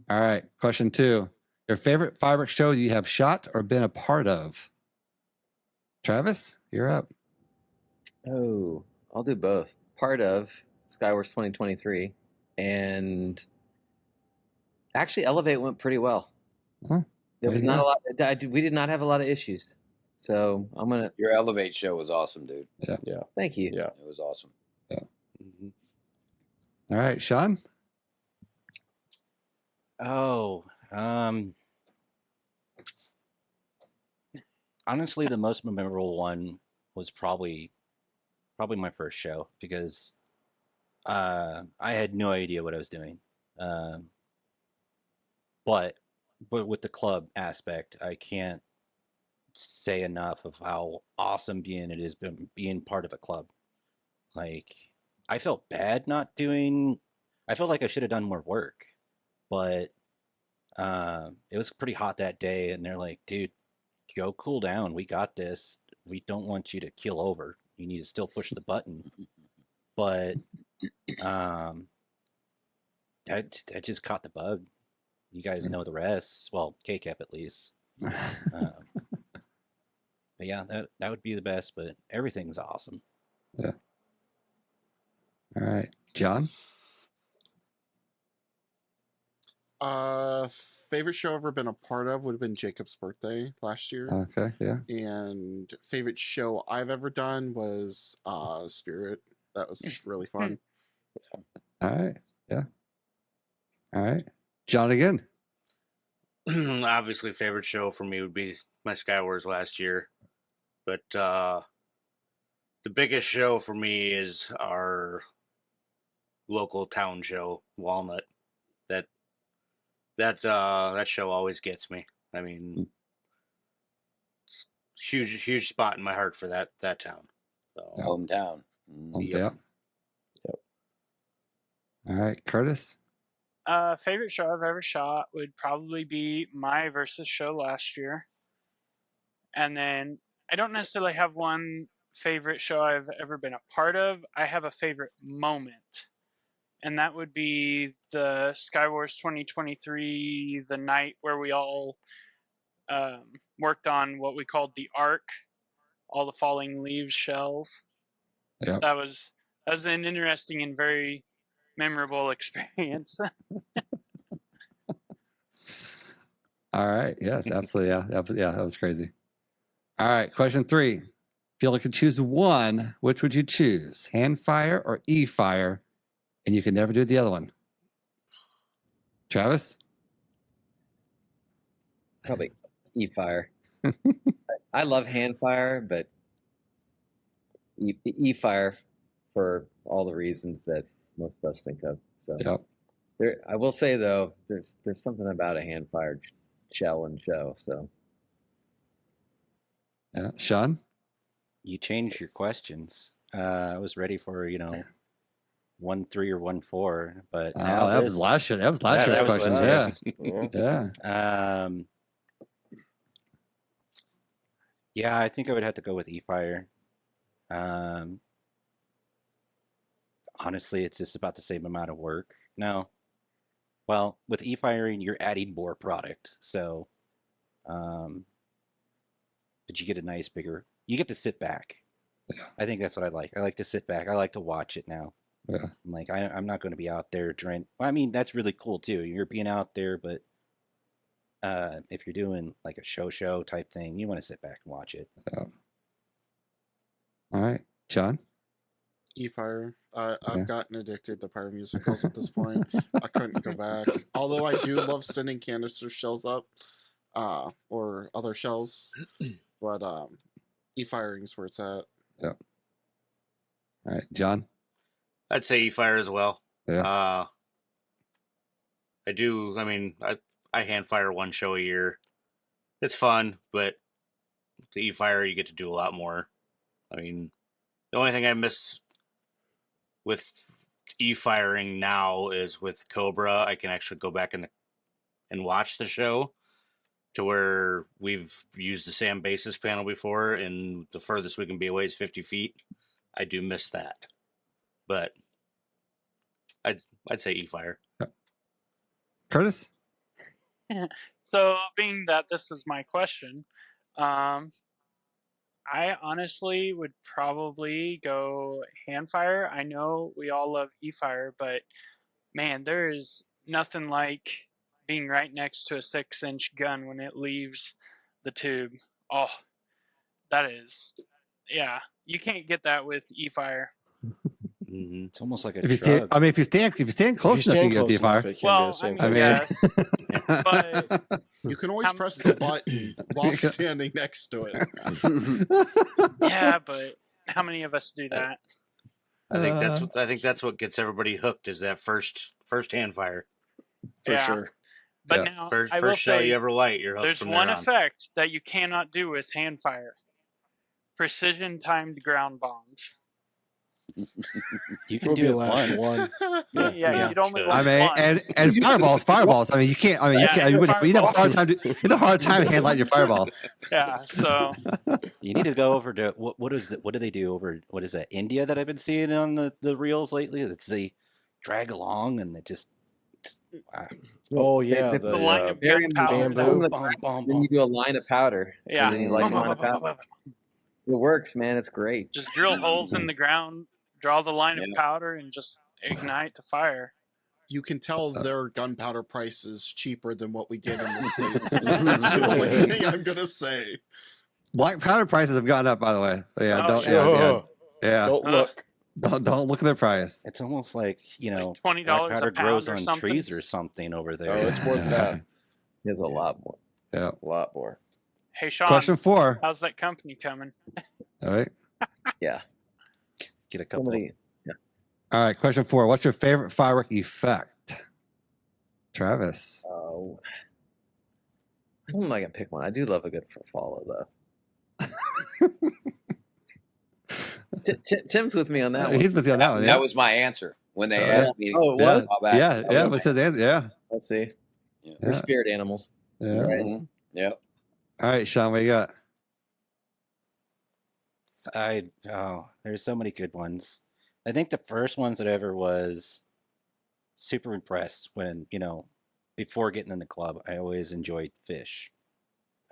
All right, question 2. Your favorite fireworks show you have shot or been a part of? Travis, you're up. Oh, I'll do both. Part of SkyWars 2023, and actually Elevate went pretty well. Huh? There was not a lot. We did not have a lot of issues, so I'm gonna. Your Elevate show was awesome, dude. Yeah. Thank you. Yeah, it was awesome. Yeah. All right, Sean. Oh, honestly, the most memorable one was probably my first show, because I had no idea what I was doing. But with the club aspect, I can't say enough of how awesome it is being part of a club. Like, I felt bad not doing. I felt like I should have done more work, but it was pretty hot that day, and they're like, "Dude, go cool down. We got this. We don't want you to keel over. You need to still push the button." But I just caught the bug. You guys know the rest. Well, KCAP at least. But yeah, that would be the best. But everything's awesome. Yeah. All right, John. Favorite show I've ever been a part of would have been Jacob's birthday last year. Okay, yeah. And favorite show I've ever done was Spirit. That was really fun. All right, yeah. All right, John again. Obviously, favorite show for me would be my SkyWars last year, but the biggest show for me is our local town show, Walnut. That show always gets me. I mean, it's huge spot in my heart for that town. So, hometown. Yep. All right, Curtis. Favorite show I've ever shot would probably be my versus show last year. And then I don't necessarily have one favorite show I've ever been a part of. I have a favorite moment. And that would be the SkyWars 2023, the night where we all worked on what we called the Ark, all the falling leaves shells. Yep. That was an interesting and very memorable experience. All right. Yes, absolutely. Yeah, that was crazy. All right. Question 3. If you only could choose one, which would you choose? Hand fire or E-fire? And you can never do the other one. Travis? Probably E-fire. I love hand fire, but E-fire for all the reasons that most of us think of. So Yep. I will say though, there's something about a hand fired shell and show. So, yeah, Sean, you changed your questions. I was ready for 1-3 or 1-4, but now that was last year. That was last year's questions. Yeah. Yeah, I think I would have to go with E-Fire. Honestly, it's just about the same amount of work. No. Well, with E-Firing, you're adding more product. So, but you get a nice bigger, you get to sit back. Yeah. I think that's what I like. I like to sit back. I like to watch it now. Yeah. I'm like, I'm not going to be out there trying. I mean, that's really cool too. You're being out there, but if you're doing like a show type thing, you want to sit back and watch it. Yeah. All right, John. E-Fire. I've gotten addicted to pyro musicals at this point. I couldn't go back. Although I do love sending canister shells up, or other shells, but E-Firing's where it's at. Yeah. All right, John. I'd say E-Fire as well. Yeah. I do. I mean, I hand fire one show a year. It's fun, but the E-Fire you get to do a lot more. I mean, the only thing I miss with E-Firing now is with Cobra. I can actually go back and watch the show, to where we've used the SAM basis panel before, and the furthest we can be away is 50 feet. I do miss that, but I'd say E-Fire. Curtis? So, being that this was my question, I honestly would probably go hand fire. I know we all love E-Fire, but man, there is nothing like being right next to a 6-inch gun when it leaves the tube. Oh, that is, yeah, you can't get that with E-Fire. It's almost like a if you stand close enough, you get the fire. Well, I mean, yes, but you can always press the button while standing next to it. Yeah, but how many of us do that? I think that's what gets everybody hooked, is that first hand fire. For sure. But now, first I will show say, you ever light, you're hooked. There's from one there on. effect that you cannot do with hand fire: precision timed ground bombs. You can do it last once. one. Yeah, you'd only I want mean, one. and fireballs. I mean, you can't. I mean, you can't. You have a hard time. You have a hard time handling your fireball. Yeah, so You need to go over to what do they do over? What is that? India that I've been seeing on the reels lately. It's they drag along and they just. Oh yeah, the the line of gunpowder. bamboo. Then you do a line of powder. Yeah. And then you light a line of powder. It works, man. It's great. Just drill holes in the ground, draw the line of powder, and just ignite the fire. You can tell their gunpowder price is cheaper than what we get in the States. That's the only thing I'm going to say. Black powder prices have gone up, by the way. So yeah, Oh, don't. shit. Yeah. Don't look. Don't look at their price. It's almost like $20 black a powder pound grows or on something. trees or something over there. Oh, it's more than that. There's a lot more. Yeah. A lot more. Hey, Sean. Question 4. How's that company coming? All right. Yeah. Get a couple. Somebody. All right. Question 4. What's your favorite firework effect? Travis. Oh, I don't know if I can pick one. I do love a good follow though. Tim's with me on that one. He's with you on that one. That was my answer when they asked me. Oh, it was? Yeah. What's his answer? Yeah. Let's see. Yeah. We're spirit animals. Yeah. Right. Mhm. Yep. All right, Sean, what you got? There's so many good ones. I think the first ones that I ever was super impressed when, before getting in the club, I always enjoyed fish.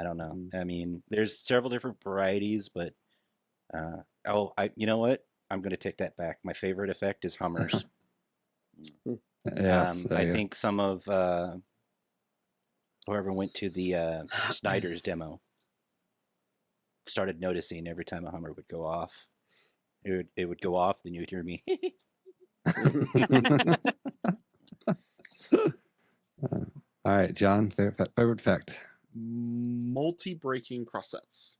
I don't know. I mean, there's several different varieties, but you know what? I'm going to take that back. My favorite effect is hummers. Yes, I think some of whoever went to the Snyder's demo started noticing every time a Hummer would go off. It would go off, then you would hear me. All right, John, favorite effect. Multi-breaking crosssets.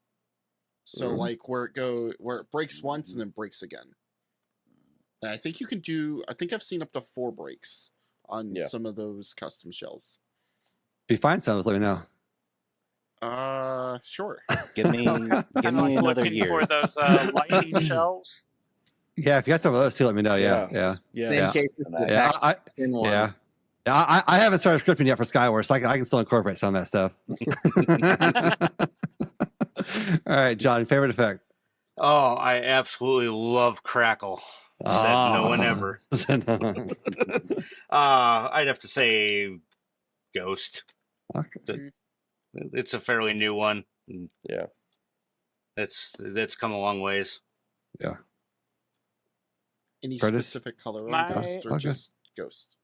So like where it breaks once and then breaks again. And I think you can do. I think I've seen up to 4 breaks on some of those custom shells. If you find some, let me know. Sure. Give me another looking year. for those lightning shells. Yeah, if you got some of those too, let me know. Yeah. In case it's the Yeah, back thin ones. I haven't started scripting yet for SkyWars, so I can still incorporate some of that stuff. All right, John, favorite effect? Oh, I absolutely love Crackle. Said no one ever. I'd have to say Ghost. Okay. It's a fairly new one. Yeah. That's come a long ways. Yeah. Any Curtis? specific color on My- Ghost or Okay. just Ghost?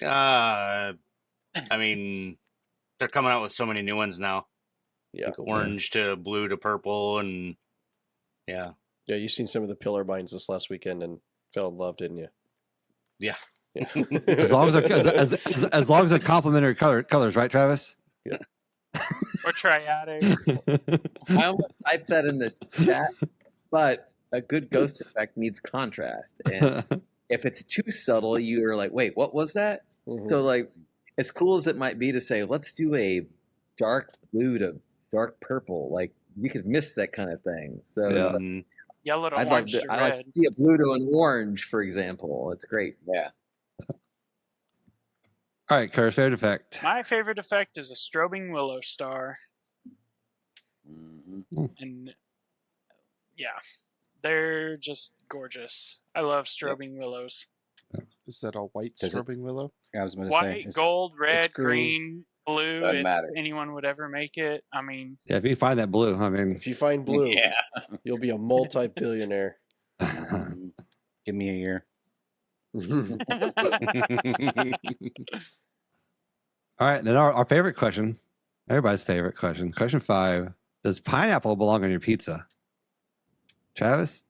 I mean, they're coming out with so many new ones now. Yeah. Like orange to blue to purple, and yeah. Yeah, you seen some of the pillar binds this last weekend and fell in love, didn't you? Yeah. As long as as long as they're complementary colors, right, Travis? Yeah. Or triadic. I almost typed that in the chat, but a good ghost effect needs contrast. And if it's too subtle, you're like, wait, what was that? Mhm. So, like, as cool as it might be to say, let's do a dark blue to dark purple, like, you could miss that kind of thing. So, it's like, Yellow to I'd like orange to, to I red. like to see a blue to an orange, for example. It's great. Yeah. All right, Curtis, favorite effect. My favorite effect is a strobing willow star. And yeah, they're just gorgeous. I love strobing willows. Is that a white Does it- strobing willow? I was going to White, say, gold, red, green. green, blue, Doesn't if matter. anyone would ever make it. I mean, Yeah, if you find that blue, I mean, If you find blue, Yeah. you'll be a multi-billionaire. give me a year. all right. Then our favorite question, everybody's favorite question. Question 5: does pineapple belong on your pizza? Travis?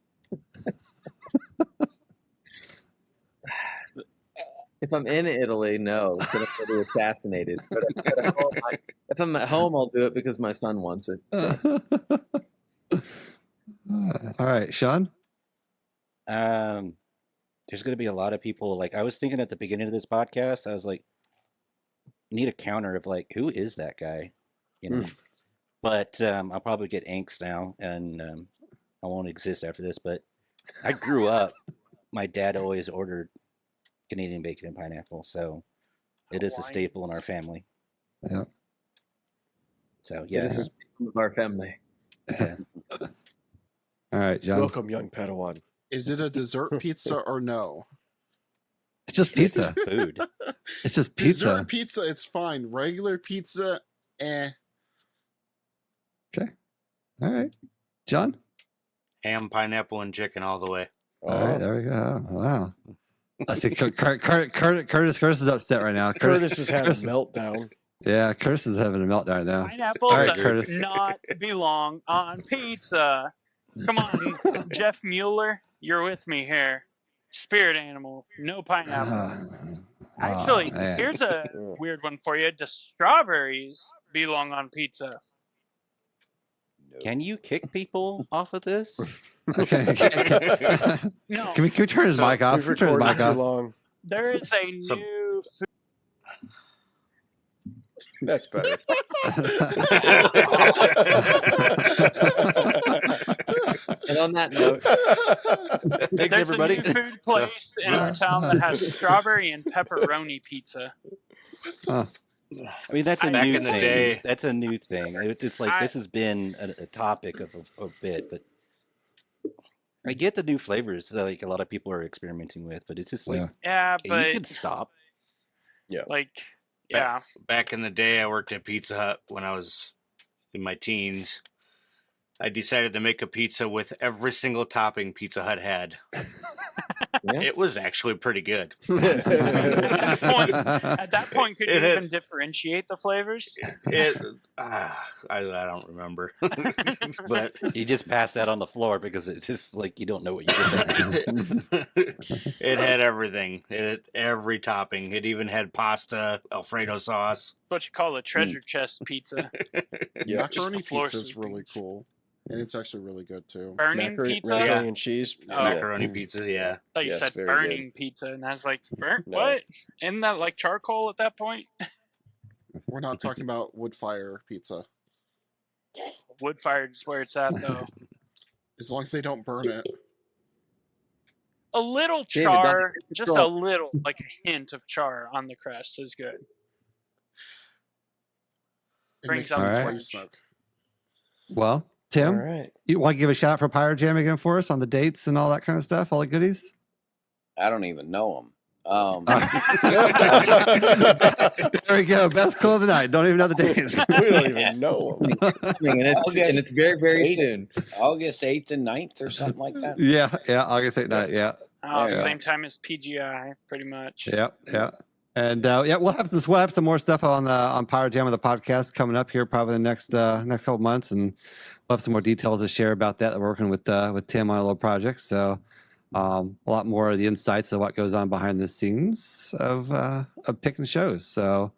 If I'm in Italy, no, it's going to be assassinated. But if I'm at home, I'll do it because my son wants it. All right, Sean? There's going to be a lot of people. Like, I was thinking at the beginning of this podcast, I was like, need a counter of like, who is that guy? You know. But I'll probably get angst now, and I won't exist after this. But I grew up. My dad always ordered Canadian bacon and pineapple, so it is a staple in our family. Yeah. So yeah, It is a staple of our family. All right, John. Welcome, young Padawan. Is it a dessert pizza or no? It's just pizza. Food. It's just pizza. Dessert pizza, it's fine. Regular pizza, eh. Okay. All right, John. Ham, pineapple, and chicken all the way. All right, there we go. Wow. I see. Curtis is upset right now. Curtis is having a meltdown. Yeah, Curtis is having a meltdown now. pineapple All right, does Curtis. not belong on pizza. Come on, Jeff Mueller, you're with me here. Spirit animal, no pineapple. Actually, man. here's a weird one for you. Do strawberries belong on pizza? Can you kick people off of this? Okay. No. Can we turn his mic off? We've Can we turn his recorded mic too off? long. There is a new food. That's better. And on that note, Thanks, There's everybody. a new food place in our town that has strawberry and pepperoni pizza. Huh. I mean, that's a Back new in the thing. day. That's a new thing. It's like this has been a topic of a bit, but I get the new flavors that like a lot of people are experimenting with, but it's just like Yeah, you but could stop. Yeah. like, yeah. Back in the day, I worked at Pizza Hut when I was in my teens. I decided to make a pizza with every single topping Pizza Hut had. It was actually pretty good. At that point, could you even differentiate the flavors? I don't remember. But You just pass that on the floor because it's just like you don't know what you just ate. it had everything. It had every topping. It even had pasta, Alfredo sauce. What you call a treasure chest pizza. Yeah, Just the macaroni floor pizza is really sweepings. cool. And it's actually really good too. Burning pizza? Macaroni and cheese. Macaroni pizza, yeah. I thought you Yes, said very burning pizza, and I was like, burnt? No. What? Isn't that like charcoal at that point? We're not talking about wood fire pizza. Wood fired is where it's at, though. As long as they don't burn it. A little David, char, Dr. just a Control. little, like a hint of char on the crust is good. It Brings makes out sense the why you smoke. smoke. Well, Tim, All right. you want to give a shout out for PyroJam again for us on the dates and all that kind of stuff, all the goodies? I don't even know them. There we go. Best call of the night. Don't even know the days. We don't even know them. And it's very, very soon. August 8th and 9th or something like that. Yeah, August 8th night. Yeah. There you go. Same time as PGI, pretty much. Yeah. And we'll have some more stuff on PyroJam with the podcast coming up here probably the next couple months, and we'll have some more details to share about that. We're working with Tim on a little project, so a lot more of the insights of what goes on behind the scenes of picking shows. So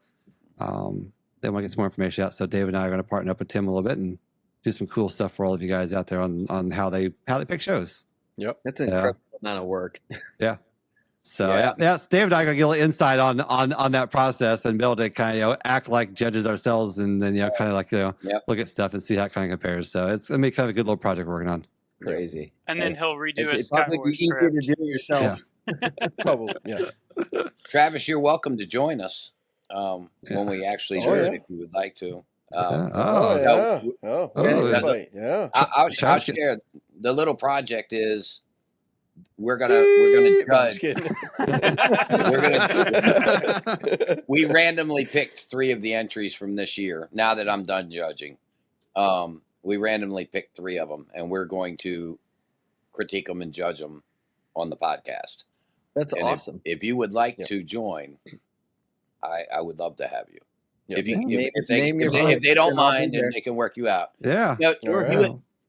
they want to get some more information out. So Dave and I are going to partner up with Tim a little bit and do some cool stuff for all of you guys out there on how they pick shows. Yep, that's an incredible amount of work. Yeah. So Dave and I are gonna get a little insight on that process and be able to kind of act like judges ourselves, and then kind of like look at stuff and see how it kind of compares. So it's gonna be kind of a good little project we're working on. It's crazy. And then he'll redo a It'd probably be SkyWars easier to script. do it yourself. Probably, yeah. Travis, you're welcome to join us when we actually do it if you would like to. Yeah. I'll share. The little project is we're gonna judge. We randomly picked 3 of the entries from this year. Now that I'm done judging, we randomly picked 3 of them, and we're going to critique them and judge them on the podcast. That's And awesome. If you would like to join, I would love to have you. Yep. If Name your they vote, don't and I'll be mind, there. and they can work you out. Yeah.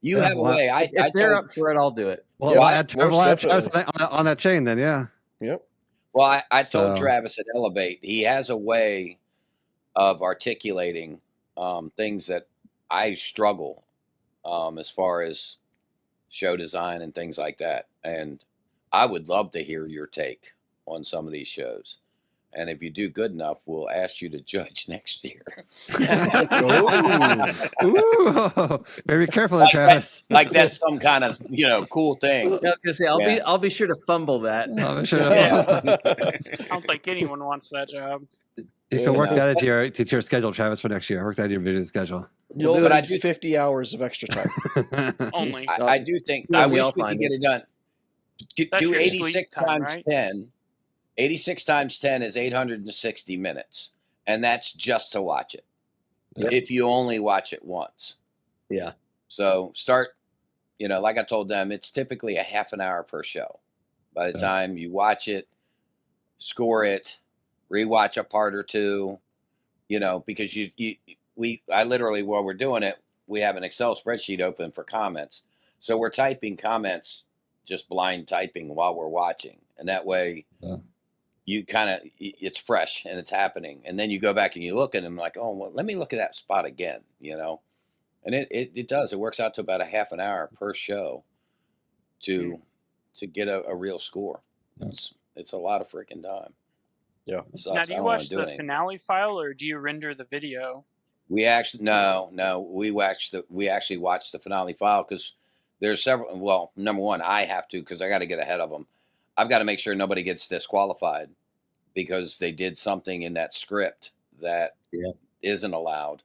You have a way. If they're up for it, I'll do it. Well, we'll add Travis on that chain then. Yeah. Yep. Well, I told So- Travis at Elevate, he has a way of articulating things that I struggle as far as show design and things like that. And I would love to hear your take on some of these shows. And if you do good enough, we'll ask you to judge next year. Ooh, very careful there, Travis. Like that's some kind of cool thing. I was gonna say I'll be sure to fumble that. I don't think anyone wants that job. You can work that into your schedule, Travis, for next year. Work that into your video schedule. You'll But I need do- 50 hours of extra time. Only. I do think Yeah, I we wish all we find could get it done. That's Do your 86 sleep time, times right? 10. 86 times 10 is 860 minutes, and that's just to watch it. Yep. If you only watch it once. Yeah. So start, like I told them, it's typically a half an hour per show. By the time you watch it, score it, rewatch a part or two, because I literally, while we're doing it, we have an Excel spreadsheet open for comments. So we're typing comments, just blind typing while we're watching. And that way you it's fresh and it's happening. And then you go back and you look at them like, oh, well, let me look at that spot again, And it does. It works out to about a half an hour per show to get a real score. It's a lot of freaking time. Yeah. It sucks. Now, I do you don't wanna watch do the anything. finale file, or do you render the video? We actually we actually watched the finale file because there's several. Well, number one, I have to because I got to get ahead of them. I've got to make sure nobody gets disqualified because they did something in that script that isn't allowed,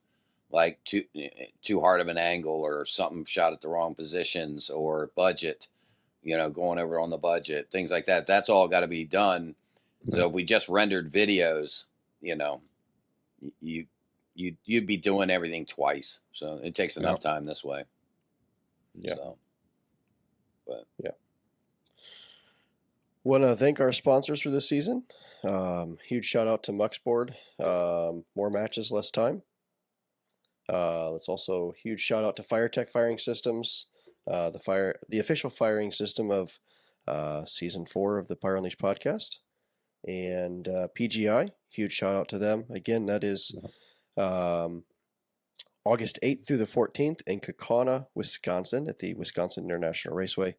like too hard of an angle or something shot at the wrong positions or budget, going over on the budget, things like that. That's all got to be done. So if we just rendered videos, you'd be doing everything twice. So it takes enough time this way. Yeah. So, but Want to thank our sponsors for this season. Huge shout out to Muxboard. More matches, less time. Let's also huge shout out to FireTech Firing Systems, the official firing system of season 4 of the Pyro Unleashed podcast, and PGI. Huge shout out to them. Again, that is August 8th through the 14th in Kaukauna, Wisconsin at the Wisconsin International Raceway.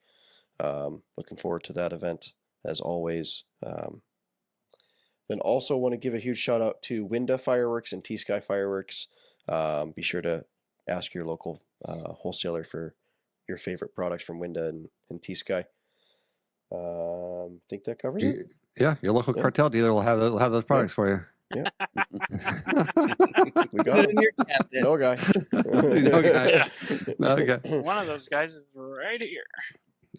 Looking forward to that event as always. Then also want to give a huge shout out to Winda Fireworks and T-Sky Fireworks. Be sure to ask your local wholesaler for your favorite products from Winda and T-Sky. I think that covers it. Yeah, your local cartel dealer will have those products for you. Yeah. We got it. No guy. No guy. No guy. One of those guys is right here.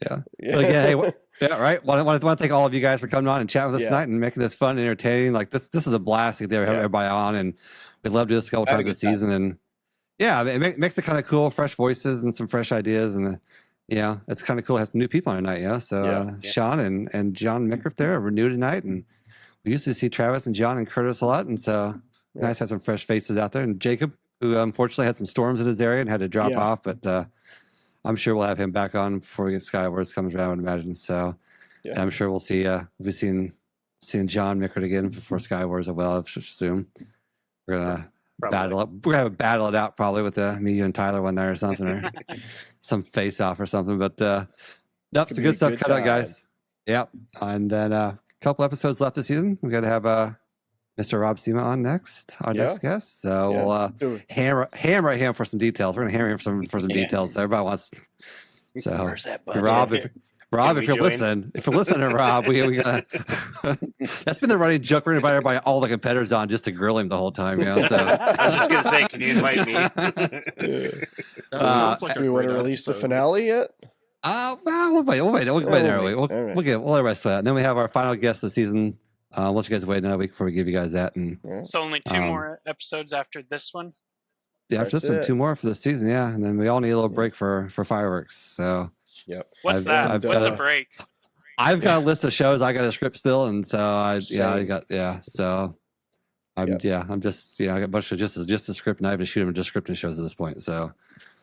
Yeah. But again, hey, yeah, right. Want to thank all of you guys for coming on and chatting with us tonight and making this fun and entertaining. Like this is a blast to have everybody on, and we love to do this a couple times this season. And yeah, it makes it kind of cool, fresh voices and some fresh ideas, and it's kind of cool to have some new people on tonight. Yeah. So Sean and Jon Mikrut there are new tonight, and we used to see Travis and John and Curtis a lot, and so nice to have some fresh faces out there. And Jacob, who unfortunately had some storms in his area and had to drop off, but I'm sure we'll have him back on before we get SkyWars comes around, I would imagine. So and I'm sure we'll see we'll be seeing Jon Mikrut again before SkyWars as well, I should assume. We're gonna battle it out probably with me, you and Tyler one night or something, or some face off or something. But some good stuff cut out, guys. Yep. And then a couple episodes left this season. We got to have Mr. Rob Sema on next, our next guest. So we'll hammer him for some details. We're gonna hammer him for some details. So everybody wants. So where's that Rob, if you're listening, Rob, we gotta. That's been the running joke. We're gonna invite everybody, all the competitors on, just to grill him the whole time. So I was just gonna say, can you invite me? Sounds like do we want to release the finale yet? Well, we'll wait early. We'll let everybody sweat. And then we have our final guest of the season. I'll let you guys wait another week before we give you guys that. And so only 2 more episodes after this one. Yeah, after this one, 2 more for the season. Yeah, and then we all need a little break for fireworks. So what's that? What's a break? I've got a list of shows. I got a script still, and so I'm just I got a bunch of just a script, and I have to shoot them just scripted shows at this point. So.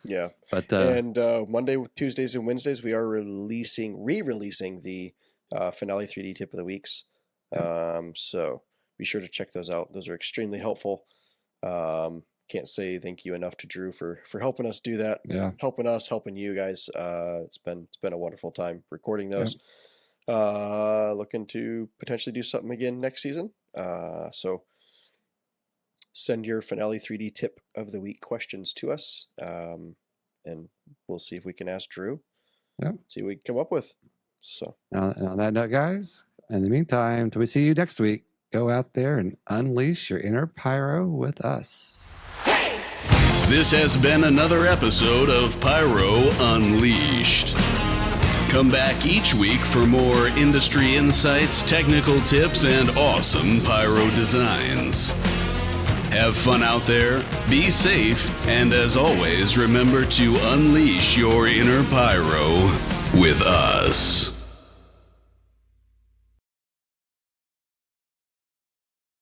Yeah, but and Monday, Tuesdays, and Wednesdays we are re-releasing the finale 3D tip of the weeks. So be sure to check those out. Those are extremely helpful. Can't say thank you enough to Drew for helping us do that. Yeah, helping you guys. It's been a wonderful time recording those. Looking to potentially do something again next season. So. Send your finale 3D tip of the week questions to us, and we'll see if we can ask Drew. See what we can come up with. So, and on that note, guys, in the meantime, till we see you next week, go out there and unleash your inner pyro with us. This has been another episode of Pyro Unleashed. Come back each week for more industry insights, technical tips, and awesome pyro designs. Have fun out there, be safe, and as always, remember to unleash your inner pyro with us.